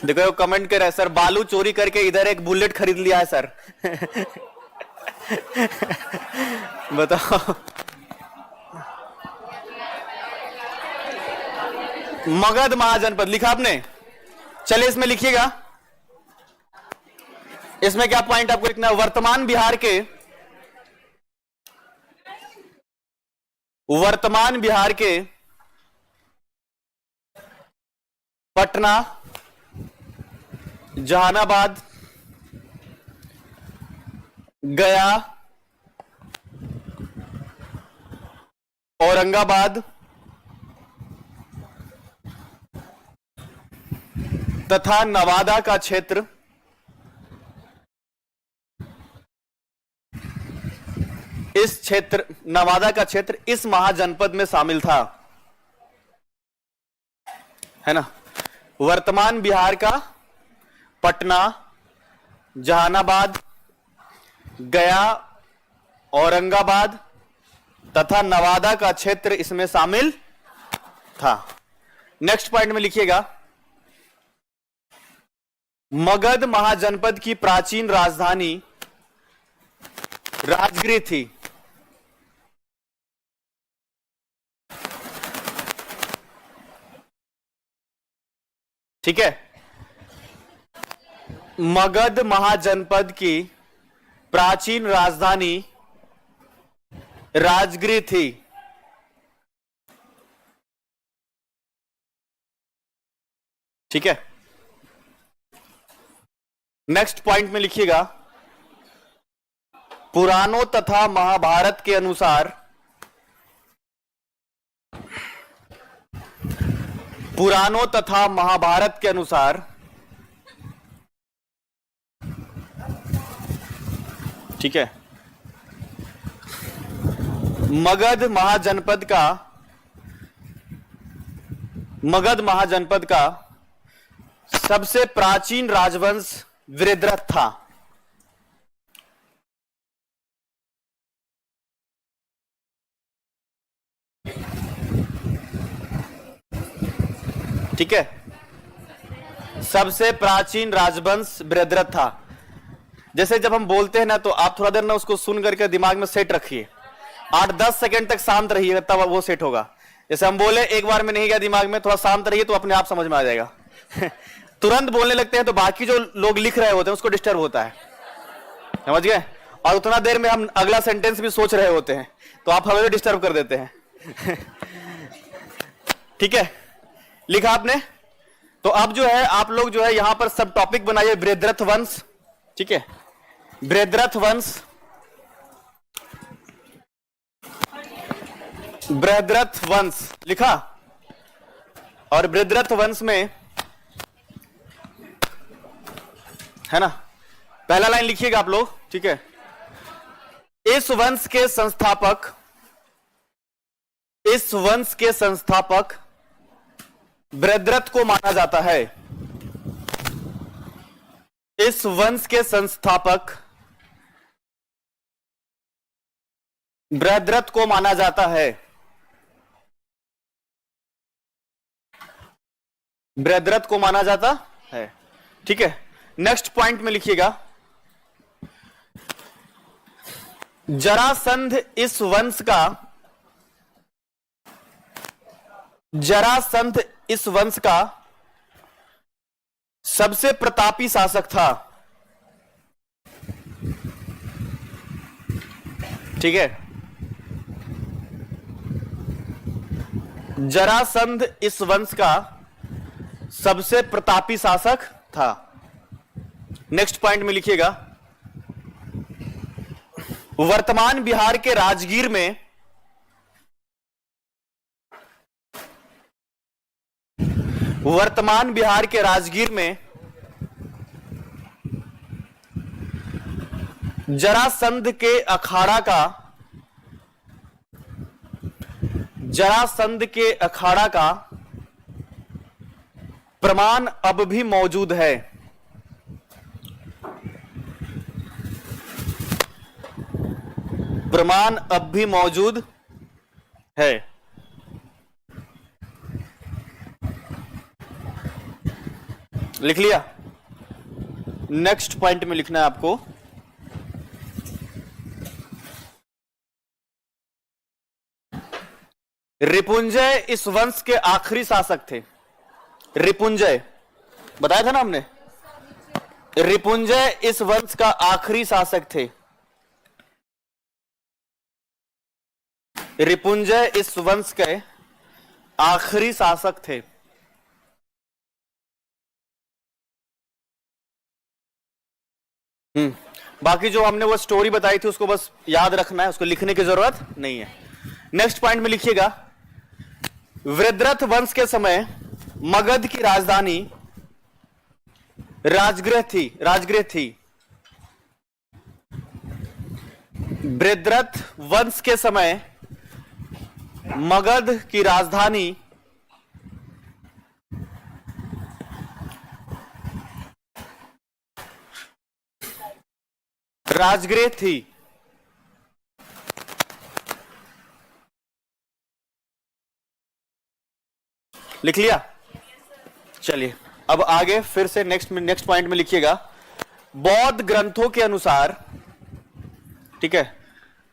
A: देखो कमेंट कर रहा है सर, बालू चोरी करके इधर एक बुलेट खरीद लिया है सर। बताओ। मगध महाजनपद लिखा आपने, चलिए इसमें लिखिएगा। इसमें क्या पॉइंट आपको लिखना है, वर्तमान बिहार के पटना, जहानाबाद, गया, औरंगाबाद तथा नवादा का क्षेत्र नवादा का क्षेत्र इस महाजनपद में शामिल था, है ना। वर्तमान बिहार का पटना, जहानाबाद, गया, औरंगाबाद तथा नवादा का क्षेत्र इसमें शामिल था। नेक्स्ट पॉइंट में लिखिएगा, मगध महाजनपद की प्राचीन राजधानी राजगृह थी। ठीक है, मगध महाजनपद की प्राचीन राजधानी राजगृह थी। ठीक है, नेक्स्ट पॉइंट में लिखिएगा, पुराणों तथा महाभारत के अनुसार ठीक है, मगध महाजनपद का सबसे प्राचीन राजवंश वृद्रथ था। ठीक है, सबसे प्राचीन राजवंश वृद्रथ था। जैसे जब हम बोलते हैं ना, तो आप थोड़ा देर ना उसको सुन करके दिमाग में सेट रखिए, 8-10 सेकंड तक शांत रहिए, तब वो सेट होगा। जैसे हम बोले, एक बार में नहीं गया दिमाग में, थोड़ा शांत रहिए तो अपने आप समझ में आ जाएगा। तुरंत बोलने लगते हैं तो बाकी जो लोग लिख रहे होते हैं उसको डिस्टर्ब होता है, समझ गए। और उतना देर में हम अगला सेंटेंस भी सोच रहे होते हैं, तो आप हमें डिस्टर्ब कर देते हैं। ठीक है, लिखा आपने। तो अब जो है आप लोग जो है यहां पर सब टॉपिक बनाइए, वृद्रथ वंश। ठीक है, वृद्रथ वंश लिखा। और वृद्रथ वंश में है ना, पहला लाइन लिखिएगा आप लोग। ठीक है, इस वंश के संस्थापक वृद्रथ को माना जाता है। इस वंश के संस्थापक वृद्रथ को माना जाता है। वृद्रथ को माना जाता है। ठीक है, नेक्स्ट पॉइंट में लिखिएगा, जरासंध इस वंश का सबसे प्रतापी शासक था। ठीक है, जरासंध इस वंश का सबसे प्रतापी शासक था। नेक्स्ट पॉइंट में लिखिएगा, वर्तमान बिहार के राजगीर में जरासंध के अखाड़ा का प्रमाण अब भी मौजूद है। प्रमाण अब भी मौजूद है। लिख लिया। नेक्स्ट पॉइंट में लिखना है आपको, रिपुंजय इस वंश के आखिरी शासक थे। रिपुंजय बताया था ना हमने, रिपुंजय इस वंश का आखिरी शासक थे। रिपुंजय इस वंश के आखिरी शासक थे। बाकी जो हमने वो स्टोरी बताई थी उसको बस याद रखना है, उसको लिखने की जरूरत नहीं है। नेक्स्ट पॉइंट में लिखिएगा, वृद्धरथ वंश के समय मगध की राजधानी राजगृह थी। वृद्धरथ वंश के समय मगध की राजधानी राजगृह थी। लिख लिया। चलिए अब आगे फिर से नेक्स्ट पॉइंट में लिखिएगा, बौद्ध ग्रंथों के अनुसार, ठीक है,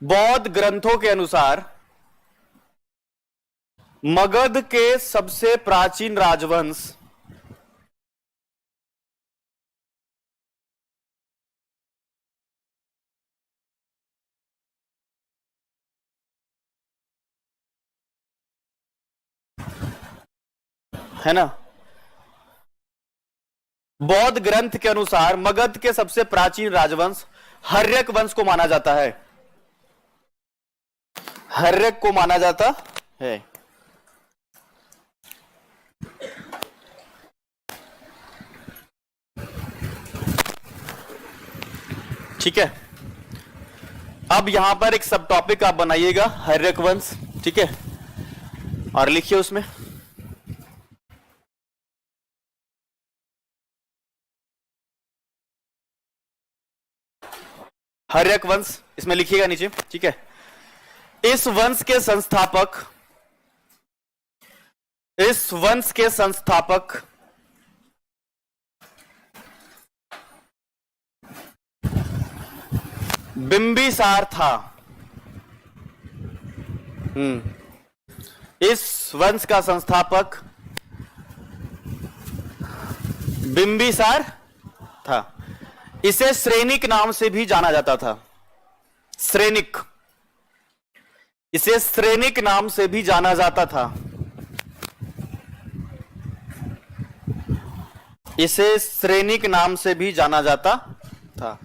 A: बौद्ध ग्रंथों के अनुसार मगध के सबसे प्राचीन राजवंश है ना, बौद्ध ग्रंथ के अनुसार मगध के सबसे प्राचीन राजवंश हर्यक वंश को माना जाता है। हर्यक को माना जाता है। ठीक है, अब यहां पर एक सब टॉपिक आप बनाइएगा, हर्यक वंश। ठीक है, और लिखिए उसमें हर्यक वंश, इसमें लिखिएगा नीचे। ठीक है, इस वंश के संस्थापक बिंबिसार था। इस वंश का संस्थापक बिंबिसार था। इसे श्रेनिक नाम से भी जाना जाता था। श्रेनिक, इसे श्रेनिक नाम से भी जाना जाता था। इसे श्रेनिक नाम से भी जाना जाता था।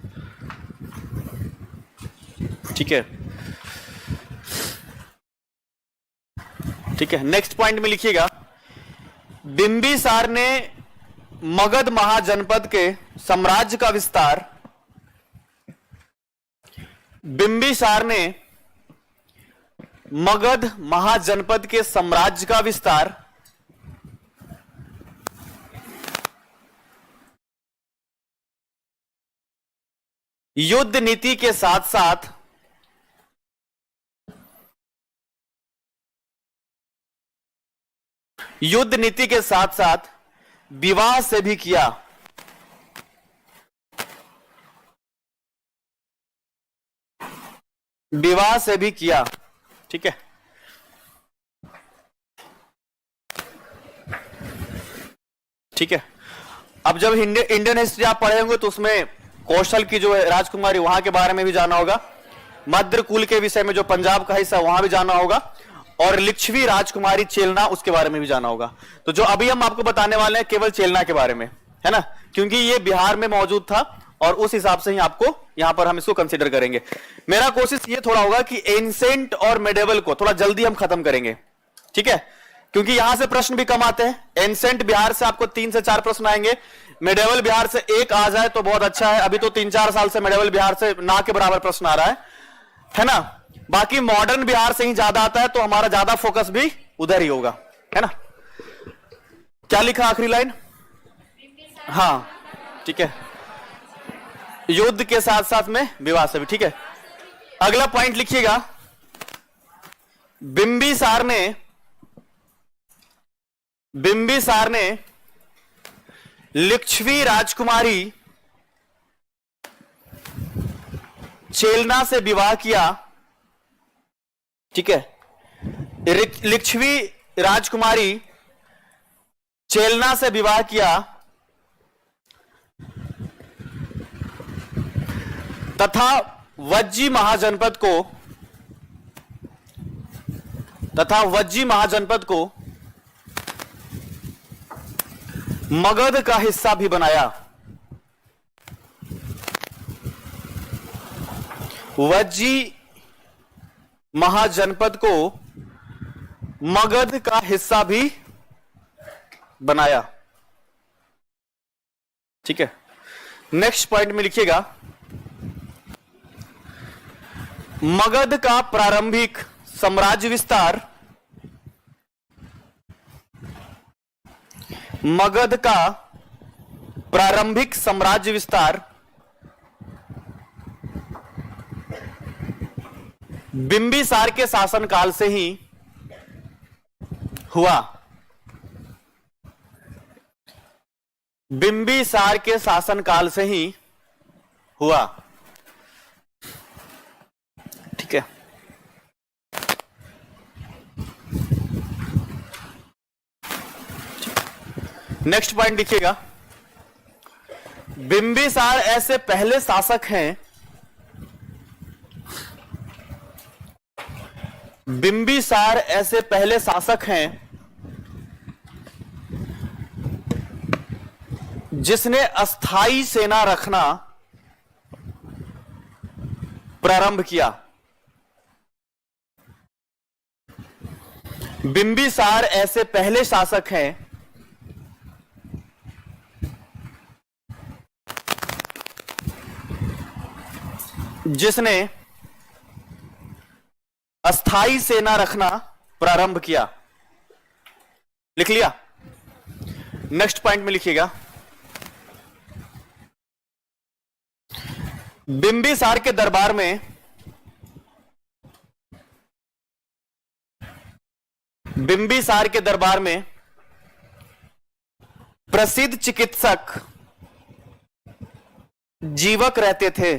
A: ठीक है, ठीक है। नेक्स्ट पॉइंट में लिखिएगा, बिंबिसार ने मगध महाजनपद के साम्राज्य का विस्तार, बिंबिसार ने मगध महाजनपद के साम्राज्य का विस्तार युद्ध नीति के साथ साथ विवाह से भी किया। विवाह से भी किया। ठीक है, ठीक है। अब जब इंडियन हिस्ट्री आप पढ़ेंगे तो उसमें कौशल की जो राजकुमारी, वहां के बारे में भी जाना होगा। मद्र कुल के विषय में जो पंजाब का हिस्सा, वहां भी जाना होगा। और लिच्छवी राजकुमारी चेलना, उसके बारे में भी जाना होगा। तो जो अभी हम आपको बताने वाले हैं केवल चेलना के बारे में, है ना, क्योंकि ये बिहार में मौजूद था और उस हिसाब से ही आपको यहां पर हम इसको कंसीडर करेंगे। मेरा कोशिश ये थोड़ा होगा कि एंसेंट और मेडिवल को थोड़ा जल्दी हम खत्म करेंगे, ठीक है, क्योंकि यहां से प्रश्न भी कम आते हैं। एंसेंट बिहार से आपको 3 से 4 प्रश्न आएंगे, मेडिवल बिहार से 1 आ जाए तो बहुत अच्छा है। अभी तो 3-4 साल से मेडिवल बिहार से ना के बराबर प्रश्न आ रहा है ना। बाकी मॉडर्न बिहार से ही ज्यादा आता है, तो हमारा ज्यादा फोकस भी उधर ही होगा, है ना। क्या लिखा आखिरी लाइन? हाँ ठीक है, युद्ध के साथ साथ में विवाह से भी, ठीक है। अगला पॉइंट लिखिएगा, बिंबिसार ने लिच्छवी राजकुमारी चेलना से विवाह किया, ठीक है। लिच्छवी राजकुमारी चेलना से विवाह किया तथा वज्जी महाजनपद को मगध का हिस्सा भी बनाया। वज्जी महाजनपद को मगध का हिस्सा भी बनाया, ठीक है। नेक्स्ट पॉइंट में लिखिएगा, मगध का प्रारंभिक साम्राज्य विस्तार, मगध का प्रारंभिक साम्राज्य विस्तार बिंबिसार के शासनकाल से ही हुआ। बिंबिसार के शासनकाल से ही हुआ, ठीक है। नेक्स्ट पॉइंट लिखिएगा, बिंबिसार ऐसे पहले शासक हैं, बिंबिसार ऐसे पहले शासक हैं जिसने अस्थाई सेना रखना प्रारंभ किया। बिंबिसार ऐसे पहले शासक हैं जिसने अस्थाई सेना रखना प्रारंभ किया। लिख लिया? नेक्स्ट पॉइंट में लिखिएगा, बिंबिसार के दरबार में प्रसिद्ध चिकित्सक जीवक रहते थे।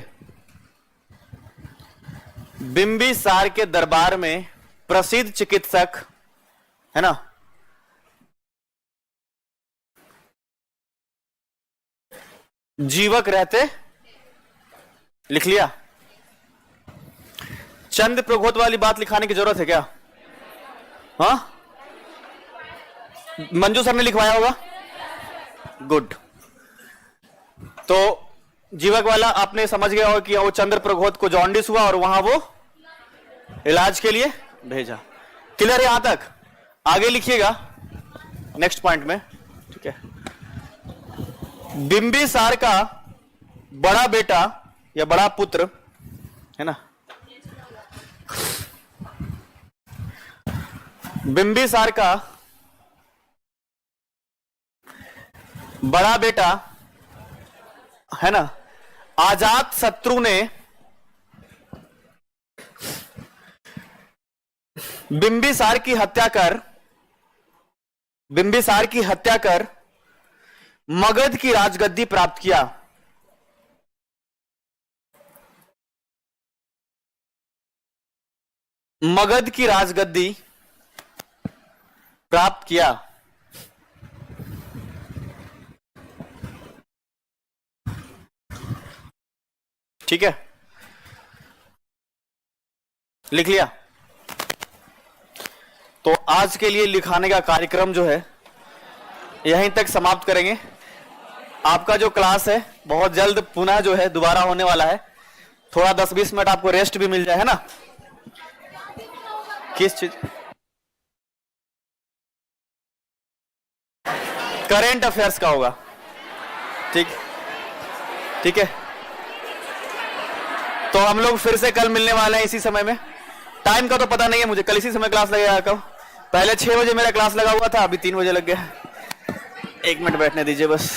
A: बिंबिसार के दरबार में प्रसिद्ध चिकित्सक, है ना, जीवक रहते। लिख लिया? चंद्र प्रघोत वाली बात लिखाने की जरूरत है क्या? हाँ, मंजू सर ने लिखवाया होगा, गुड। तो जीवक वाला आपने समझ गया हो कि वो चंद्र प्रघोत को जॉन्डिस हुआ और वहां वो इलाज के लिए भेजा। क्लियर है यहां तक? आगे लिखिएगा नेक्स्ट पॉइंट में, ठीक है। बिंबिसार का बड़ा बेटा या बड़ा पुत्र, है ना, बिंबिसार का बड़ा बेटा, है ना, अजात शत्रु ने बिंबिसार की हत्या कर मगध की राजगद्दी प्राप्त किया। मगध की राजगद्दी प्राप्त किया। ठीक है, लिख लिया? तो आज के लिए लिखाने का कार्यक्रम जो है यहीं तक समाप्त करेंगे। आपका जो क्लास है बहुत जल्द पुनः जो है दोबारा होने वाला है। थोड़ा 10-20 मिनट आपको रेस्ट भी मिल जाए, है ना? किस चीज? करेंट अफेयर्स का होगा। ठीक ठीक है, तो हम लोग फिर से कल मिलने वाले हैं इसी समय में। टाइम का तो पता नहीं है मुझे, कल इसी समय क्लास लगेगा। कब? पहले 6 बजे मेरा क्लास लगा हुआ था, अभी 3 बजे लग गया। 1 मिनट बैठने दीजिए बस।